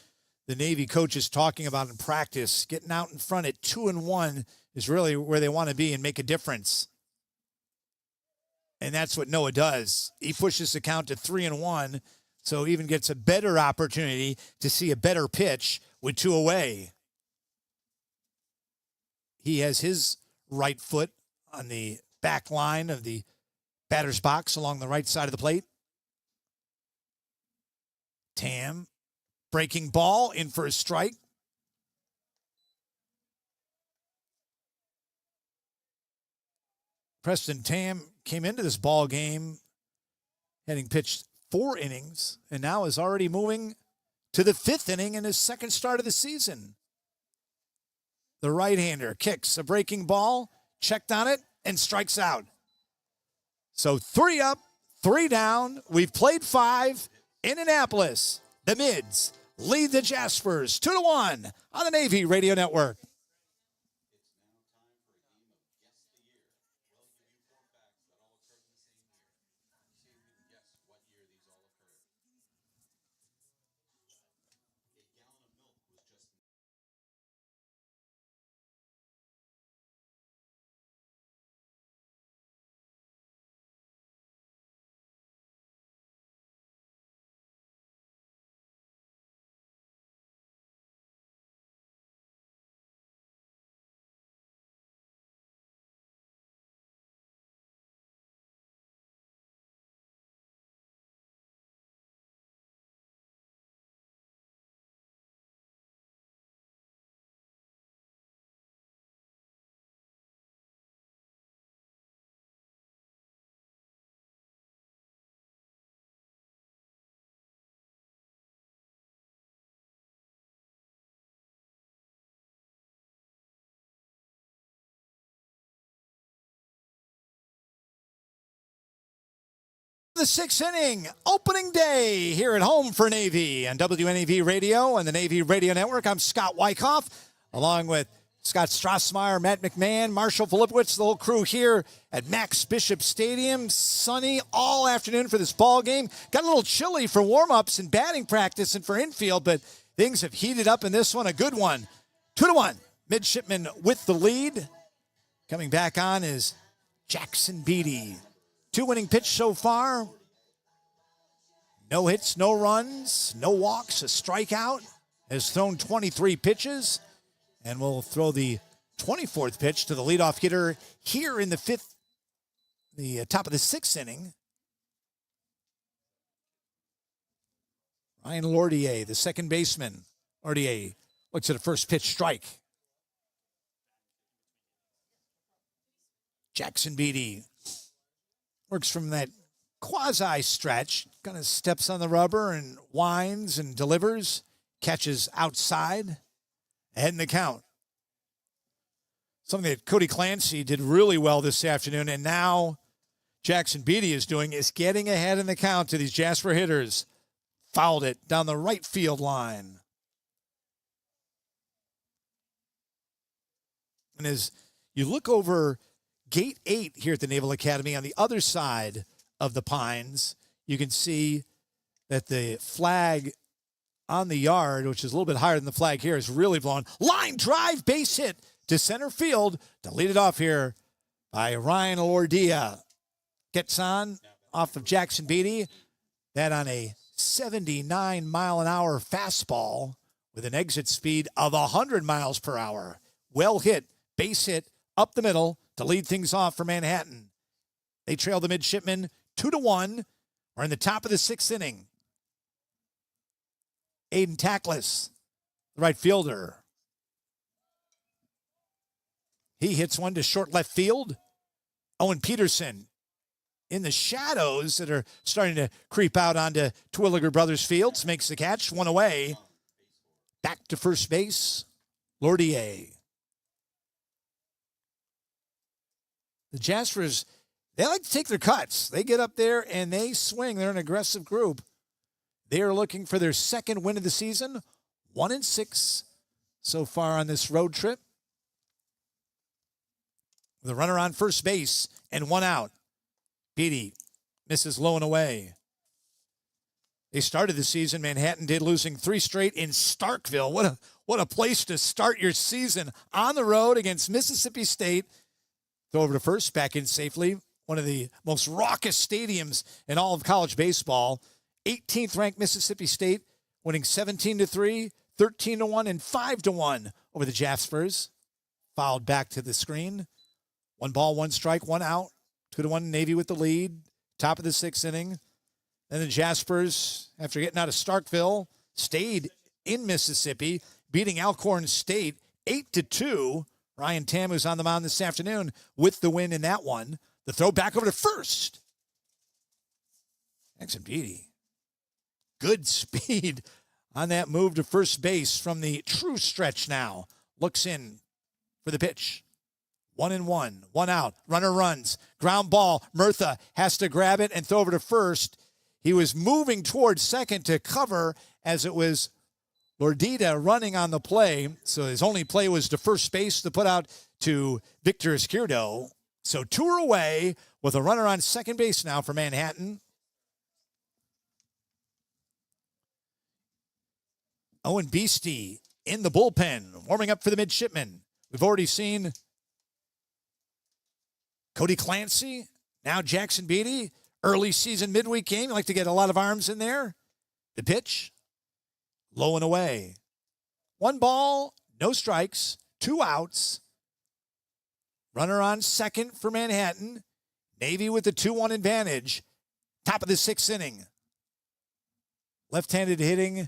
the Navy coaches talking about in practice. Getting out in front at 2-1 is really where they want to be and make a difference. And that's what Noah does. He pushes the count to 3-1, so even gets a better opportunity to see a better pitch with 2 away. He has his right foot on the back line of the Batter's box along the right side of the plate. Tam, breaking ball, in for a strike. Preston Tam came into this ball game having pitched 4 innings and now is already moving to the 5th inning in his second start of the season. The right-hander kicks a breaking ball, checked on it, and strikes out. So 3 up, 3 down. We've played 5 in Annapolis. The Mids lead the Jaspers 2-1 on the Navy Radio Network. The 6th inning, opening day here at home for Navy on WNAV Radio and the Navy Radio Network. I'm Scott Wyckoff, along with Scott Strassmeyer, Matt McMahon, Marshall Filipowicz, the whole crew here at Max Bishop Stadium. Sunny all afternoon for this ball game. Got a little chilly for warm-ups and batting practice and for infield, but things have heated up in this one. A good one. 2-1. Midshipman with the lead. Coming back on is Jackson Beatty. 2 winning pitch so far. No hits, no runs, no walks, a strikeout. Has thrown 23 pitches. And we'll throw the 24th pitch to the leadoff hitter here in the top of the 6th inning. Ryan Lordier, the second baseman. Lordier looks at a first pitch strike. Jackson Beatty works from that quasi stretch, kind of steps on the rubber and winds and delivers, catches outside, ahead in the count. Something that Cody Clancy did really well this afternoon, and now Jackson Beatty is doing is getting ahead in the count to these Jasper hitters. Fouled it down the right field line. And as you look over Gate 8 here at the Naval Academy on the other side of the Pines, you can see that the flag on the yard, which is a little bit higher than the flag here, is really blown. Line drive, base hit to center field to lead it off here by Ryan Lordia. Gets on off of Jackson Beatty. That on a 79-mile-an-hour fastball with an exit speed of 100 miles per hour. Well hit, base hit, up the middle to lead things off for Manhattan. They trail the Midshipmen 2-1. We're in the top of the 6th inning. Aiden Tackless, the right fielder. He hits one to short left field. Owen Peterson in the shadows that are starting to creep out onto Twilliger Brothers Fields makes the catch, one away. Back to first base, Lordier. The Jaspers, they like to take their cuts. They get up there and they swing. They're an aggressive group. They are looking for their second win of the season, 1-6 so far on this road trip. With a runner on first base and 1 out. Beatty misses low and away. They started the season, Manhattan did, losing 3 straight in Starkville. What a place to start your season on the road against Mississippi State. Throw over to first, back in safely. One of the most raucous stadiums in all of college baseball. 18th ranked Mississippi State, winning 17-3, 13-1, and 5-1 over the Jaspers. Fouled back to the screen. 1 ball, 1 strike, 1 out. 2-1 Navy with the lead. Top of the 6th inning. Then the Jaspers, after getting out of Starkville, stayed in Mississippi, beating Alcorn State 8-2. Ryan Tamu's on the mound this afternoon with the win in that one. The throw back over to first. Jackson Beatty. Good speed on that move to first base from the true stretch now. Looks in for the pitch. 1-1, 1 out. Runner runs. Ground ball. Murtha has to grab it and throw over to first. He was moving towards second to cover as it was Lordita running on the play. So his only play was to first base to put out to Victor Izquierdo. So 2 are away with a runner on second base now for Manhattan. Owen Beastie in the bullpen, warming up for the midshipmen. We've already seen Cody Clancy, now Jackson Beatty. Early season midweek game. You like to get a lot of arms in there. The pitch, low and away. 1 ball, no strikes, 2 outs. Runner on second for Manhattan. Navy with the 2-1 advantage. Top of the 6th inning. Left-handed hitting.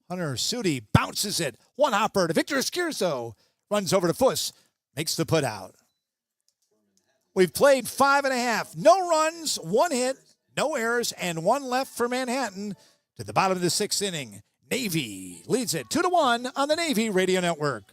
Hunter Sudi bounces it. 1 hopper to Victor Izquierdo. Runs over to Fuss. Makes the put out. We've played 5.5. No runs, 1 hit, no errors, and 1 left for Manhattan to the bottom of the 6th inning. Navy leads it 2-1 on the Navy Radio Network.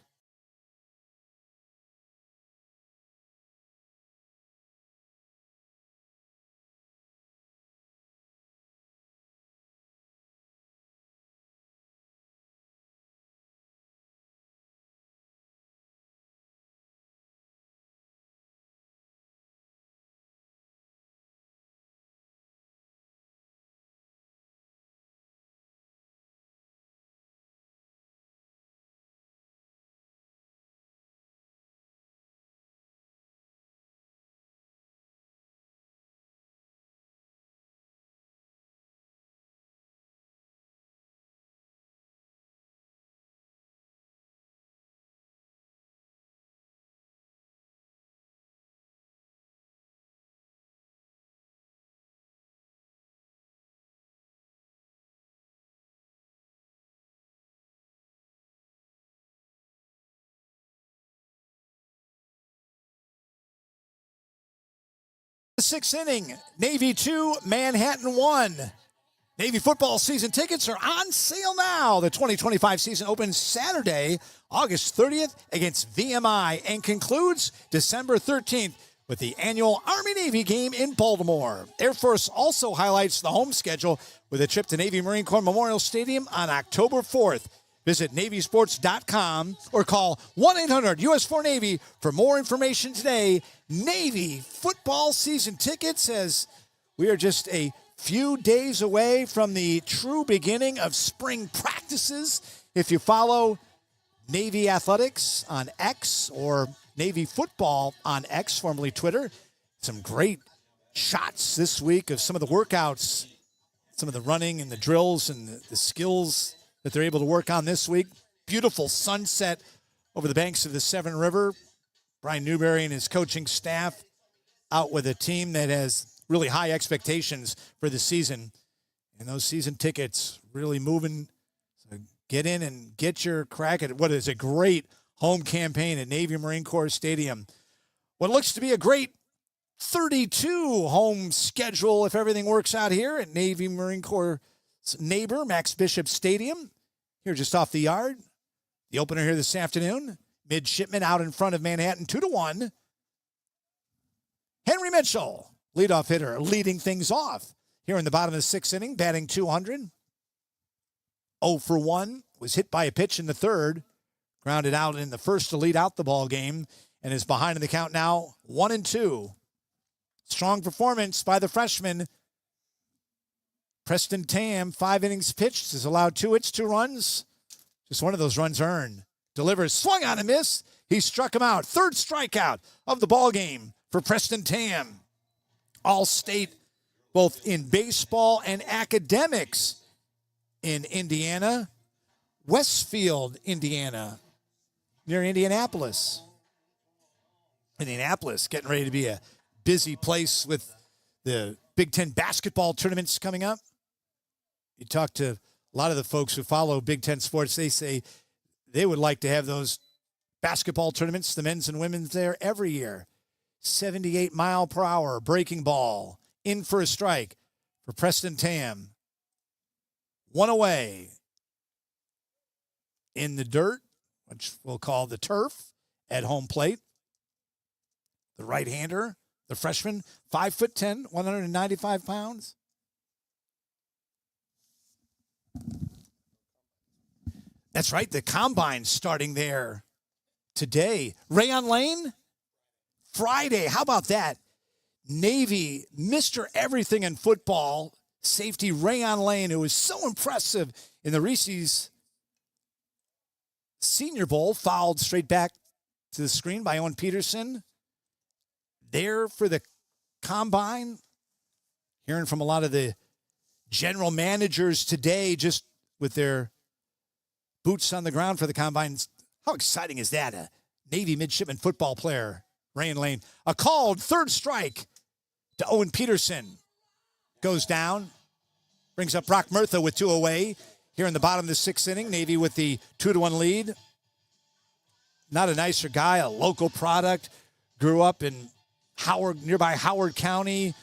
The 6th inning, Navy 2, Manhattan 1. Navy football season tickets are on sale now. The 2025 season opens Saturday, August 30th against VMI and concludes December 13th with the annual Army-Navy game in Baltimore. Air Force also highlights the home schedule with a trip to Navy Marine Corps Memorial Stadium on October 4th. Visit NavySports.com or call 1-800-US4Navy for more information today. Navy football season tickets, as we are just a few days away from the true beginning of spring practices. If you follow Navy Athletics on X or Navy Football on X, formerly Twitter, some great shots this week of some of the workouts, some of the running and the drills and the skills that they're able to work on this week. Beautiful sunset over the banks of the Severn River. Brian Newberry and his coaching staff out with a team that has really high expectations for the season. And those season tickets really moving. So get in and get your crack at what is a great home campaign at Navy Marine Corps Stadium. What looks to be a great 32 home schedule if everything works out here at Navy Marine Corps neighbor, Max Bishop Stadium, here just off the yard. The opener here this afternoon. Midshipmen out in front of Manhattan 2-1. Henry Mitchell, leadoff hitter, leading things off here in the bottom of the 6th inning, batting 200. 0 for 1, was hit by a pitch in the 3rd. Grounded out in the 1st to lead out the ball game and is behind in the count now 1-2. Strong performance by the freshman. Preston Tam, 5 innings pitched, has allowed 2 hits, 2 runs. Just one of those runs earned. Delivers, swung on a miss. He struck him out. 3rd strikeout of the ball game for Preston Tam. All-state, both in baseball and academics in Indiana. Westfield, Indiana, near Indianapolis. Indianapolis getting ready to be a busy place with the Big Ten basketball tournaments coming up. You talk to a lot of the folks who follow Big Ten sports, they say they would like to have those basketball tournaments, the men's and women's there every year. 78 mile per hour breaking ball, in for a strike for Preston Tam. One away in the dirt, which we'll call the turf, at home plate. The right-hander, the freshman, 5'10", 195 pounds. That's right, the combine starting there today. Rayon Lane, Friday. How about that? Navy, Mr. Everything in football, safety Rayon Lane, who was so impressive in the Reese's Senior Bowl, fouled straight back to the screen by Owen Peterson. There for the combine. Hearing from a lot of the general managers today, just with their boots on the ground for the combine. How exciting is that? A Navy midshipman football player, Rayon Lane. A called third strike to Owen Peterson. Goes down. Brings up Brock Murtha with 2 away. Here in the bottom of the 6th inning, Navy with the 2-1 lead. Not a nicer guy, a local product. Grew up in nearby Howard County.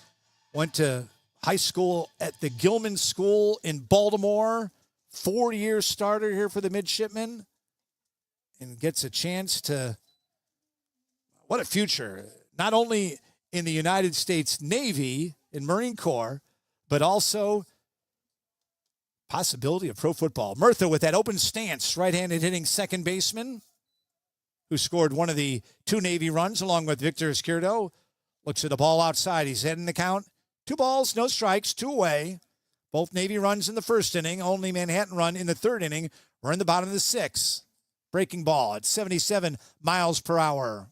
Went to high school at the Gilman School in Baltimore. 4-year starter here for the midshipmen. And gets a chance to, what a future. Not only in the United States Navy and Marine Corps, but also possibility of pro football. Murtha with that open stance, right-handed hitting second baseman, who scored one of the 2 Navy runs along with Victor Izquierdo. Looks at the ball outside. He's heading the count. 2 balls, no strikes, 2 away. Both Navy runs in the 1st inning. Only Manhattan run in the 3rd inning. We're in the bottom of the 6th. Breaking ball at 77 miles per hour.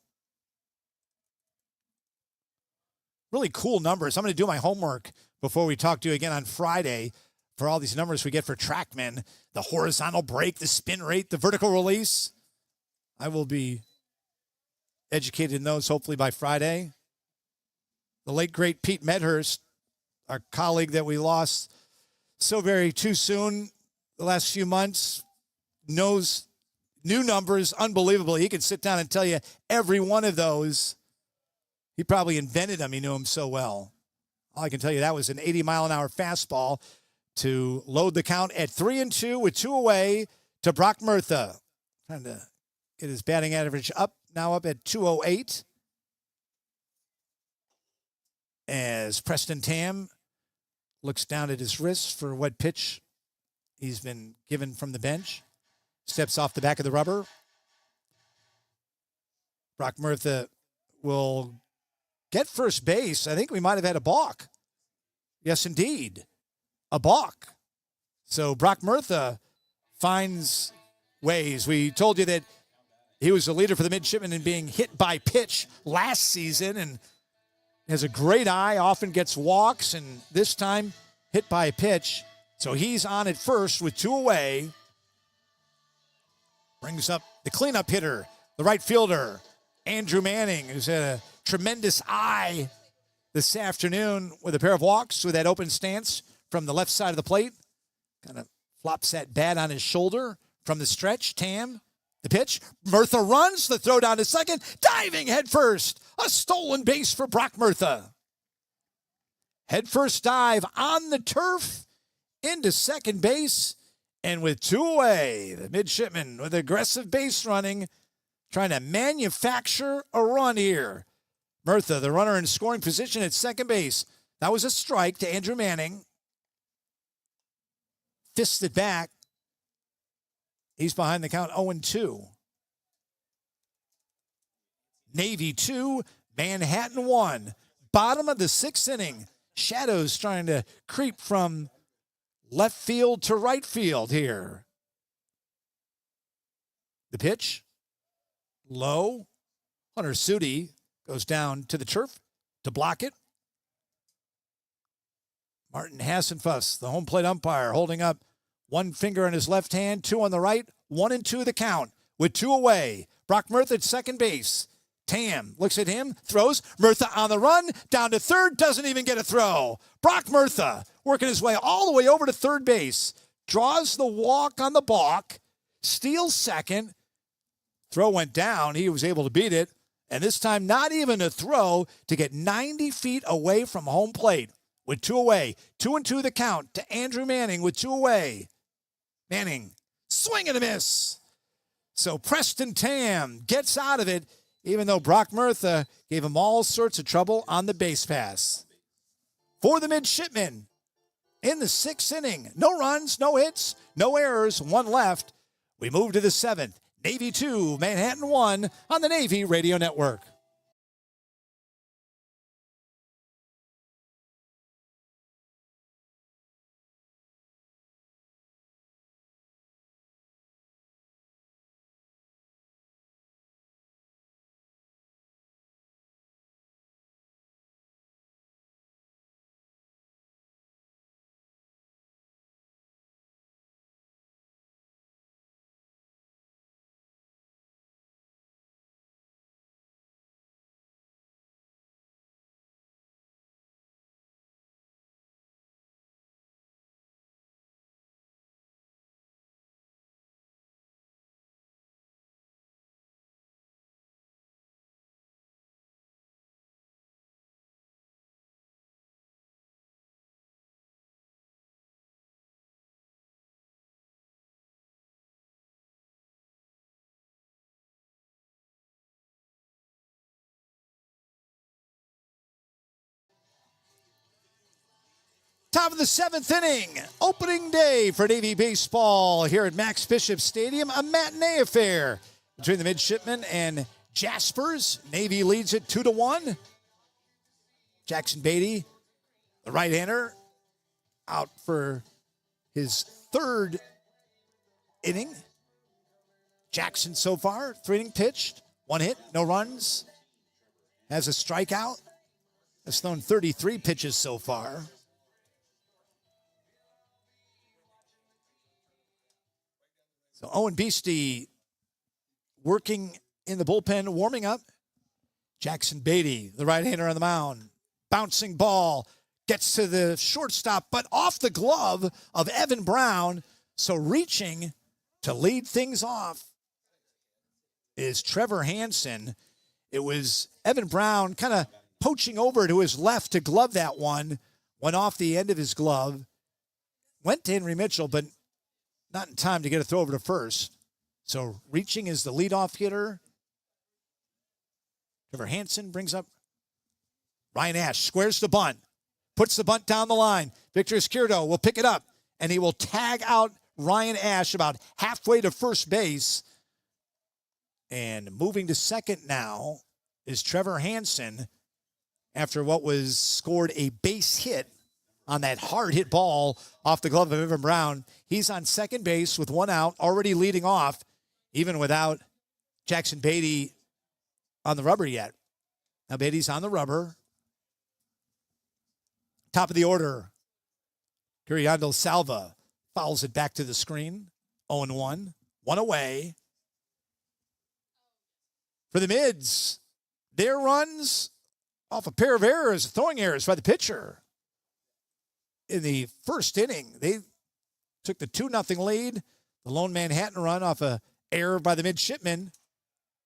Really cool numbers. I'm going to do my homework before we talk to you again on Friday for all these numbers we get for TrackMan. The horizontal break, the spin rate, the vertical release. I will be educated in those hopefully by Friday. The late, great Pete Medhurst, our colleague that we lost so very too soon the last few months, knows new numbers unbelievably. He could sit down and tell you every one of those. He probably invented them. He knew them so well. All I can tell you, that was an 80-mile-an-hour fastball to load the count at 3-2 with 2 away to Brock Murtha. Trying to get his batting average up, now up at 208. As Preston Tam looks down at his wrist for what pitch he's been given from the bench. Steps off the back of the rubber. Brock Murtha will get first base. I think we might have had a balk. Yes, indeed. A balk. So Brock Murtha finds ways. We told you that he was the leader for the midshipmen in being hit by pitch last season and has a great eye, often gets walks, and this time hit by a pitch. So he's on at first with 2 away. Brings up the cleanup hitter, the right fielder, Andrew Manning, who's had a tremendous eye this afternoon with a pair of walks with that open stance from the left side of the plate. Kind of flops that bat on his shoulder from the stretch. Tam, the pitch. Murtha runs, the throw down to second, diving head first. A stolen base for Brock Murtha. Head first dive on the turf into second base. And with 2 away, the midshipman with aggressive base running, trying to manufacture a run here. Murtha, the runner in scoring position at second base. That was a strike to Andrew Manning. Fists it back. He's behind the count 0-2. Navy 2, Manhattan 1. Bottom of the 6th inning. Shadows trying to creep from left field to right field here. The pitch. Low. Hunter Sudi goes down to the turf to block it. Martin Hassenfuss, the home plate umpire, holding up 1 finger on his left hand, 2 on the right, 1-2 the count with 2 away. Brock Murtha at second base. Tam looks at him, throws. Murtha on the run, down to third, doesn't even get a throw. Brock Murtha working his way all the way over to third base. Draws the walk on the balk, steals second. Throw went down. He was able to beat it. And this time, not even a throw to get 90 feet away from home plate with 2 away. 2-2 the count to Andrew Manning with 2 away. Manning, swing and a miss. So Preston Tam gets out of it, even though Brock Murtha gave him all sorts of trouble on the base pass. For the midshipmen, in the 6th inning, no runs, no hits, no errors, 1 left. We move to the 7th. Navy 2, Manhattan 1 on the Navy Radio Network. Top of the 7th inning, opening day for Navy baseball here at Max Bishop Stadium, a matinee affair between the midshipmen and Jaspers. Navy leads it 2-1. Jackson Beatty, the right-hander, out for his 3rd inning. Jackson so far, 3 innings pitched, 1 hit, no runs, has a strikeout, has thrown 33 pitches so far. So Owen Beastie working in the bullpen, warming up. Jackson Beatty, the right-hander on the mound. Bouncing ball, gets to the shortstop, but off the glove of Evan Brown. So reaching to lead things off is Trevor Hansen. It was Evan Brown kind of poaching over to his left to glove that one. Went off the end of his glove. Went to Henry Mitchell, but not in time to get a throw over to first. So reaching is the leadoff hitter. Trevor Hansen brings up Ryan Ash, squares the bunt, puts the bunt down the line. Victor Izquierdo will pick it up, and he will tag out Ryan Ash about halfway to first base. And moving to second now is Trevor Hansen after what was scored a base hit on that hard hit ball off the glove of Evan Brown. He's on second base with 1 out, already leading off, even without Jackson Beatty on the rubber yet. Now Beatty's on the rubber. Top of the order, Guriando Salva fouls it back to the screen. 0-1, 1 away. For the Mids, their runs off a pair of errors, throwing errors by the pitcher. In the first inning, they took the 2-0 lead. The lone Manhattan run off a error by the midshipmen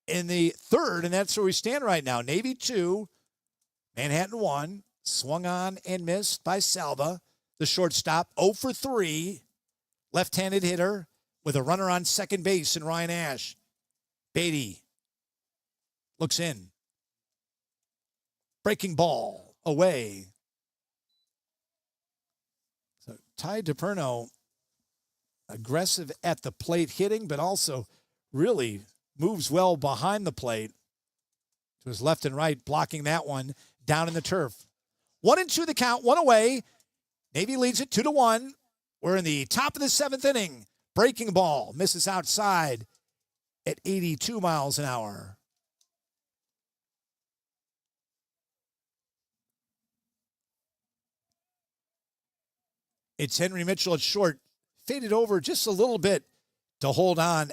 in the 3rd, and that's where we stand right now. Navy 2, Manhattan 1, swung on and missed by Salva. The shortstop, 0 for 3, left-handed hitter with a runner on second base in Ryan Ash. Beatty looks in. Breaking ball away. Ty DiPerno, aggressive at the plate hitting, but also really moves well behind the plate to his left and right, blocking that one down in the turf. 1-2 the count, 1 away. Navy leads it 2-1. We're in the top of the 7th inning. Breaking ball, misses outside at 82 miles an hour. It's Henry Mitchell at short. Faded over just a little bit to hold on.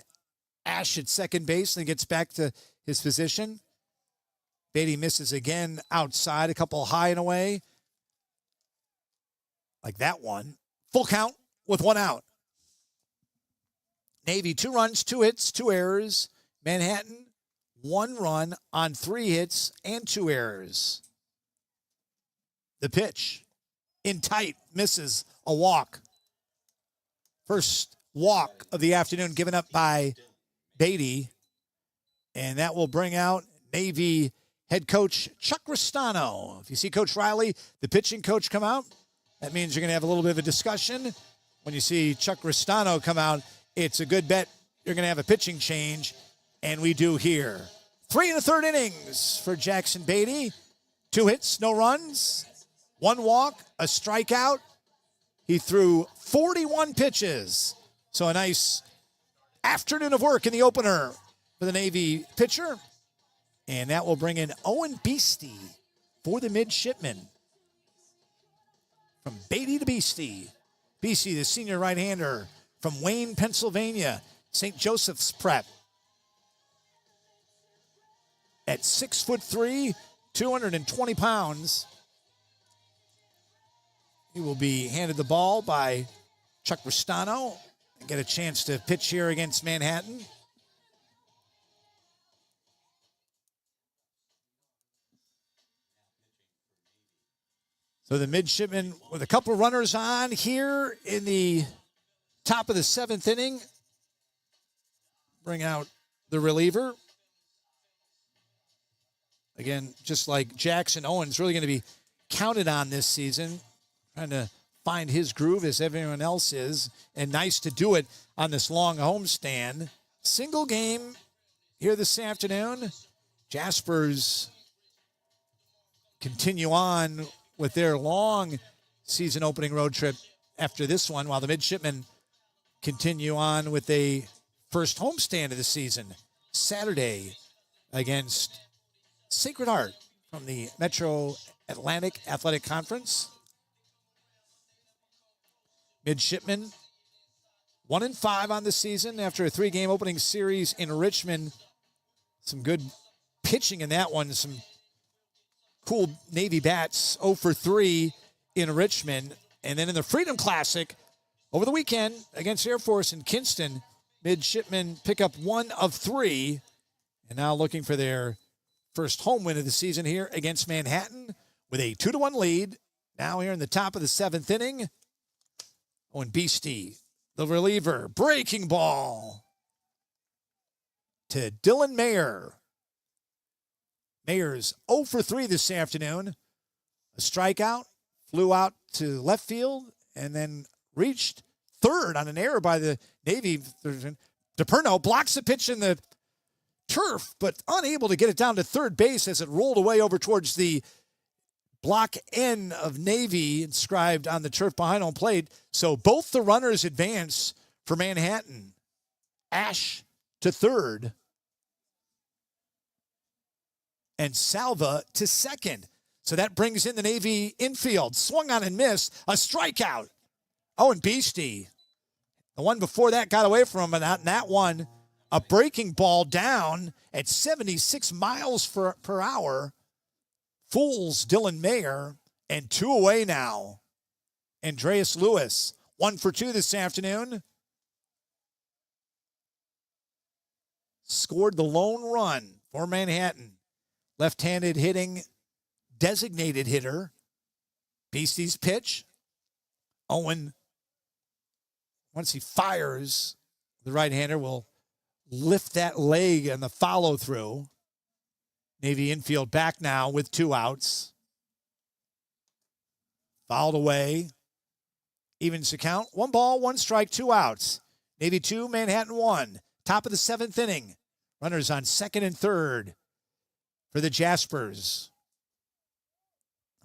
Ash at second base and gets back to his position. Beatty misses again outside, a couple high and away. Like that one. Full count with one out. Navy, 2 runs, 2 hits, 2 errors. Manhattan, 1 run on 3 hits and 2 errors. The pitch. In tight, misses a walk. First walk of the afternoon given up by Beatty. And that will bring out Navy head coach Chuck Ristano. If you see Coach Riley, the pitching coach, come out, that means you're going to have a little bit of a discussion. When you see Chuck Ristano come out, it's a good bet you're going to have a pitching change, and we do here. 3 1/3 innings for Jackson Beatty. 2 hits, no runs, 1 walk, a strikeout. He threw 41 pitches. So a nice afternoon of work in the opener for the Navy pitcher. And that will bring in Owen Beastie for the midshipman. From Beatty to Beastie. Beastie, the senior right-hander from Wayne, Pennsylvania, St. Joseph's Prep. At 6'3", 220 pounds. He will be handed the ball by Chuck Ristano and get a chance to pitch here against Manhattan. So the midshipman with a couple runners on here in the top of the 7th inning. Bring out the reliever. Again, just like Jackson, Owen's really going to be counted on this season. Trying to find his groove as everyone else is. And nice to do it on this long homestand. Single game here this afternoon. Jaspers continue on with their long season opening road trip after this one, while the midshipmen continue on with a first homestand of the season. Saturday against Sacred Heart from the Metro Atlantic Athletic Conference. Midshipmen 1-5 on the season after a 3-game opening series in Richmond. Some good pitching in that one. Some cool Navy bats, 0 for 3 in Richmond. And then in the Freedom Classic over the weekend against Air Force in Kinston, midshipmen pick up 1 of 3. And now looking for their first home win of the season here against Manhattan with a 2-1 lead. Now here in the top of the 7th inning. Owen Beastie, the reliever, breaking ball to Dylan Mayer. Mayer's 0 for 3 this afternoon. A strikeout, flew out to left field, and then reached third on an error by the Navy. DePerno blocks the pitch in the turf, but unable to get it down to third base as it rolled away over towards the block N of Navy inscribed on the turf behind home plate. So both the runners advance for Manhattan. Ash to third. And Salva to second. So that brings in the Navy infield. Swung on and missed. A strikeout. Owen Beastie. The one before that got away from him, and that one, a breaking ball down at 76 miles per hour. Fools Dylan Mayer, and 2 away now. Andreas Lewis, 1 for 2 this afternoon. Scored the lone run for Manhattan. Left-handed hitting, designated hitter. Beastie's pitch. Owen, once he fires, the right-hander will lift that leg on the follow-through. Navy infield back now with 2 outs. Fouled away. Evens the count. 1 ball, 1 strike, 2 outs. Navy 2, Manhattan 1. Top of the 7th inning. Runners on second and third for the Jaspers.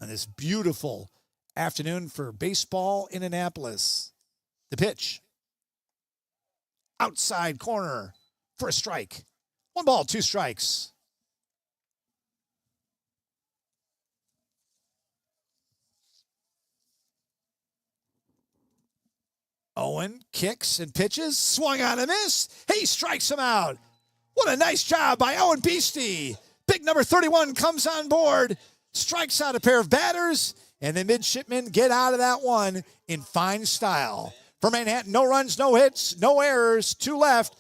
On this beautiful afternoon for baseball in Annapolis. The pitch. Outside corner for a strike. 1 ball, 2 strikes. Owen kicks and pitches. Swung on a miss. He strikes him out. What a nice job by Owen Beastie. Big number 31 comes on board, strikes out a pair of batters, and the midshipmen get out of that one in fine style. For Manhattan, no runs, no hits, no errors, 2 left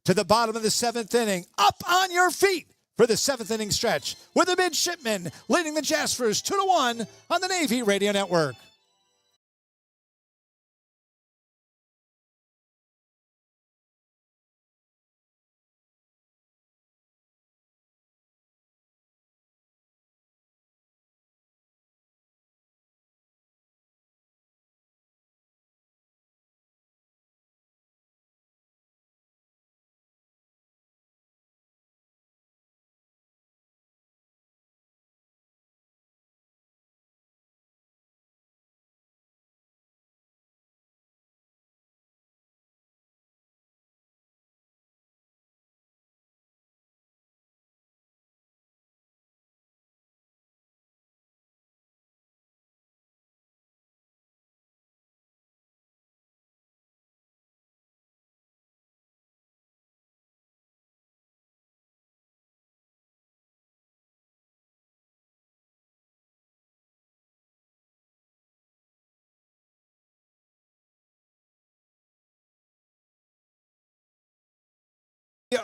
to the bottom of the 7th inning. Up on your feet for the 7th inning stretch with the midshipmen leading the Jaspers 2-1 on the Navy Radio Network.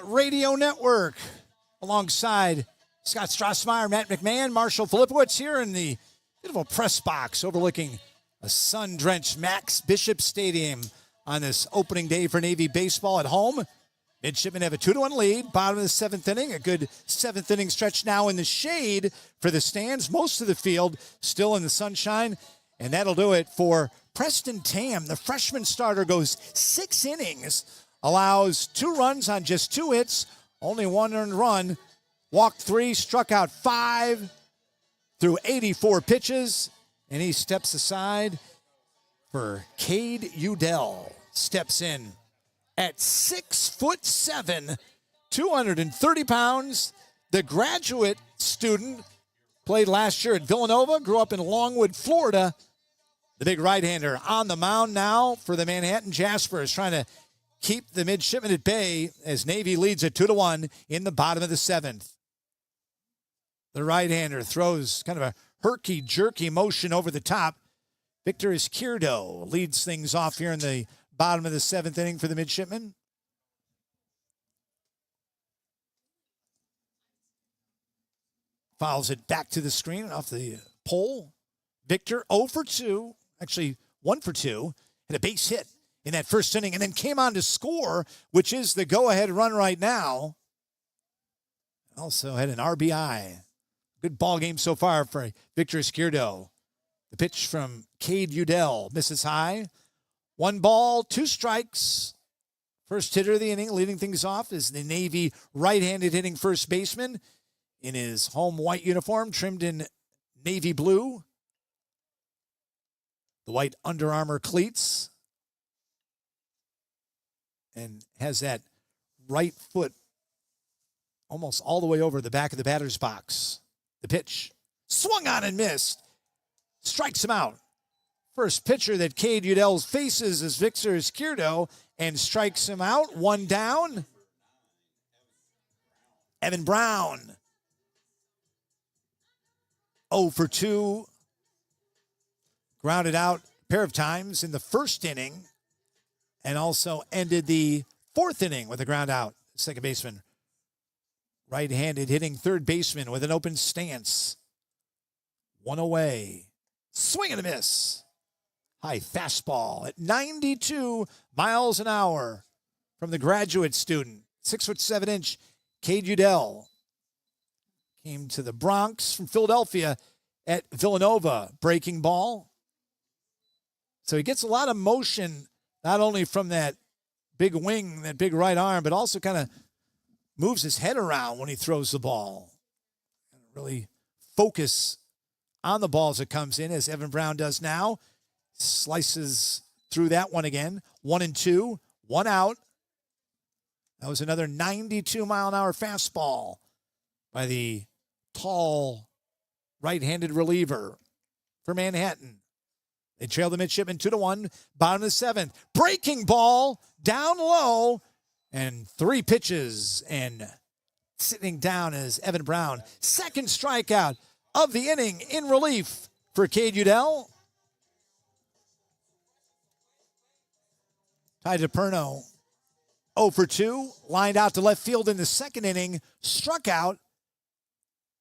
Radio Network alongside Scott Strassmeyer, Matt McMahon, Marshall Filipowicz here in the beautiful press box overlooking a sun-drenched Max Bishop Stadium on this opening day for Navy baseball at home. Midshipmen have a 2-1 lead, bottom of the 7th inning. A good 7th inning stretch now in the shade for the stands. Most of the field still in the sunshine, and that'll do it for Preston Tam. The freshman starter goes 6 innings, allows 2 runs on just 2 hits, only 1 earned run, walked 3, struck out 5 through 84 pitches, and he steps aside for Cade Udell. Steps in at 6'7", 230 pounds. The graduate student played last year at Villanova, grew up in Longwood, Florida. The big right-hander on the mound now for the Manhattan Jaspers, trying to keep the midshipmen at bay as Navy leads at 2-1 in the bottom of the 7th. The right-hander throws kind of a herky-jerky motion over the top. Victor Izquierdo leads things off here in the bottom of the 7th inning for the midshipmen. Fouls it back to the screen off the pole. Victor 0 for 2, actually 1 for 2, had a base hit in that first inning, and then came on to score, which is the go-ahead run right now. Also had an RBI. Good ball game so far for Victor Izquierdo. The pitch from Cade Udell misses high. 1 ball, 2 strikes. First hitter of the inning, leading things off is the Navy right-handed hitting first baseman in his home white uniform, trimmed in navy blue. The white Under Armour cleats. And has that right foot almost all the way over the back of the batter's box. The pitch swung on and missed. Strikes him out. First pitcher that Cade Udell faces is Victor Izquierdo and strikes him out. 1 down. Evan Brown. 0 for 2. Grounded out a pair of times in the first inning. And also ended the 4th inning with a ground out. Second baseman, right-handed hitting third baseman with an open stance. 1 away. Swing and a miss. High fastball at 92 miles an hour from the graduate student. 6'7" Cade Udell. Came to the Bronx from Philadelphia at Villanova. Breaking ball. So he gets a lot of motion, not only from that big wing, that big right arm, but also kind of moves his head around when he throws the ball. Really focus on the ball as it comes in, as Evan Brown does now. Slices through that one again. 1-2, 1 out. That was another 92-mile-an-hour fastball by the tall right-handed reliever for Manhattan. They trail the midshipmen 2-1, bottom of the 7th. Breaking ball down low, and 3 pitches and sitting down is Evan Brown. Second strikeout of the inning in relief for Cade Udell. Ty DePerno, 0 for 2, lined out to left field in the second inning, struck out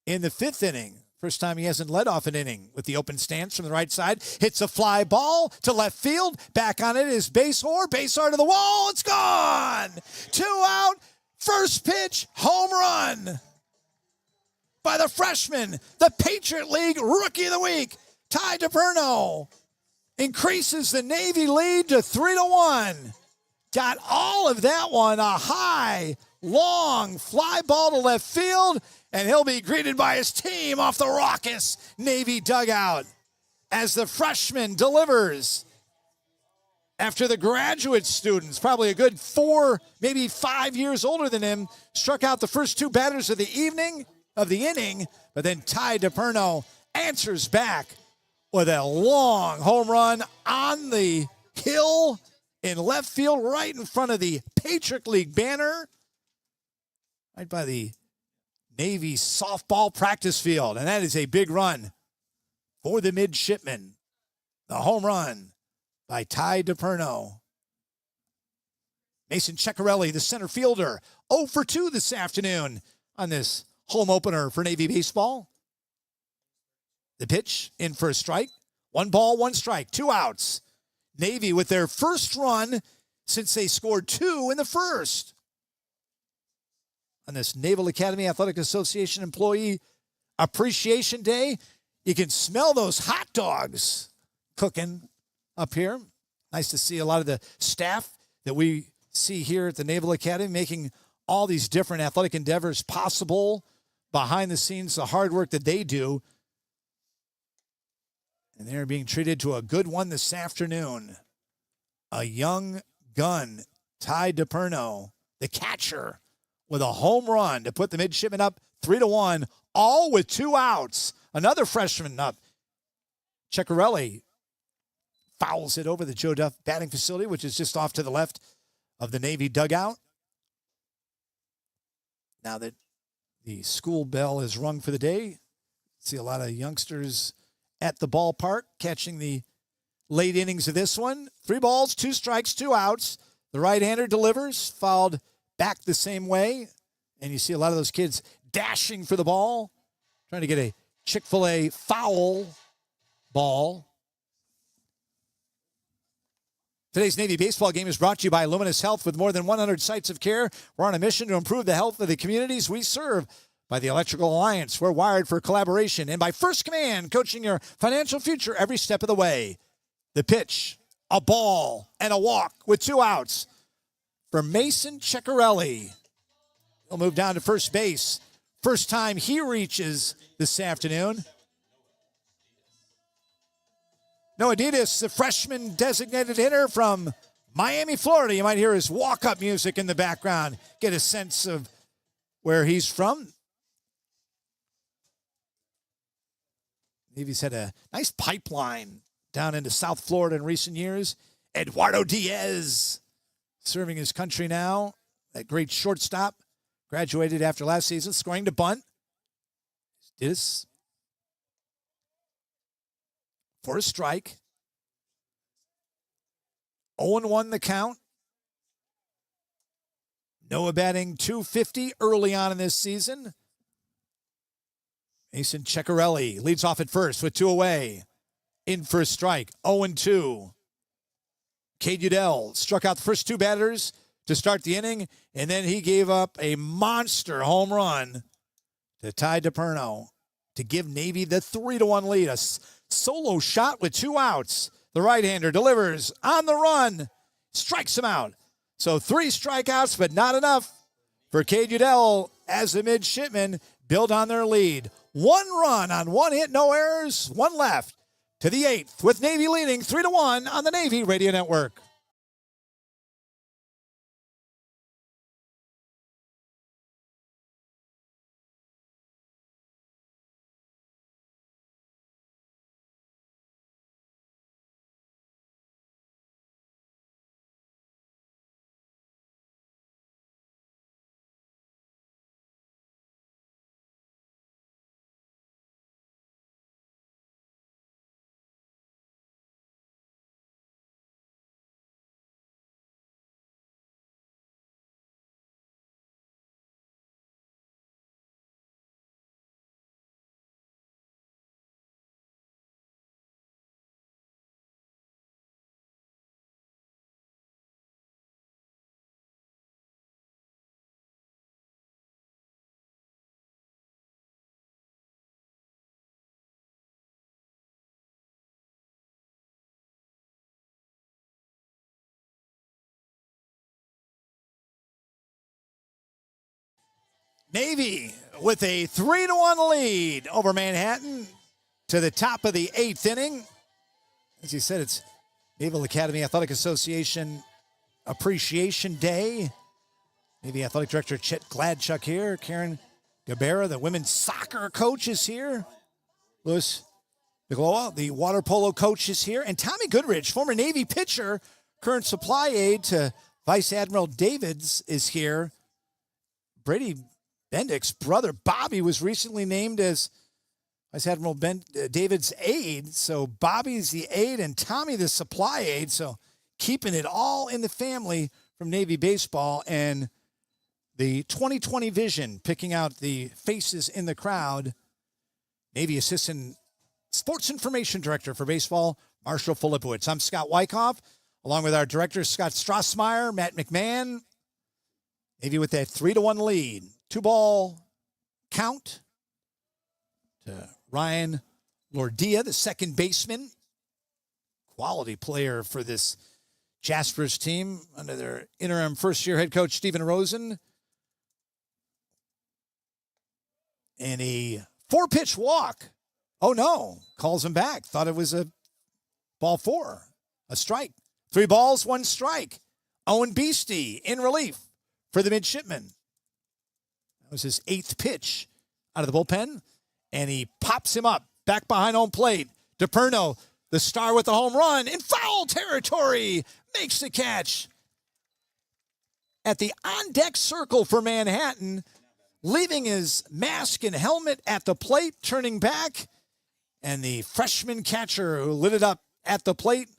in the fifth inning. First time he hasn't led off an inning with the open stance from the right side. Hits a fly ball to left field. Back on it is base hard to the wall. It's gone. 2 out. First pitch, home run by the freshman, the Patriot League Rookie of the Week, Ty DePerno. Increases the Navy lead to 3-1. Got all of that one, a high, long fly ball to left field, and he'll be greeted by his team off the raucous Navy dugout as the freshman delivers. After the graduate students, probably a good 4, maybe 5 years older than him, struck out the first 2 batters of the inning, but then Ty DePerno answers back with a long home run on the hill in left field, right in front of the Patriot League banner, right by the Navy softball practice field. And that is a big run for the midshipmen. The home run by Ty DePerno. Mason Ceccarelli, the center fielder, 0 for 2 this afternoon on this home opener for Navy baseball. The pitch in for a strike. 1 ball, 1 strike, 2 outs. Navy with their first run since they scored 2 in the first. On this Naval Academy Athletic Association Employee Appreciation Day, you can smell those hot dogs cooking up here. Nice to see a lot of the staff that we see here at the Naval Academy making all these different athletic endeavors possible behind the scenes, the hard work that they do. And they're being treated to a good one this afternoon. A young gun, Ty DePerno, the catcher, with a home run to put the midshipmen up 3-1, all with 2 outs. Another freshman up. Ceccarelli fouls it over the Joe Duff batting facility, which is just off to the left of the Navy dugout. Now that the school bell is rung for the day, see a lot of youngsters at the ballpark catching the late innings of this one. 3 balls, 2 strikes, 2 outs. The right-hander delivers, fouled back the same way. And you see a lot of those kids dashing for the ball, trying to get a Chick-fil-A foul ball. Today's Navy baseball game is brought to you by Luminous Health. With more than 100 sites of care, we're on a mission to improve the health of the communities we serve. By the Electrical Alliance, we're wired for collaboration. And by First Command, coaching your financial future every step of the way. The pitch, a ball, and a walk with 2 outs for Mason Ceccarelli. He'll move down to first base. First time he reaches this afternoon. Noah Ditas, the freshman designated hitter from Miami, Florida. You might hear his walk-up music in the background. Get a sense of where he's from. Navy's had a nice pipeline down into South Florida in recent years. Eduardo Diaz serving his country now. That great shortstop. Graduated after last season, scoring to bunt. Diaz for a strike. 0-1 the count. Noah batting .250 early on in this season. Mason Ceccarelli leads off at first with 2 away. In for a strike, 0-2. Cade Udell struck out the first 2 batters to start the inning, and then he gave up a monster home run to Ty DePerno to give Navy the 3-1 lead. A solo shot with 2 outs. The right-hander delivers on the run, strikes him out. So 3 strikeouts, but not enough for Cade Udell as the midshipmen build on their lead. 1 run on 1 hit, no errors, 1 left to the 8th, with Navy leading 3-1 on the Navy Radio Network. Navy with a 3-1 lead over Manhattan to the top of the 8th inning. As you said, it's Naval Academy Athletic Association Appreciation Day. Navy Athletic Director Chet Gladchuk here. Karen Gabera, the women's soccer coach, is here. Louis Bigelow, the water polo coach, is here. And Tommy Goodrich, former Navy pitcher, current supply aide to Vice Admiral Davids, is here. Brady Bendick's brother, Bobby, was recently named as Vice Admiral David's aide. So Bobby's the aide and Tommy the supply aide. So keeping it all in the family from Navy baseball. And the 2020 vision, picking out the faces in the crowd. Navy Assistant Sports Information Director for baseball, Marshall Filipowicz. I'm Scott Wyckoff, along with our directors, Scott Strassmeyer, Matt McMahon. Navy with that 3-1 lead. 2-ball count to Ryan Lordia, the second baseman. Quality player for this Jaspers team under their interim first-year head coach, Stephen Rosen. And a 4-pitch walk. Oh, no. Calls him back. Thought it was a ball 4. A strike. 3 balls, 1 strike. Owen Beastie in relief for the midshipman. That was his 8th pitch out of the bullpen. And he pops him up back behind home plate. DePerno, the star with the home run, in foul territory, makes the catch. At the on-deck circle for Manhattan, leaving his mask and helmet at the plate, turning back. And the freshman catcher who lit it up at the plate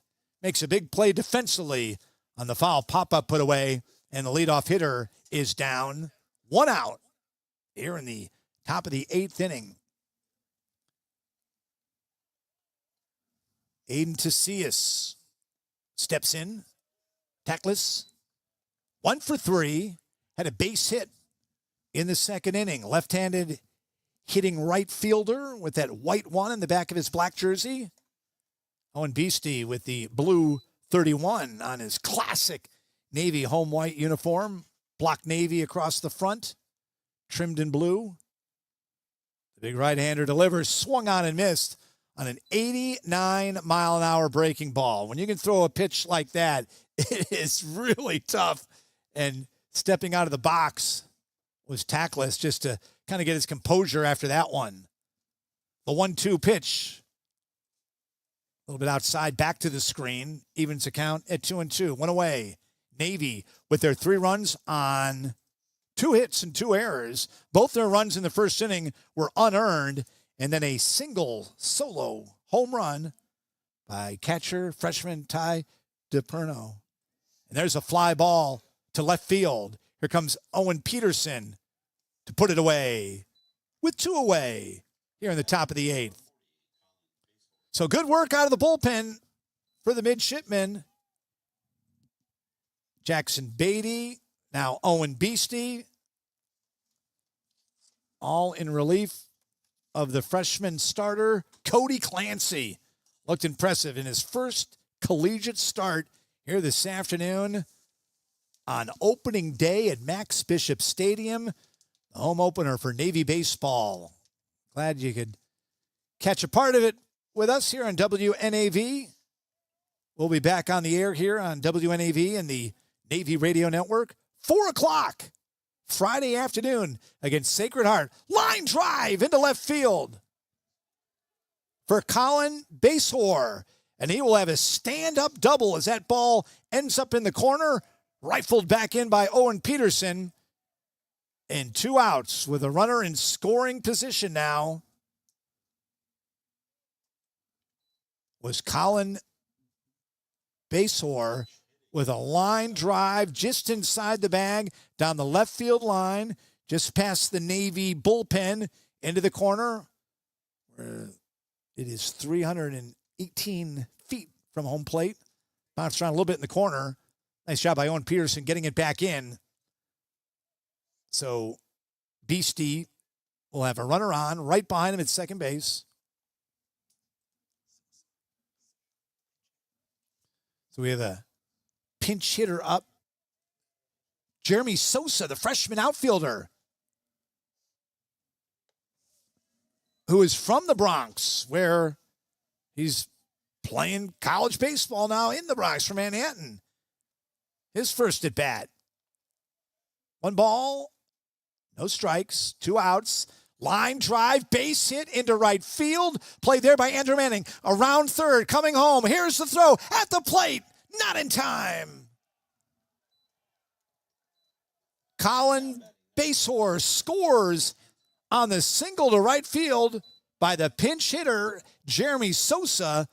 makes a big play defensively on the foul pop-up put away. And the leadoff hitter is down. 1 out here in the top of the 8th inning. Aiden Tacius steps in. Tackless. 1 for 3. Had a base hit in the second inning. Left-handed hitting right fielder with that white 1 in the back of his black jersey. Owen Beastie with the blue 31 on his classic Navy home white uniform. Block Navy across the front, trimmed in blue. The big right-hander delivers, swung on and missed on an 89-mile-an-hour breaking ball. When you can throw a pitch like that, it is really tough. And stepping out of the box was tactless just to kind of get his composure after that one. The 1-2 pitch. A little bit outside, back to the screen. Evens the count at 2-2. 1 away. Navy with their 3 runs on 2 hits and 2 errors. Both their runs in the first inning were unearned. And then a single solo home run by catcher, freshman Ty DePerno. And there's a fly ball to left field. Here comes Owen Peterson to put it away with 2 away here in the top of the 8th. So good work out of the bullpen for the midshipmen. Jackson Beatty, now Owen Beastie, all in relief of the freshman starter, Cody Clancy. Looked impressive in his first collegiate start here this afternoon on opening day at Max Bishop Stadium, the home opener for Navy baseball. Glad you could catch a part of it with us here on WNAV. We'll be back on the air here on WNAV and the Navy Radio Network. 4 o'clock Friday afternoon against Sacred Heart. Line drive into left field for Colin Basehor. And he will have a stand-up double as that ball ends up in the corner, rifled back in by Owen Peterson. And 2 outs with a runner in scoring position now was Colin Basehor with a line drive just inside the bag, down the left field line, just past the Navy bullpen into the corner, where it is 318 feet from home plate. Bounced around a little bit in the corner. Nice job by Owen Peterson getting it back in. So Beastie will have a runner on right behind him at second base. So we have a pinch hitter up. Jeremy Sosa, the freshman outfielder. who is from the Bronx, where he's playing college baseball now in the Bronx for Manhattan. His first at bat. 1 ball, no strikes, 2 outs. Line drive, base hit into right field. Played there by Andrew Manning. Around third, coming home. Here's the throw at the plate. Not in time. Colin Basehorse scores on the single to right field by the pinch hitter, Jeremy Sosa.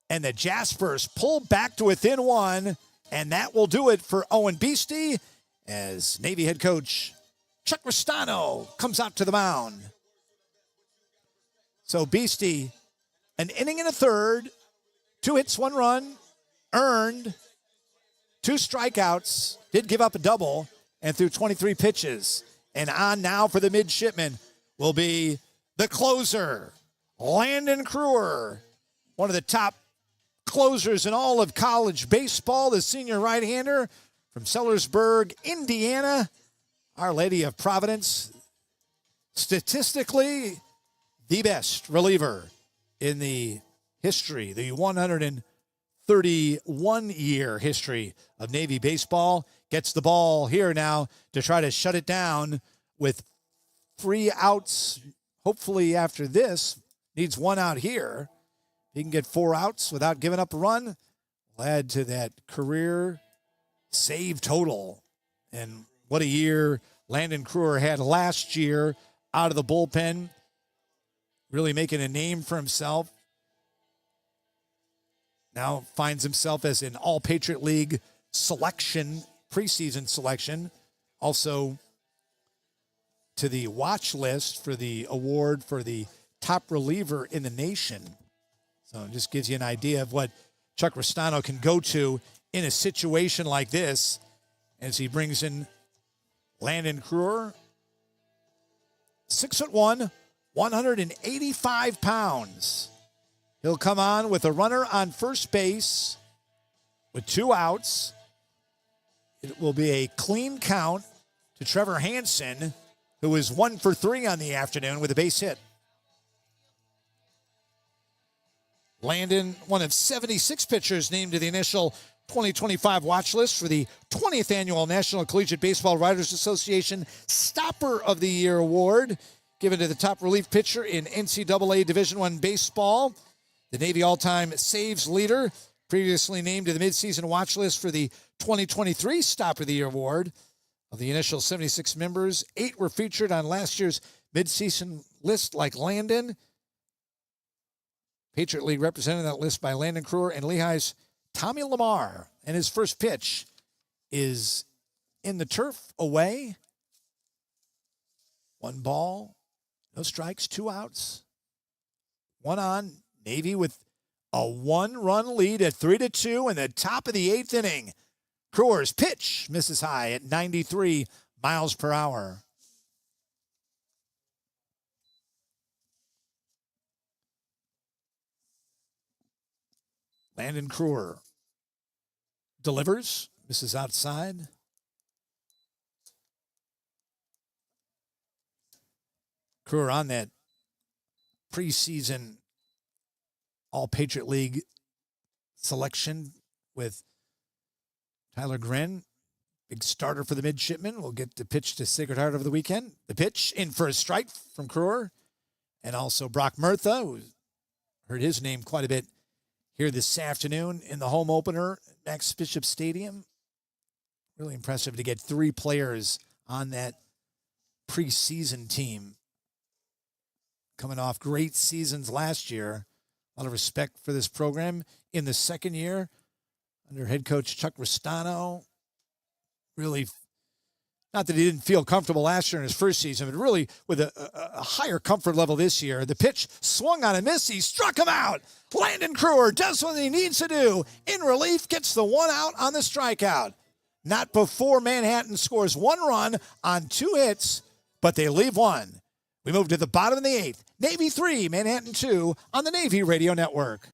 And the Jaspers pull back to within 1. And that will do it for Owen Beastie as Navy head coach Chuck Ristano comes out to the mound. So Beastie, an inning and a third, 2 hits, 1 run, earned, 2 strikeouts, did give up a double, and threw 23 pitches. And on now for the midshipman will be the closer, Landon Crewer, one of the top closers in all of college baseball, the senior right-hander from Sellersburg, Indiana. Our Lady of Providence, statistically the best reliever in the history, the 131-year history of Navy baseball. Gets the ball here now to try to shut it down with 3 outs. Hopefully after this, needs 1 out here. He can get 4 outs without giving up a run. Will add to that career save total. And what a year Landon Crewer had last year out of the bullpen, really making a name for himself. Now finds himself as an All-Patriot League selection, preseason selection. Also to the watch list for the award for the top reliever in the nation. So it just gives you an idea of what Chuck Ristano can go to in a situation like this as he brings in Landon Crewer, 6'1", 185 pounds. He'll come on with a runner on first base with 2 outs. It will be a clean count to Trevor Hansen, who is 1 for 3 on the afternoon with a base hit. Landon, one of 76 pitchers named to the initial 2025 watch list for the 20th annual National Collegiate Baseball Writers Association Stopper of the Year Award, given to the top relief pitcher in NCAA Division I baseball. The Navy all-time saves leader, previously named to the midseason watch list for the 2023 Stopper of the Year Award. Of the initial 76 members, 8 were featured on last year's midseason list like Landon. Patriot League represented that list by Landon Crewer and Lehigh's Tommy Lamar. And his first pitch is in the turf, away. 1 ball, no strikes, 2 outs. 1 on. Navy with a 1-run lead at 3-2 in the top of the 8th inning. Crewer's pitch misses high at 93 miles per hour. Landon Crewer delivers, misses outside. Crewer on that preseason All-Patriot League selection with Tyler Grin, big starter for the midshipmen. We'll get the pitch to Sacred Heart over the weekend. The pitch in for a strike from Crewer. And also Brock Murtha, who heard his name quite a bit here this afternoon in the home opener, Max Bishop Stadium. Really impressive to get 3 players on that preseason team. Coming off great seasons last year. A lot of respect for this program in the second year under head coach Chuck Ristano. Really, not that he didn't feel comfortable last year in his first season, but really with a higher comfort level this year. The pitch swung on a miss. He struck him out. Landon Crewer does what he needs to do. In relief, gets the 1 out on the strikeout. Not before Manhattan scores 1 run on 2 hits, but they leave 1. We move to the bottom of the 8th. Navy 3, Manhattan 2 on the Navy Radio Network.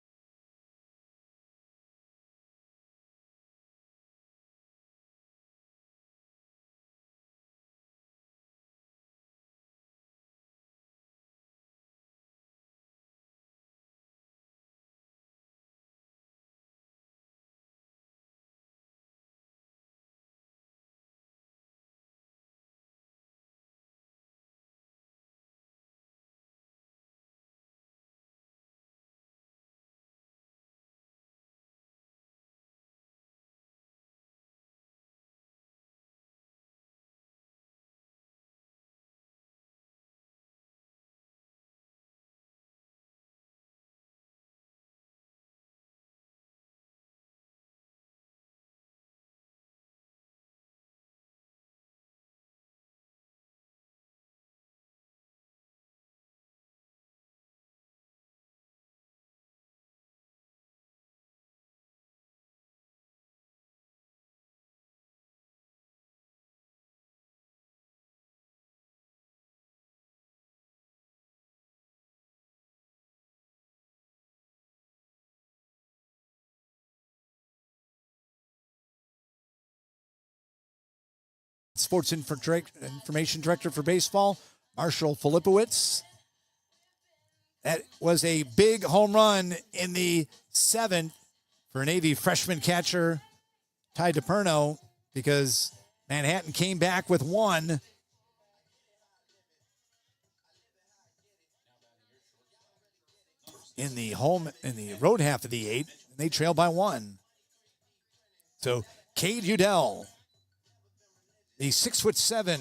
Sports Information Director for baseball, Marshall Filipowicz. That was a big home run in the 7th for Navy freshman catcher Ty DiPerno because Manhattan came back with 1. In the road half of the 8th, and they trail by 1. So Cade Udell, the 6'7"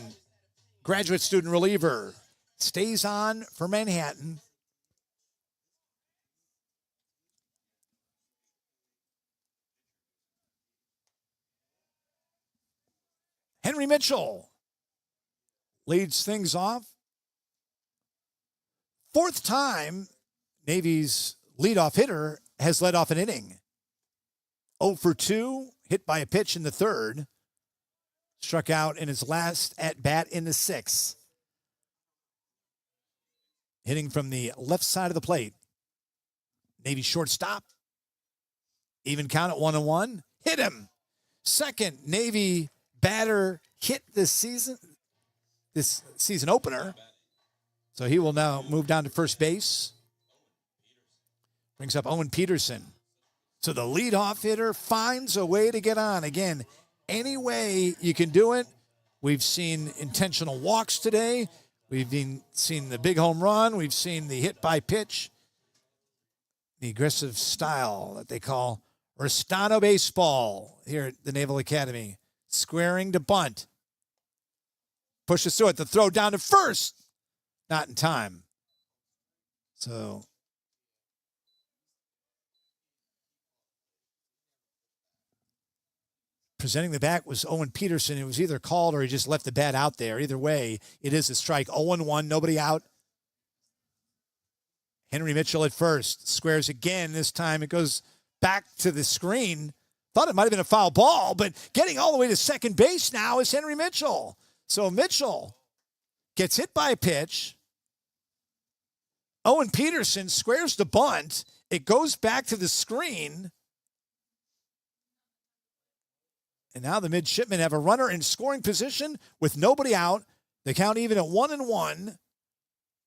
graduate student reliever, stays on for Manhattan. Henry Mitchell leads things off. 4th time Navy's leadoff hitter has led off an inning. 0 for 2, hit by a pitch in the 3rd. Struck out in his last at-bat in the 6th. Hitting from the left side of the plate. Navy shortstop. Even count at 1-1. Hit him. Second Navy batter hit this season opener. So he will now move down to first base. Brings up Owen Peterson. So the leadoff hitter finds a way to get on. Again, any way you can do it. We've seen intentional walks today. We've seen the big home run. We've seen the hit by pitch. The aggressive style that they call Restano baseball here at the Naval Academy. Squaring to bunt. Pushes through it. The throw down to first. Not in time. So presenting the bat was Owen Peterson. It was either called or he just left the bat out there. Either way, it is a strike. 0-1, nobody out. Henry Mitchell at first. Squares again. This time it goes back to the screen. Thought it might have been a foul ball, but getting all the way to second base now is Henry Mitchell. So Mitchell gets hit by a pitch. Owen Peterson squares the bunt. It goes back to the screen. And now the midshipmen have a runner in scoring position with nobody out. They count even at 1-1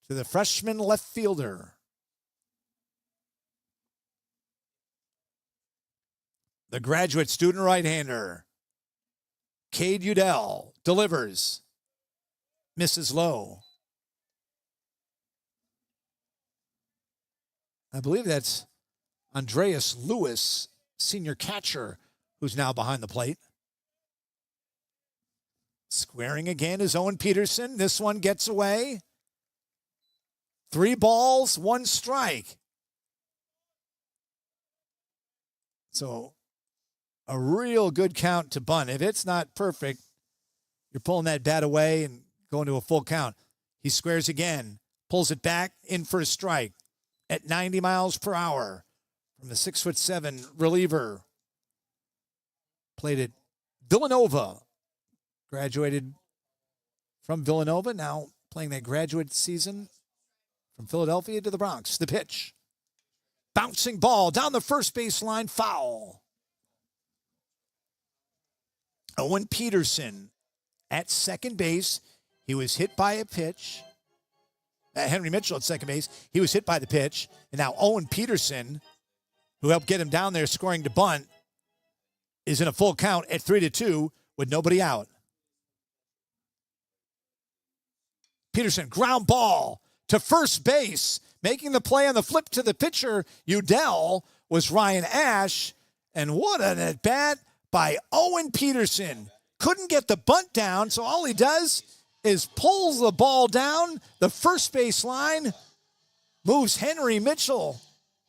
to the freshman left fielder. The graduate student right-hander, Cade Udell, delivers. Misses low. I believe that's Andreas Lewis, senior catcher, who's now behind the plate. Squaring again is Owen Peterson. This one gets away. 3 balls, 1 strike. So a real good count to bunt. If it's not perfect, you're pulling that bat away and going to a full count. He squares again, pulls it back in for a strike at 90 miles per hour from the 6'7" reliever. Played at Villanova. Graduated from Villanova, now playing that graduate season from Philadelphia to the Bronx. The pitch. Bouncing ball down the first baseline, foul. Owen Peterson at second base. He was hit by a pitch. Henry Mitchell at second base. He was hit by the pitch. And now Owen Peterson, who helped get him down there scoring to bunt, is in a full count at 3-2 with nobody out. Peterson, ground ball to first base. Making the play on the flip to the pitcher, Udell, was Ryan Ash. And what an at-bat by Owen Peterson. Couldn't get the bunt down, so all he does is pulls the ball down the first base line, moves Henry Mitchell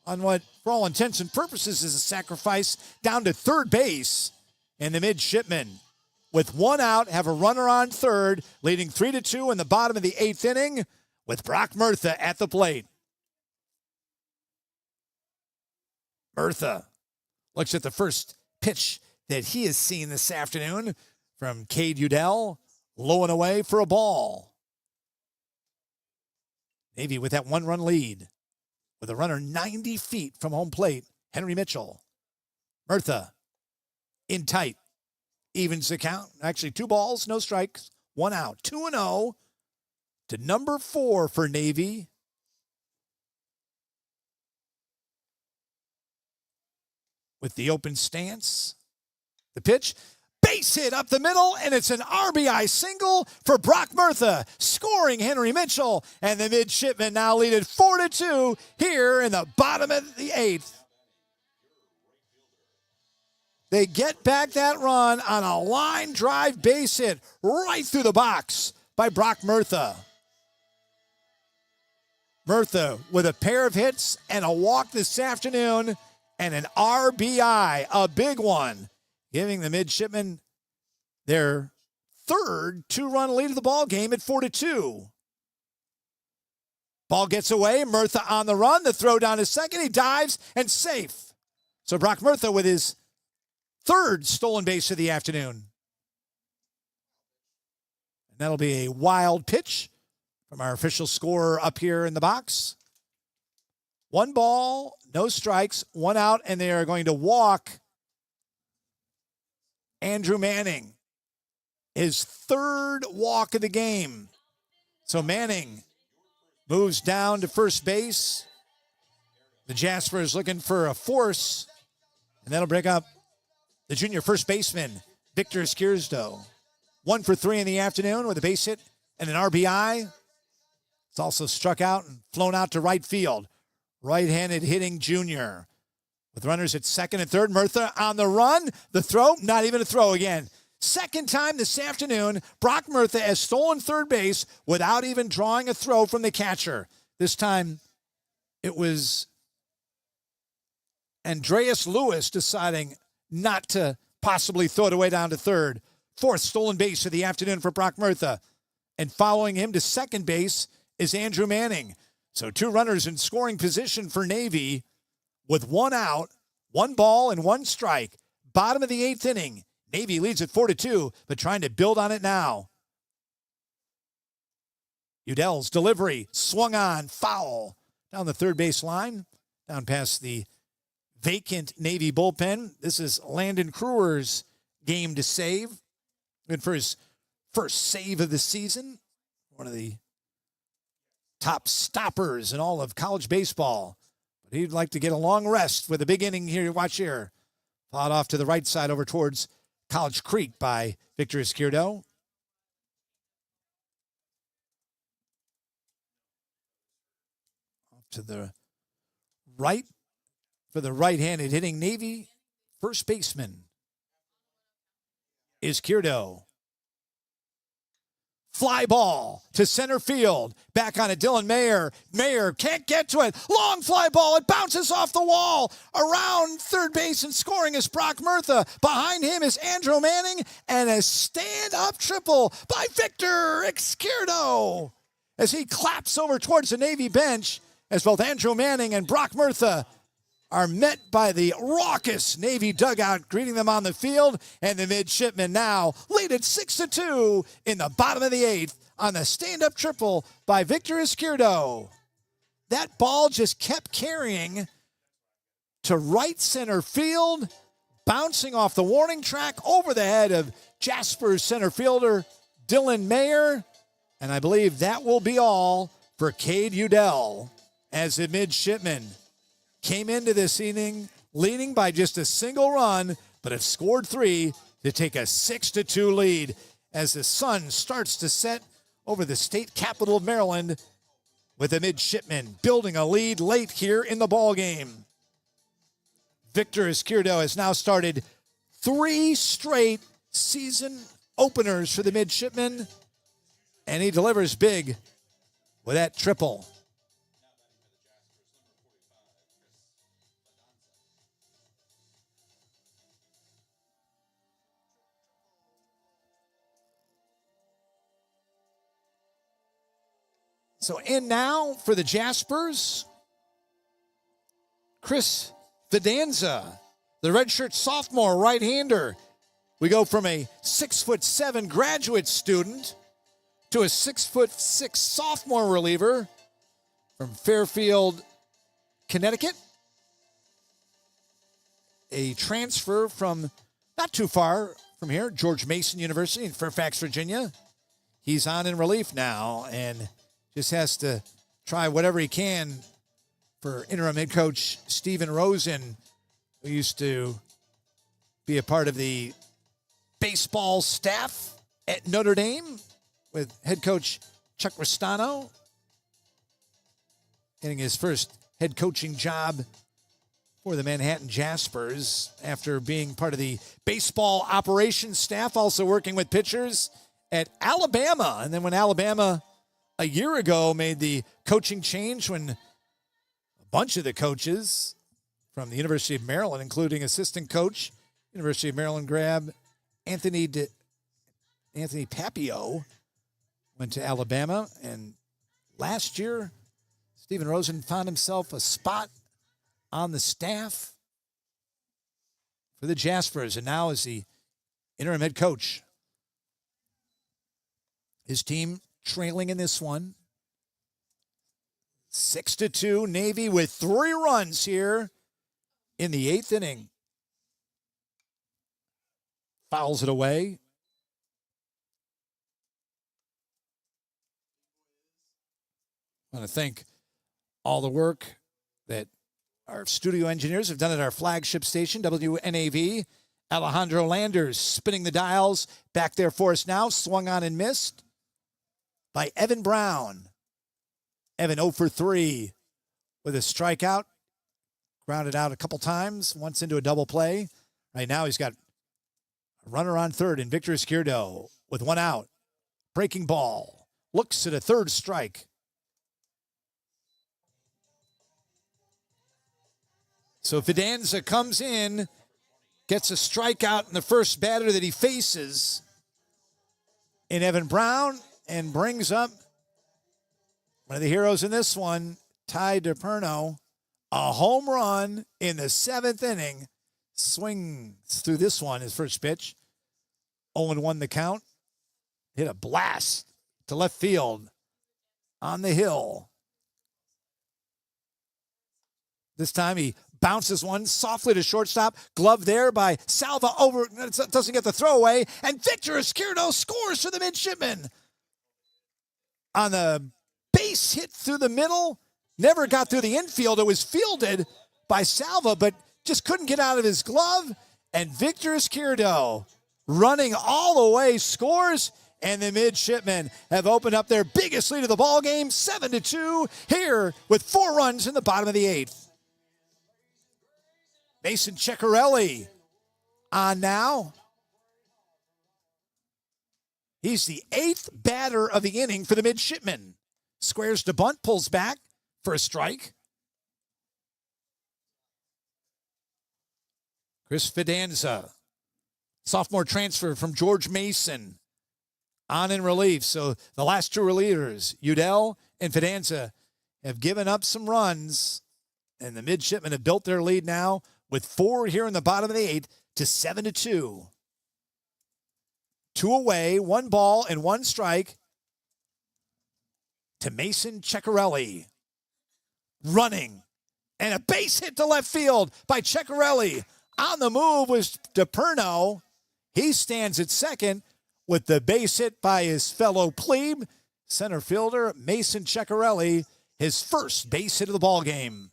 on what, for all intents and purposes, is a sacrifice down to third base. And the midshipmen, with 1 out, have a runner on third, leading 3-2 in the bottom of the 8th inning with Brock Murtha at the plate. Murtha looks at the first pitch that he has seen this afternoon from Cade Udell, low and away for a ball. Navy with that 1-run lead with a runner 90 feet from home plate, Henry Mitchell. Murtha in tight. evens the count. Actually, 2 balls, no strikes, 1 out. 2-0 to number 4 for Navy. With the open stance, the pitch, base hit up the middle, and it's an RBI single for Brock Murtha, scoring Henry Mitchell, and the midshipmen now lead it 4-2 here in the bottom of the 8th. They get back that run on a line drive base hit right through the box by Brock Murtha. Murtha with a pair of hits and a walk this afternoon, and an RBI, a big one, giving the midshipmen their 3rd 2-run lead of the ball game at 4-2. Ball gets away, Murtha on the run, the throw down to second, he dives and safe. So Brock Murtha with his 3rd stolen base of the afternoon. And that'll be a wild pitch from our official scorer up here in the box. 1 ball, no strikes, 1 out, and they are going to walk Andrew Manning. His 3rd walk of the game. So Manning moves down to first base. The Jaspers looking for a force, and that'll bring up the junior first baseman, Victor Skiersto. 1 for 3 in the afternoon with a base hit and an RBI. It's also struck out and flown out to right field. Right-handed hitting junior. With runners at second and third, Murtha on the run. The throw, not even a throw again. Second time this afternoon, Brock Murtha has stolen third base without even drawing a throw from the catcher. This time, it was Andreas Lewis deciding not to possibly throw it away down to third. 4th stolen base of the afternoon for Brock Murtha. And following him to second base is Andrew Manning. So 2 runners in scoring position for Navy with 1 out, 1 ball, and 1 strike. Bottom of the 8th inning. Navy leads at 4-2, but trying to build on it now. Udell's delivery swung on, foul. Down the third base line, down past the vacant Navy bullpen. This is Landon Crewer's game to save. Good for his first save of the season. One of the top stoppers in all of college baseball. But he'd like to get a long rest with a big inning here. Watch here. Fought off to the right side over towards College Creek by Victor Izquierdo. Off to the right for the right-handed hitting Navy first baseman Izquierdo. Fly ball to center field. Back on it, Dylan Mayer. Mayer can't get to it. Long fly ball. It bounces off the wall. Around third base and scoring is Brock Murtha. Behind him is Andrew Manning. And a stand-up triple by Victor Izquierdo as he claps over towards the Navy bench as both Andrew Manning and Brock Murtha are met by the raucous Navy dugout greeting them on the field, and the midshipmen now lead at 6-2 in the bottom of the 8th on the stand-up triple by Victor Izquierdo. That ball just kept carrying to right center field, bouncing off the warning track over the head of Jasper's center fielder Dylan Mayer, and I believe that will be all for Cade Udell as the midshipmen came into this inning leading by just a single run, but have scored 3 to take a 6-2 lead as the sun starts to set over the state capital of Maryland, with the midshipmen building a lead late here in the ball game. Victor Izquierdo has now started 3 straight season openers for the midshipmen, and he delivers big with that triple. So in now for the Jaspers, Chris Fidanza, the redshirt sophomore right-hander. We go from a 6'7" graduate student to a 6'6" sophomore reliever from Fairfield, Connecticut. A transfer from not too far from here, George Mason University in Fairfax, Virginia. He's on in relief now and just has to try whatever he can for interim head coach Stephen Rosen, who used to be a part of the baseball staff at Notre Dame with head coach Chuck Ristano, getting his first head coaching job for the Manhattan Jaspers after being part of the baseball operations staff, also working with pitchers at Alabama. And then when Alabama a year ago made the coaching change, when a bunch of the coaches from the University of Maryland, including assistant coach, University of Maryland grad Anthony Papio, went to Alabama. And last year, Stephen Rosen found himself a spot on the staff for the Jaspers, and now is the interim head coach. His team trailing in this one, 6-2. Navy with 3 runs here in the 8th inning. Fouls it away. I want to thank all the work that our studio engineers have done at our flagship station, WNAV. Alejandro Landers spinning the dials back there for us now. Swung on and missed by Evan Brown. Evan 0 for 3 with a strikeout. Grounded out a couple times, once into a double play. Right now he's got a runner on third in Victor Izquierdo with 1 out. Breaking ball. Looks at a third strike. So Fidanza comes in, gets a strikeout in the first batter that he faces in Evan Brown, and brings up one of the heroes in this one, Ty DePerno, a home run in the 7th inning. Swings through this one, his first pitch. 0-1 the count. Hit a blast to left field on the hill. This time he bounces one softly to shortstop. Glove there by Salva over. Doesn't get the throwaway. And Victor Izquierdo scores for the midshipman. On the base hit through the middle. Never got through the infield. It was fielded by Salva, but just couldn't get out of his glove. And Victor Izquierdo, running all the way, scores. And the midshipmen have opened up their biggest lead of the ball game, 7-2, here with 4 runs in the bottom of the 8th. Mason Ceccarelli on now. He's the 8th batter of the inning for the midshipmen. Squares to bunt, pulls back for a strike. Chris Fidanza, sophomore transfer from George Mason, on in relief. So the last 2 relievers, Udell and Fidanza, have given up some runs, and the midshipmen have built their lead now with 4 here in the bottom of the 8th to 7-2. 2 away, 1 ball and 1 strike to Mason Ceccarelli. Running, and a base hit to left field by Ceccarelli. On the move was DePerno. He stands at second with the base hit by his fellow plebe, center fielder Mason Ceccarelli, his first base hit of the ball game.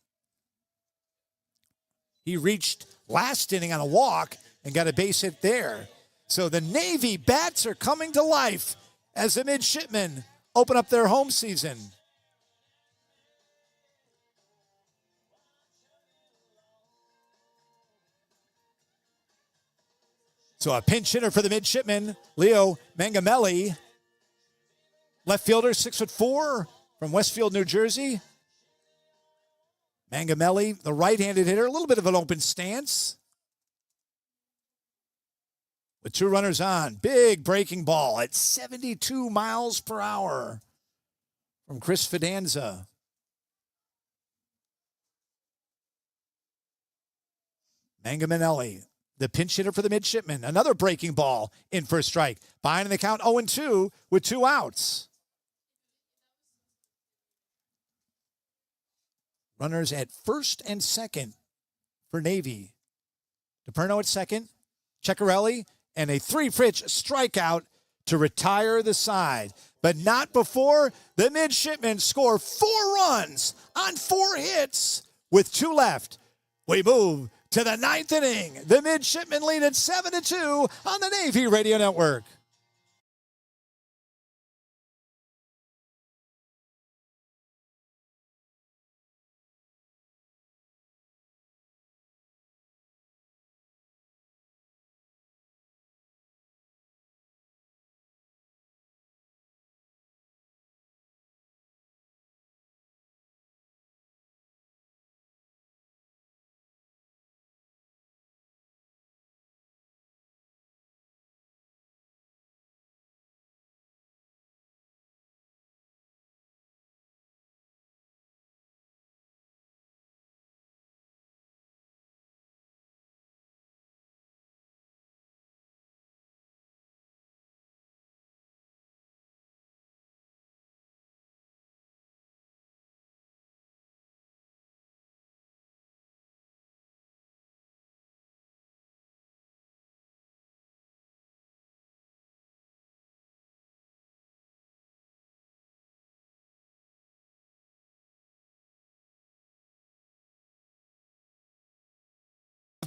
He reached last inning on a walk and got a base hit there. So the Navy bats are coming to life as the midshipmen open up their home season. So a pinch hitter for the midshipmen, Leo Mangamelli. Left fielder, 6'4", from Westfield, New Jersey. Mangamelli, the right-handed hitter, a little bit of an open stance. With 2 runners on, big breaking ball at 72 miles per hour from Chris Fidanza. Mangamelli, the pinch hitter for the midshipmen. Another breaking ball in for a strike. Behind in the count, 0-2 with 2 outs. Runners at first and second for Navy. DePerno at second. Ceccarelli and a 3-pitch strikeout to retire the side. But not before the midshipmen score 4 runs on 4 hits with 2 left. We move to the 9th inning. The midshipmen lead at 7-2 on the Navy Radio Network.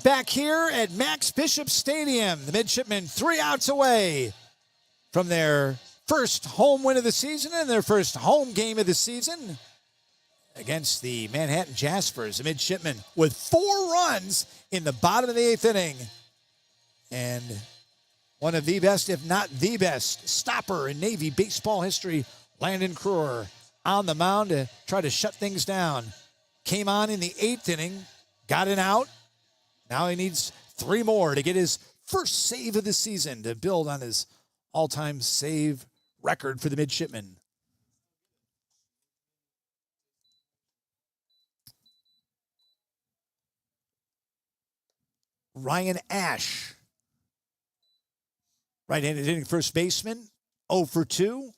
Back here at Max Bishop Stadium, the midshipmen 3 outs away from their first home win of the season and their first home game of the season against the Manhattan Jaspers. The midshipmen with 4 runs in the bottom of the 8th inning. And one of the best, if not the best, stopper in Navy baseball history, Landon Crewer, on the mound to try to shut things down. Came on in the 8th inning, got an out. Now he needs 3 more to get his first save of the season to build on his all-time save record for the midshipmen. Ryan Ash, right-handed hitting first baseman, 0 for 2.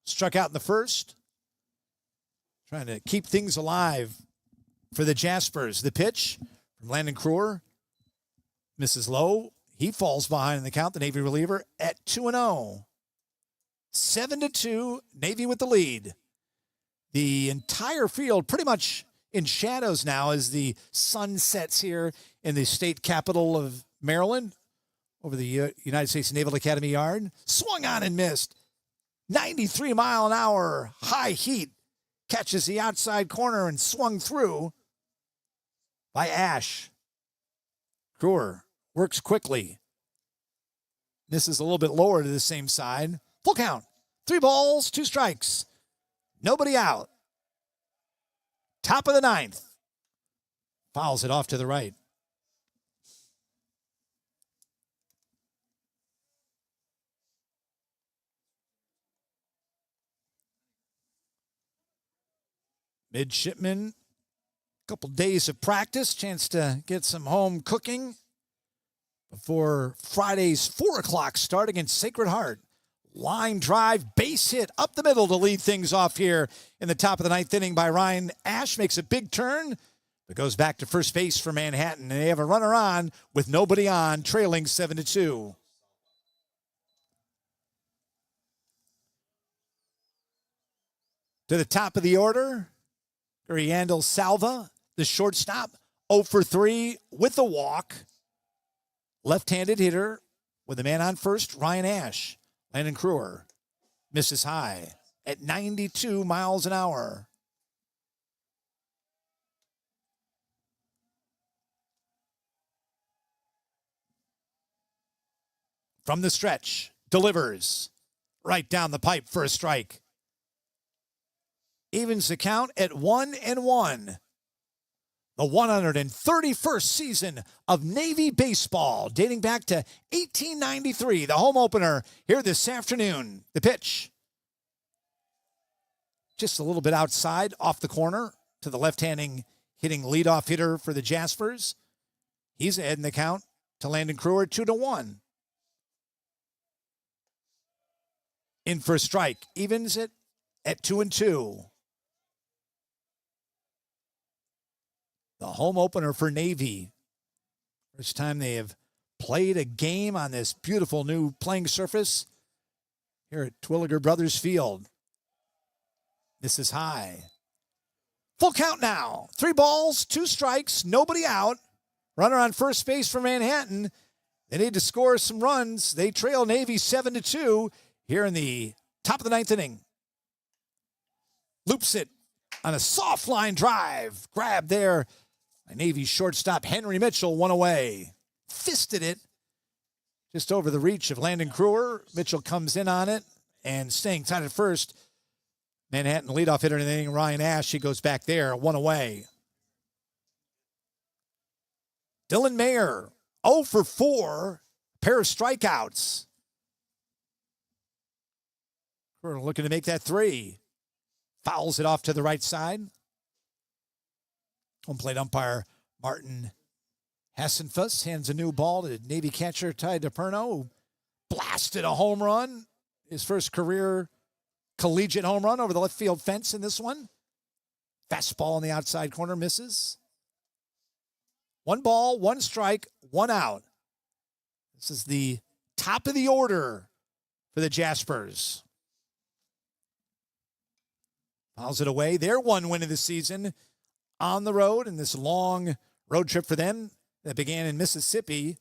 Struck out in the first. Trying to keep things alive for the Jaspers. The pitch from Landon Crewer misses low. He falls behind in the count, the Navy reliever, at 2-0. 7-2, Navy with the lead. The entire field pretty much in shadows now as the sun sets here in the state capital of Maryland over the United States Naval Academy yard. Swung on and missed. 93-mile-an-hour high heat catches the outside corner and swung through by Ash. Crewer works quickly. Misses a little bit lower to the same side. Full count. 3 balls, 2 strikes. Nobody out. Top of the 9th. Fouls it off to the right. Midshipmen, couple days of practice, chance to get some home cooking before Friday's 4 o'clock start against Sacred Heart. Line drive, base hit up the middle to lead things off here in the top of the 9th inning by Ryan Ash. Makes a big turn, but goes back to first base for Manhattan. And they have a runner on with nobody on, trailing 7-2. To the top of the order, Yandel Salva, the shortstop, 0 for 3 with a walk. Left-handed hitter with a man on first, Ryan Ash. Landon Crewer misses high at 92 miles an hour. From the stretch, delivers right down the pipe for a strike. Evens the count at 1-1. The 131st season of Navy baseball, dating back to 1893. The home opener here this afternoon. The pitch. Just a little bit outside, off the corner, to the left-handing hitting leadoff hitter for the Jaspers. He's ahead in the count to Landon Crewer, 2-1. In for a strike. Evens it at 2-2. The home opener for Navy. First time they have played a game on this beautiful new playing surface here at Twilliger Brothers Field. This is high. Full count now. 3 balls, 2 strikes, nobody out. Runner on first base for Manhattan. They need to score some runs. They trail Navy 7-2 here in the top of the 9th inning. Loops it on a soft line drive. Grab there by Navy's shortstop Henry Mitchell, 1 away. Fisted it just over the reach of Landon Crewer. Mitchell comes in on it and staying tight at first. Manhattan leadoff hitter in the inning, Ryan Ash. He goes back there, 1 away. Dylan Mayer, 0 for 4, pair of strikeouts. We're looking to make that 3. Fouls it off to the right side. Home plate umpire Martin Hassenfuss hands a new ball to Navy catcher Ty DePerno, who blasted a home run. His first career collegiate home run over the left field fence in this one. Fastball on the outside corner, misses. 1 ball, 1 strike, 1 out. This is the top of the order for the Jaspers. Fouls it away. Their 1 win of the season on the road in this long road trip for them that began in Mississippi.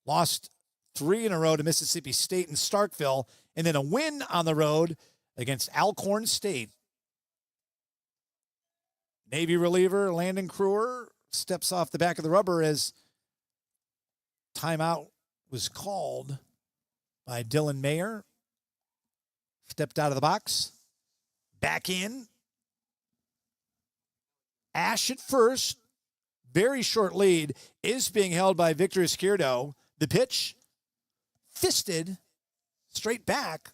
Lost 3 in a row to Mississippi State and Starkville, and then a win on the road against Alcorn State. Navy reliever Landon Crewer steps off the back of the rubber as timeout was called by Dylan Mayer. Stepped out of the box. Back in. Ash at first. Very short lead is being held by Victor Izquierdo. The pitch fisted straight back.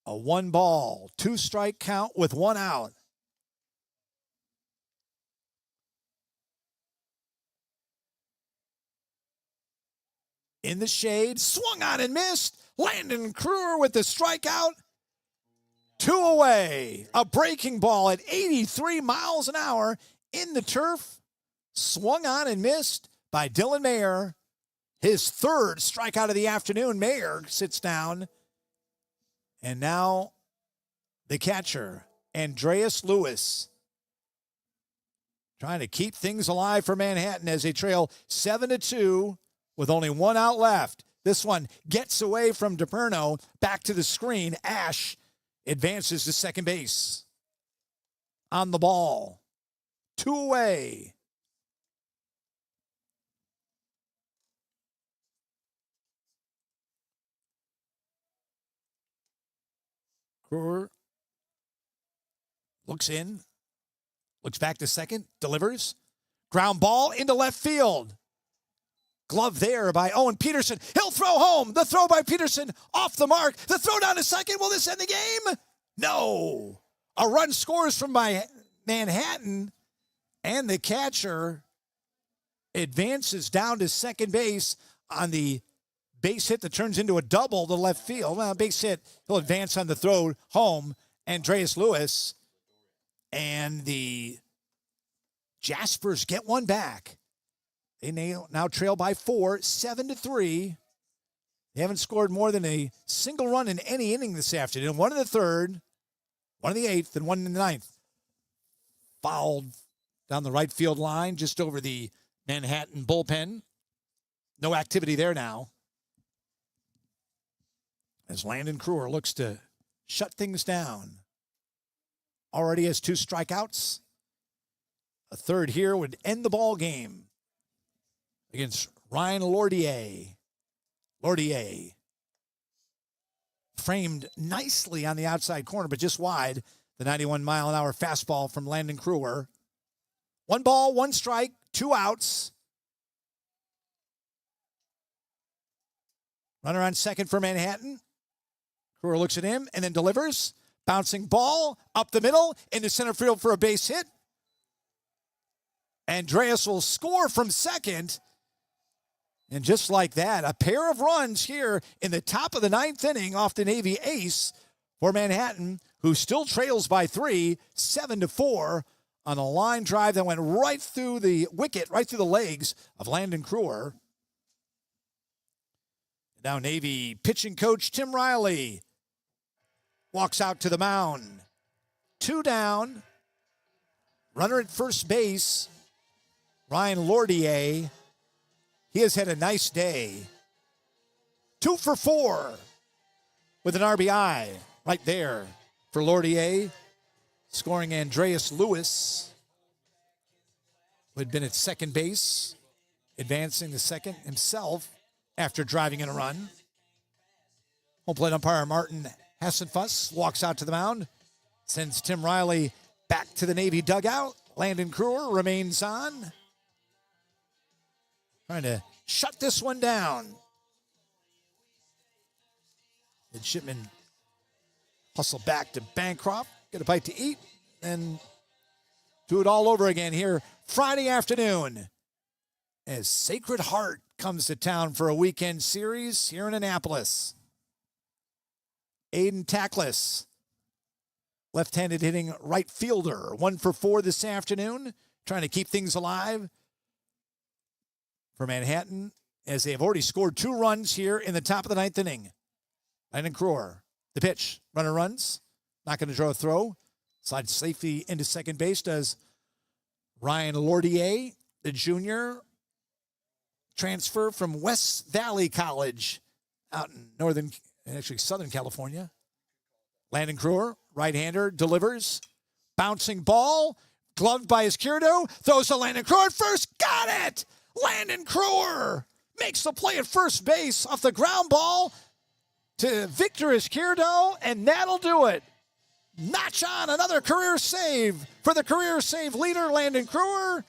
A 1 ball, 2 strike count with 1 out. In the shade, swung on and missed. Landon Crewer with the strikeout. 2 away. A breaking ball at 83 miles an hour in the turf. Swung on and missed by Dylan Mayer. His 3rd strikeout of the afternoon. Mayer sits down. And now the catcher, Andreas Lewis, trying to keep things alive for Manhattan as they trail 7-2 with only 1 out left. This one gets away from DePerno, back to the screen. Ash advances to second base. On the ball. 2 away. Crewer looks in, looks back to second, delivers. Ground ball into left field. Glove there by Owen Peterson. He'll throw home. The throw by Peterson off the mark. The throw down to second. Will this end the game? No. A run scores from Manhattan, and the catcher advances down to second base on the base hit that turns into a double to left field. Well, base hit, he'll advance on the throw home. Andreas Lewis. And the Jaspers get 1 back. They now trail by 4, 7-3. They haven't scored more than a single run in any inning this afternoon. 1 in the 3rd, 1 in the 8th, and 1 in the 9th. Fouled down the right field line, just over the Manhattan bullpen. No activity there now. As Landon Crewer looks to shut things down. Already has 2 strikeouts. A 3rd here would end the ball game against Ryan Lordier. Lordier framed nicely on the outside corner, but just wide. The 91-mile-an-hour fastball from Landon Crewer. 1 ball, 1 strike, 2 outs. Runner on second for Manhattan. Crewer looks at him and then delivers. Bouncing ball up the middle into center field for a base hit. Andreas will score from second. And just like that, a pair of runs here in the top of the 9th inning off the Navy ace for Manhattan, who still trails by 3, 7-4 on a line drive that went right through the wicket, right through the legs of Landon Crewer. Now Navy pitching coach Tim Riley walks out to the mound. 2 down. Runner at first base, Ryan Lordier. He has had a nice day. 2 for 4 with an RBI right there for Lordier. Scoring Andreas Lewis, who had been at second base, advancing to second himself after driving in a run. Home plate umpire Martin Hassenfuss walks out to the mound, sends Tim Riley back to the Navy dugout. Landon Crewer remains on, trying to shut this one down. Midshipman hustle back to Bancroft, get a bite to eat, and do it all over again here Friday afternoon as Sacred Heart comes to town for a weekend series here in Annapolis. Aiden Tackless, left-handed hitting right fielder, 1 for 4 this afternoon, trying to keep things alive for Manhattan as they have already scored 2 runs here in the top of the 9th inning. Landon Crewer, the pitch, runner runs, not going to draw a throw. Slides safely into second base does Ryan Lordier, the junior, transfer from West Valley College out in Southern California. Landon Crewer, right-hander, delivers. Bouncing ball, gloved by Izquierdo, throws to Landon Crewer at first, got it! Landon Crewer makes the play at first base off the ground ball to Victor Izquierdo, and that'll do it. Notch on another career save for the career save leader, Landon Crewer.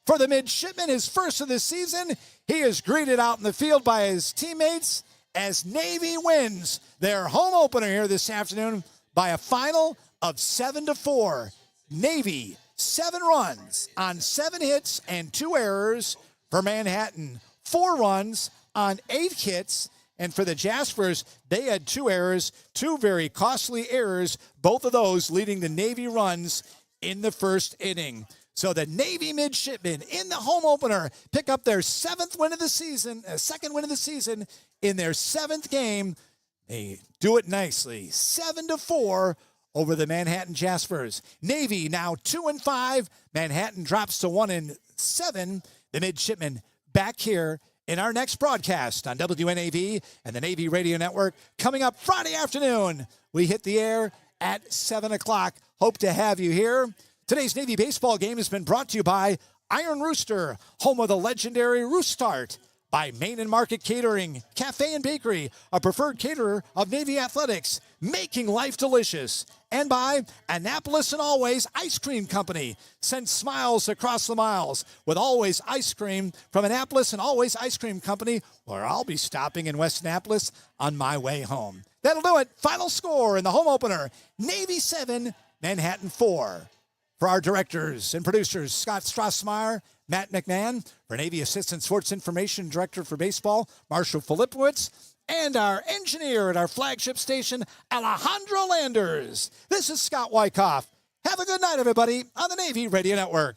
For the midshipman, his first of the season, he is greeted out in the field by his teammates as Navy wins their home opener here this afternoon by a final of 7-4. Navy, 7 runs on 7 hits and 2 errors. For Manhattan, 4 runs on 8 hits. And for the Jaspers, they had 2 errors, 2 very costly errors, both of those leading to Navy runs in the first inning. So the Navy midshipmen in the home opener pick up their 7th win of the season, second win of the season in their 7th game. They do it nicely, 7-4 over the Manhattan Jaspers. Navy now 2-5. Manhattan drops to 1-7. The midshipmen back here in our next broadcast on WNAV and the Navy Radio Network. Coming up Friday afternoon, we hit the air at 7 o'clock. Hope to have you here. Today's Navy baseball game has been brought to you by Iron Rooster, home of the legendary Roost Start, by Main and Market Catering, Cafe and Bakery, a preferred caterer of Navy Athletics, making life delicious, and by Annapolis and Always Ice Cream Company. Send smiles across the miles with Always Ice Cream from Annapolis and Always Ice Cream Company, where I'll be stopping in West Annapolis on my way home. That'll do it. Final score in the home opener, Navy 7, Manhattan 4. For our directors and producers, Scott Strassmeyer, Matt McMahon, for Navy Assistant Sports Information Director for Baseball, Marshall Filipowicz, and our engineer at our flagship station, Alejandro Landers. This is Scott Wyckoff. Have a good night, everybody, on the Navy Radio Network.